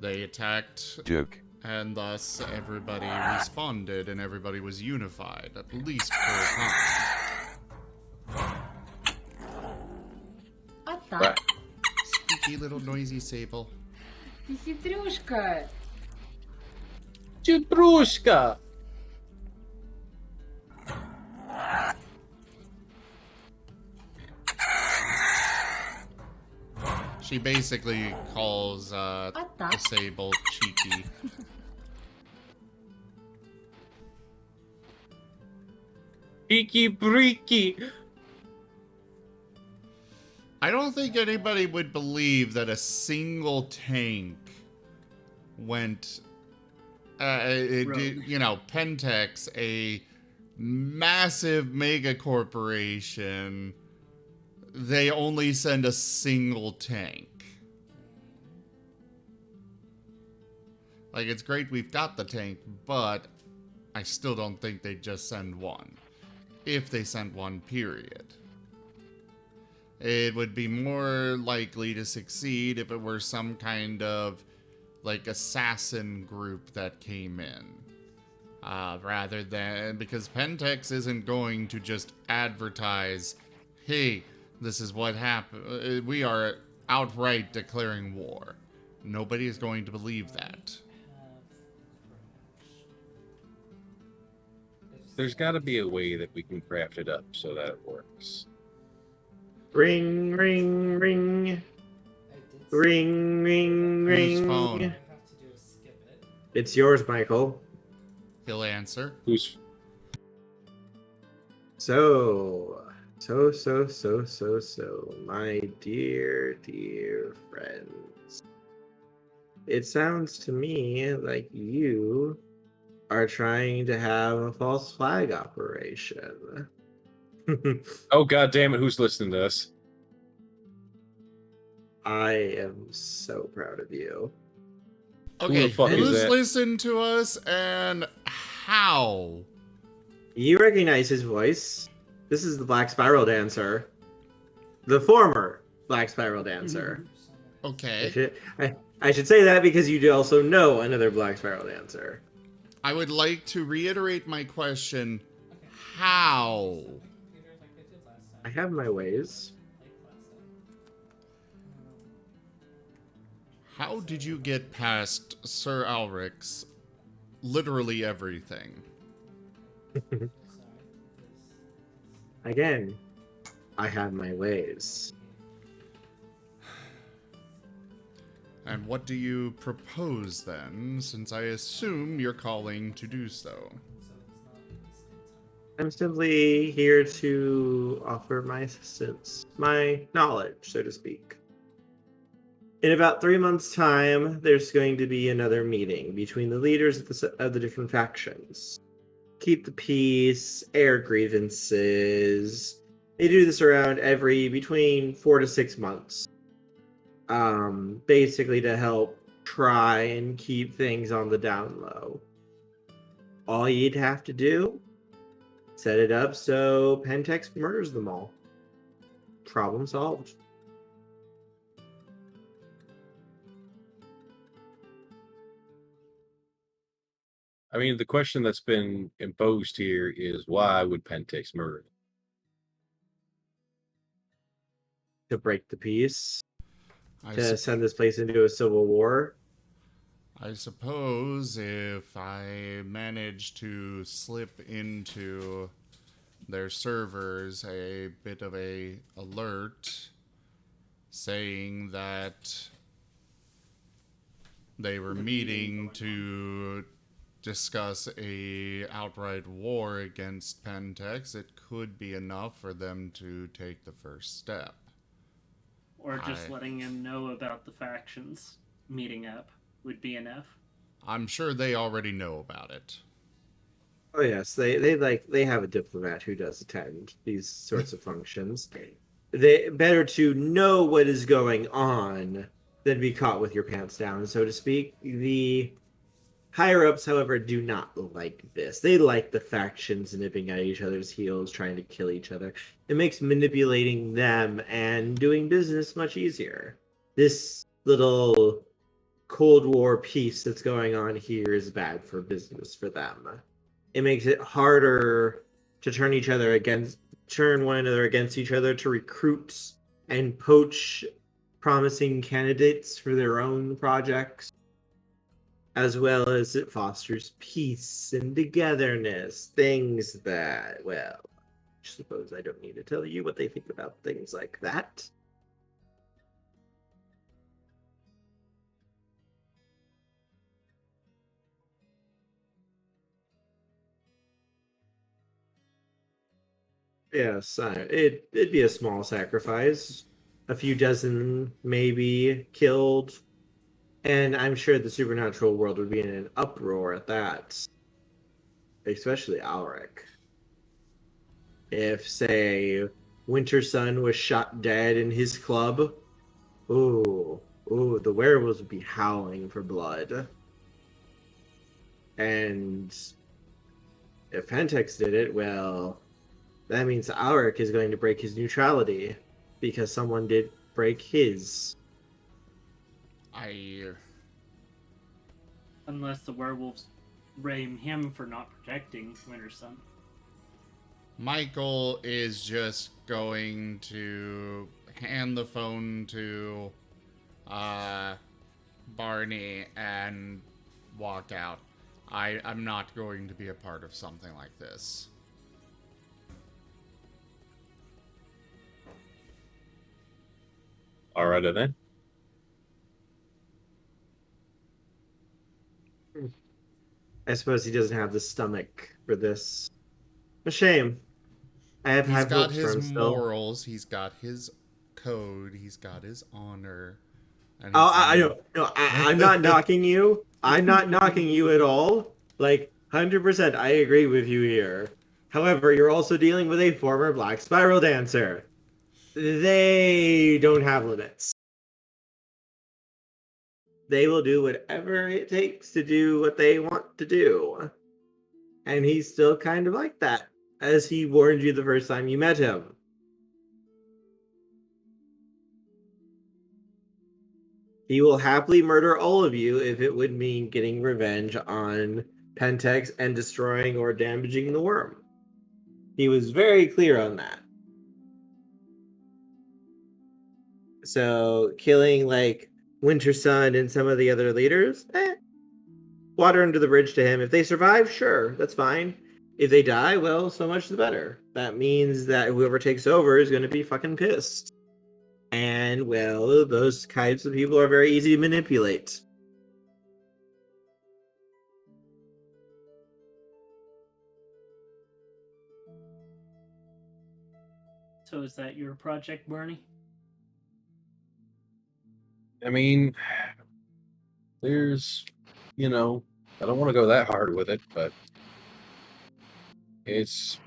They attacked, Joke. and thus everybody responded, and everybody was unified, at least for a time. А так, Right. Squeaky little noisy sable. ты хитрюшка. Jabrushka! She basically calls the sable cheeky. Cheeky breaky! I don't think anybody would believe that a single tank went, Pentex, a massive mega corporation, they only send a single tank. Like, it's great we've got the tank, but I still don't think they'd just send one. If they sent one, period. It would be more likely to succeed if it were some kind of, like, assassin group that came in. Rather than, because Pentex isn't going to just advertise, hey, this is what happened. We are outright declaring war. Nobody is going to believe that. There's gotta be a way that we can craft it up so that it works. Ring, ring, ring. I did Ring, ring, Whose ring. phone? All I have to do is skip it. It's yours, Michael. He'll answer. Who's So, my dear, dear friends. It sounds to me like you are trying to have a false flag operation. Oh god damn it, who's listening to us? I am so proud of you. Okay, the fuck is who's that? listened to us and how? You recognize his voice. This is the Black Spiral Dancer. The former Black Spiral Dancer. Okay. I should say that because you do also know another Black Spiral Dancer. I would like to reiterate my question. Okay. How? Computer like I did last time. I have my ways. Like last time. How did you get past Sir Alric's literally everything? Sorry. Again, I have my ways. And what do you propose then, since I assume you're calling to do so? So it's not instant time. I'm simply here to offer my assistance, my knowledge, so to speak. In about 3 months' time, there's going to be another meeting between the leaders of the different factions. Keep the peace, air grievances. They do this around between 4 to 6 months. Basically to help try and keep things on the down low. All you'd have to do, set it up so Pentex murders them all. Problem solved. I mean, the question that's been imposed here is why would Pentex murder? To break the peace, I, to sup- send this place into a civil war. I suppose if I manage to slip into their servers a bit of a alert saying that they were meeting to discuss a outright war against Pentex, it could be enough for them to take the first step. Or just letting him know about the factions meeting up would be enough. I'm sure they already know about it. Oh yes, they have a diplomat who does attend these sorts of functions. They better to know what is going on than be caught with your pants down, so to speak. The higher ups, however, do not like this. They like the factions nipping at each other's heels, trying to kill each other. It makes manipulating them and doing business much easier. This little Cold War peace that's going on here is bad for business for them. It makes it harder to turn one another against each other, to recruit and poach promising candidates for their own projects, as well as it fosters peace and togetherness, things that, well, I suppose I don't need to tell you what they think about things like that. Yes, it'd be a small sacrifice. A few dozen maybe killed. And I'm sure the supernatural world would be in an uproar at that. Especially Alric. If, say, Winter Sun was shot dead in his club, ooh, the werewolves would be howling for blood. And if Pentex did it, well, that means Alric is going to break his neutrality because someone did break his. Unless the werewolves blame him for not protecting Winter Sun. Michael is just going to hand the phone to Barney and walk out. I'm not going to be a part of something like this. All right, then. I suppose he doesn't have the stomach for this. A shame. I have He's high got hopes for him his still. morals, he's got his code, he's got his honor. And Oh, I don't. No, I'm not knocking you. I'm not knocking you at all. Like, 100%, I agree with you here. However, you're also dealing with a former Black Spiral dancer. They don't have limits. They will do whatever it takes to do what they want to do. And he's still kind of like that, as he warned you the first time you met him. He will happily murder all of you if it would mean getting revenge on Pentex and destroying or damaging the worm. He was very clear on that. So killing like Winter Sun and some of the other leaders, water under the bridge to him. If they survive, sure, that's fine. If they die, well, so much the better. That means that whoever takes over is going to be fucking pissed. And, well, those types of people are very easy to manipulate. So is that your project, Bernie? I mean, there's, I don't want to go that hard with it, but it's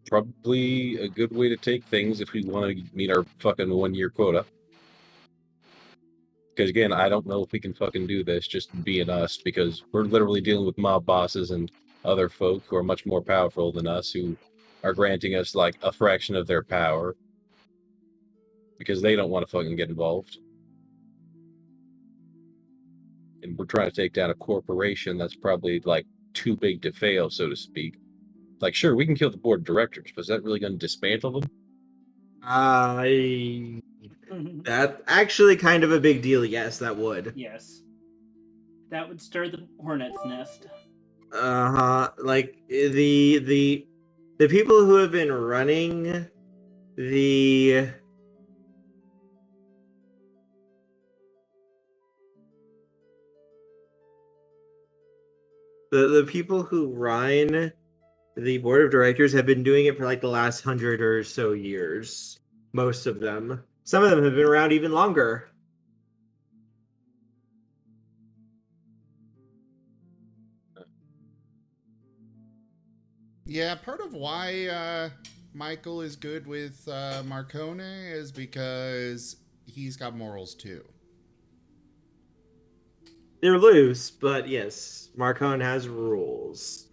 probably a good way to take things if we want to meet our fucking 1-year quota. Because again, I don't know if we can fucking do this just being us, because we're literally dealing with mob bosses and other folk who are much more powerful than us, who are granting us like a fraction of their power because they don't want to fucking get involved. And we're trying to take down a corporation that's probably like too big to fail, so to speak. Like, sure, we can kill the board of directors, but is that really going to dismantle them? That's actually kind of a big deal. Yes, that would. Yes. That would stir the hornet's nest. Like the people who have been running the the people who run the board of directors have been doing it for like the last 100 or so years. Most of them. Some of them have been around even longer. Yeah, part of why Michael is good with Marcone is because he's got morals too. They're loose, but yes, Marcone has rules.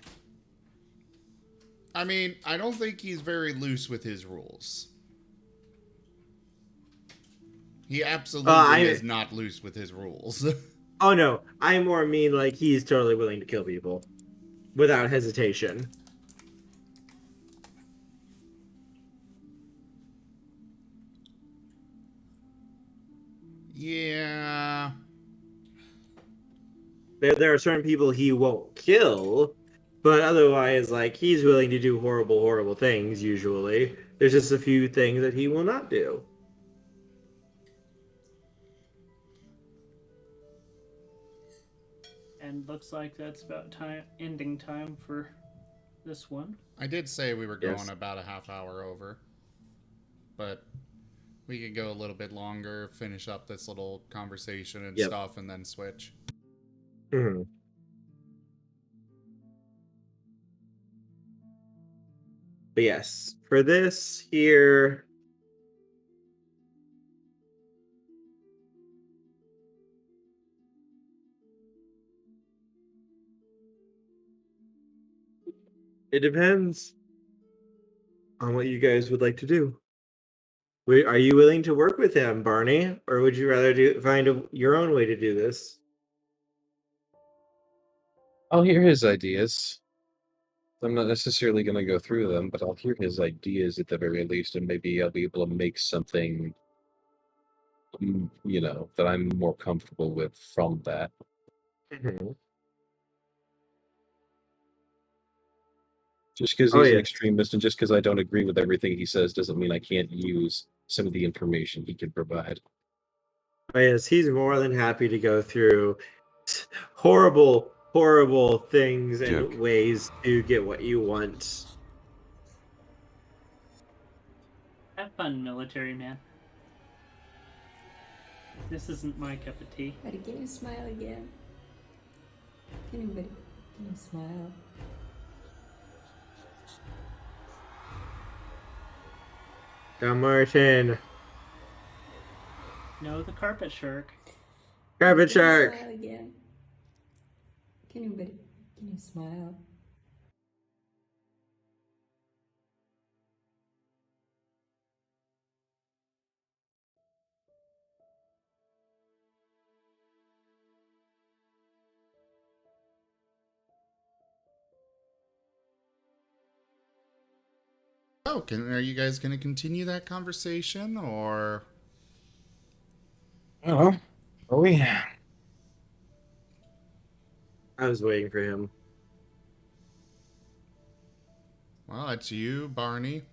I mean, I don't think he's very loose with his rules. He absolutely is not loose with his rules. Oh no, I more mean like he's totally willing to kill people without hesitation. Yeah. There are certain people he won't kill, but otherwise, like, he's willing to do horrible, horrible things, usually. There's just a few things that he will not do. And looks like that's about ending time for this one. I did say we were going Yes. about a half hour over. But we could go a little bit longer, finish up this little conversation and Yep. stuff, and then switch. Mm-hmm. But yes, for this here, it depends on what you guys would like to do. Are you willing to work with him, Barney, or would you rather find your own way to do this? I'll hear his ideas. I'm not necessarily going to go through them, but I'll hear his ideas at the very least, and maybe I'll be able to make something, that I'm more comfortable with from that. Mm-hmm. Just because Oh, he's an yes. extremist and just because I don't agree with everything he says doesn't mean I can't use some of the information he can provide. Oh, yes, he's more than happy to go through horrible, horrible things and Joke. ways to get what you want. Have fun, military man. This isn't my cup of tea. Buddy, can you smile again? Can you smile? Come, Martin. No, the carpet shark. Carpet Can you shark. smile again? Can you smile? Oh, are you guys going to continue that conversation, or? I don't know. Are we? I was waiting for him. Well, it's you, Barney.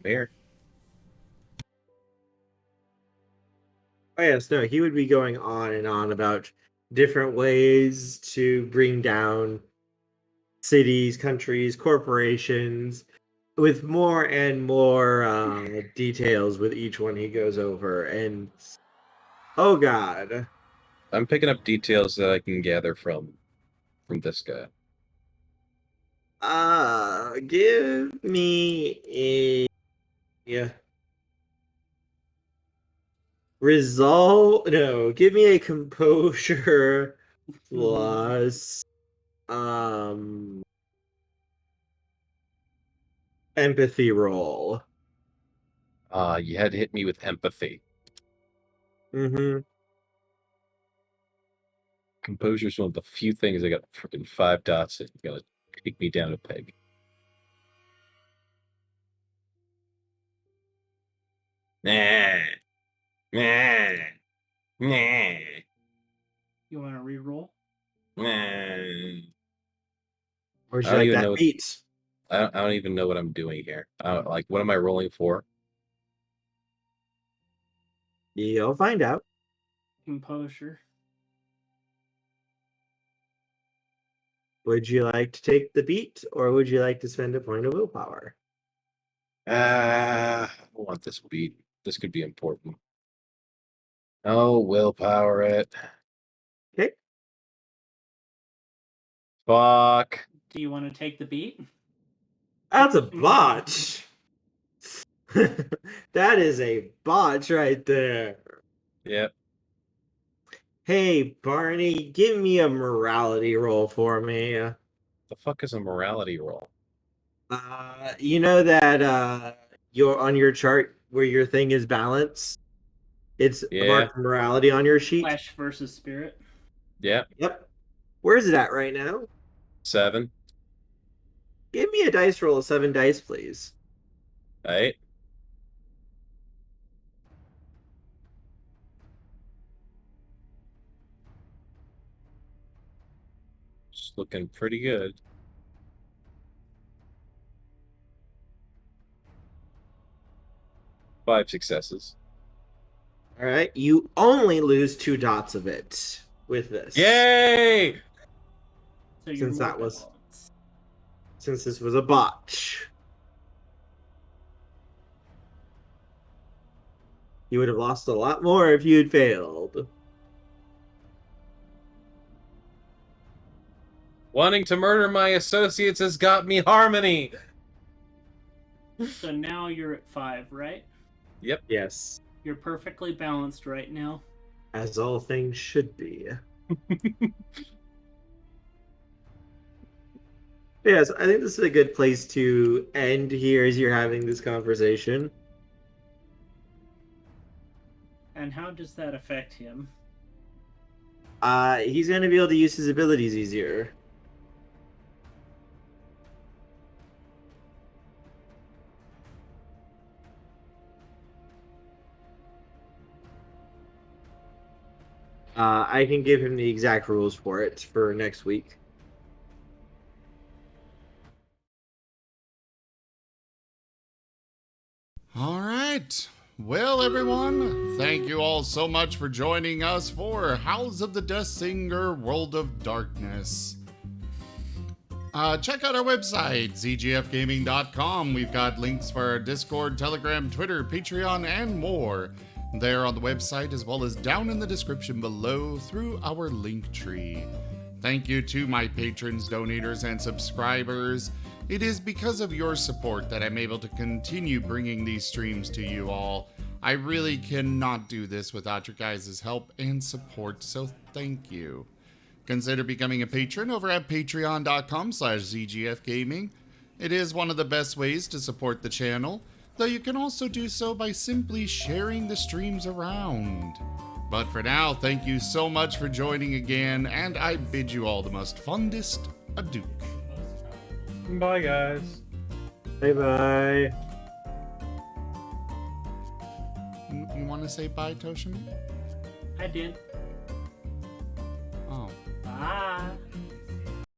There. Oh, yes, no, he would be going on and on about different ways to bring down cities, countries, corporations, with more and more details with each one he goes over. And oh god, I'm picking up details that I can gather from this guy. give me a resolve. No, give me a composure plus empathy roll. You had to hit me with empathy. Mm-hmm. Composure's one of the few things I got freaking 5 dots in. You gotta take me down a peg. Nah. Nah. Nah. You want to re-roll? Man. Where'd I you don't like even that know- beat? I don't even know what I'm doing here. Like, what am I rolling for? You'll find out. Composure. Would you like to take the beat, or would you like to spend a point of willpower? I want this beat. This could be important. Oh, willpower it. Okay. Fuck. Do you want to take the beat? That's a botch. That is a botch right there. Yep. Hey, Barney, give me a morality roll for me. The fuck is a morality roll? You know that you're on your chart where your thing is balanced? It's Yeah. marked morality on your sheet. Flesh versus spirit. Yep. Yep. Where's it at right now? 7. Give me a dice roll of 7 dice, please. 8. It's looking pretty good. Five successes. All right. You only lose 2 dots of it with this. Yay! So you're Since more that was- balanced. Since this was a botch. You would have lost a lot more if you had failed. Wanting to murder my associates has got me harmony. So now you're at 5, right? Yep. Yes. You're perfectly balanced right now. As all things should be. Yes, I think this is a good place to end here as you're having this conversation. And how does that affect him? He's going to be able to use his abilities easier. I can give him the exact rules for it for next week. All right. Well, everyone, thank you all so much for joining us for House of the Deathsinger World of Darkness. Check out our website, zgfgaming.com. We've got links for our Discord, Telegram, Twitter, Patreon, and more there on the website, as well as down in the description below through our link tree. Thank you to my patrons, donators, and subscribers. It is because of your support that I'm able to continue bringing these streams to you all. I really cannot do this without your guys' help and support, so thank you. Consider becoming a patron over at patreon.com/zgfgaming. It is one of the best ways to support the channel, though you can also do so by simply sharing the streams around. But for now, thank you so much for joining again, and I bid you all the most fondest adieu. Bye, guys. Bye-bye. You want to say bye, Toshimi? I did. Oh. Bye.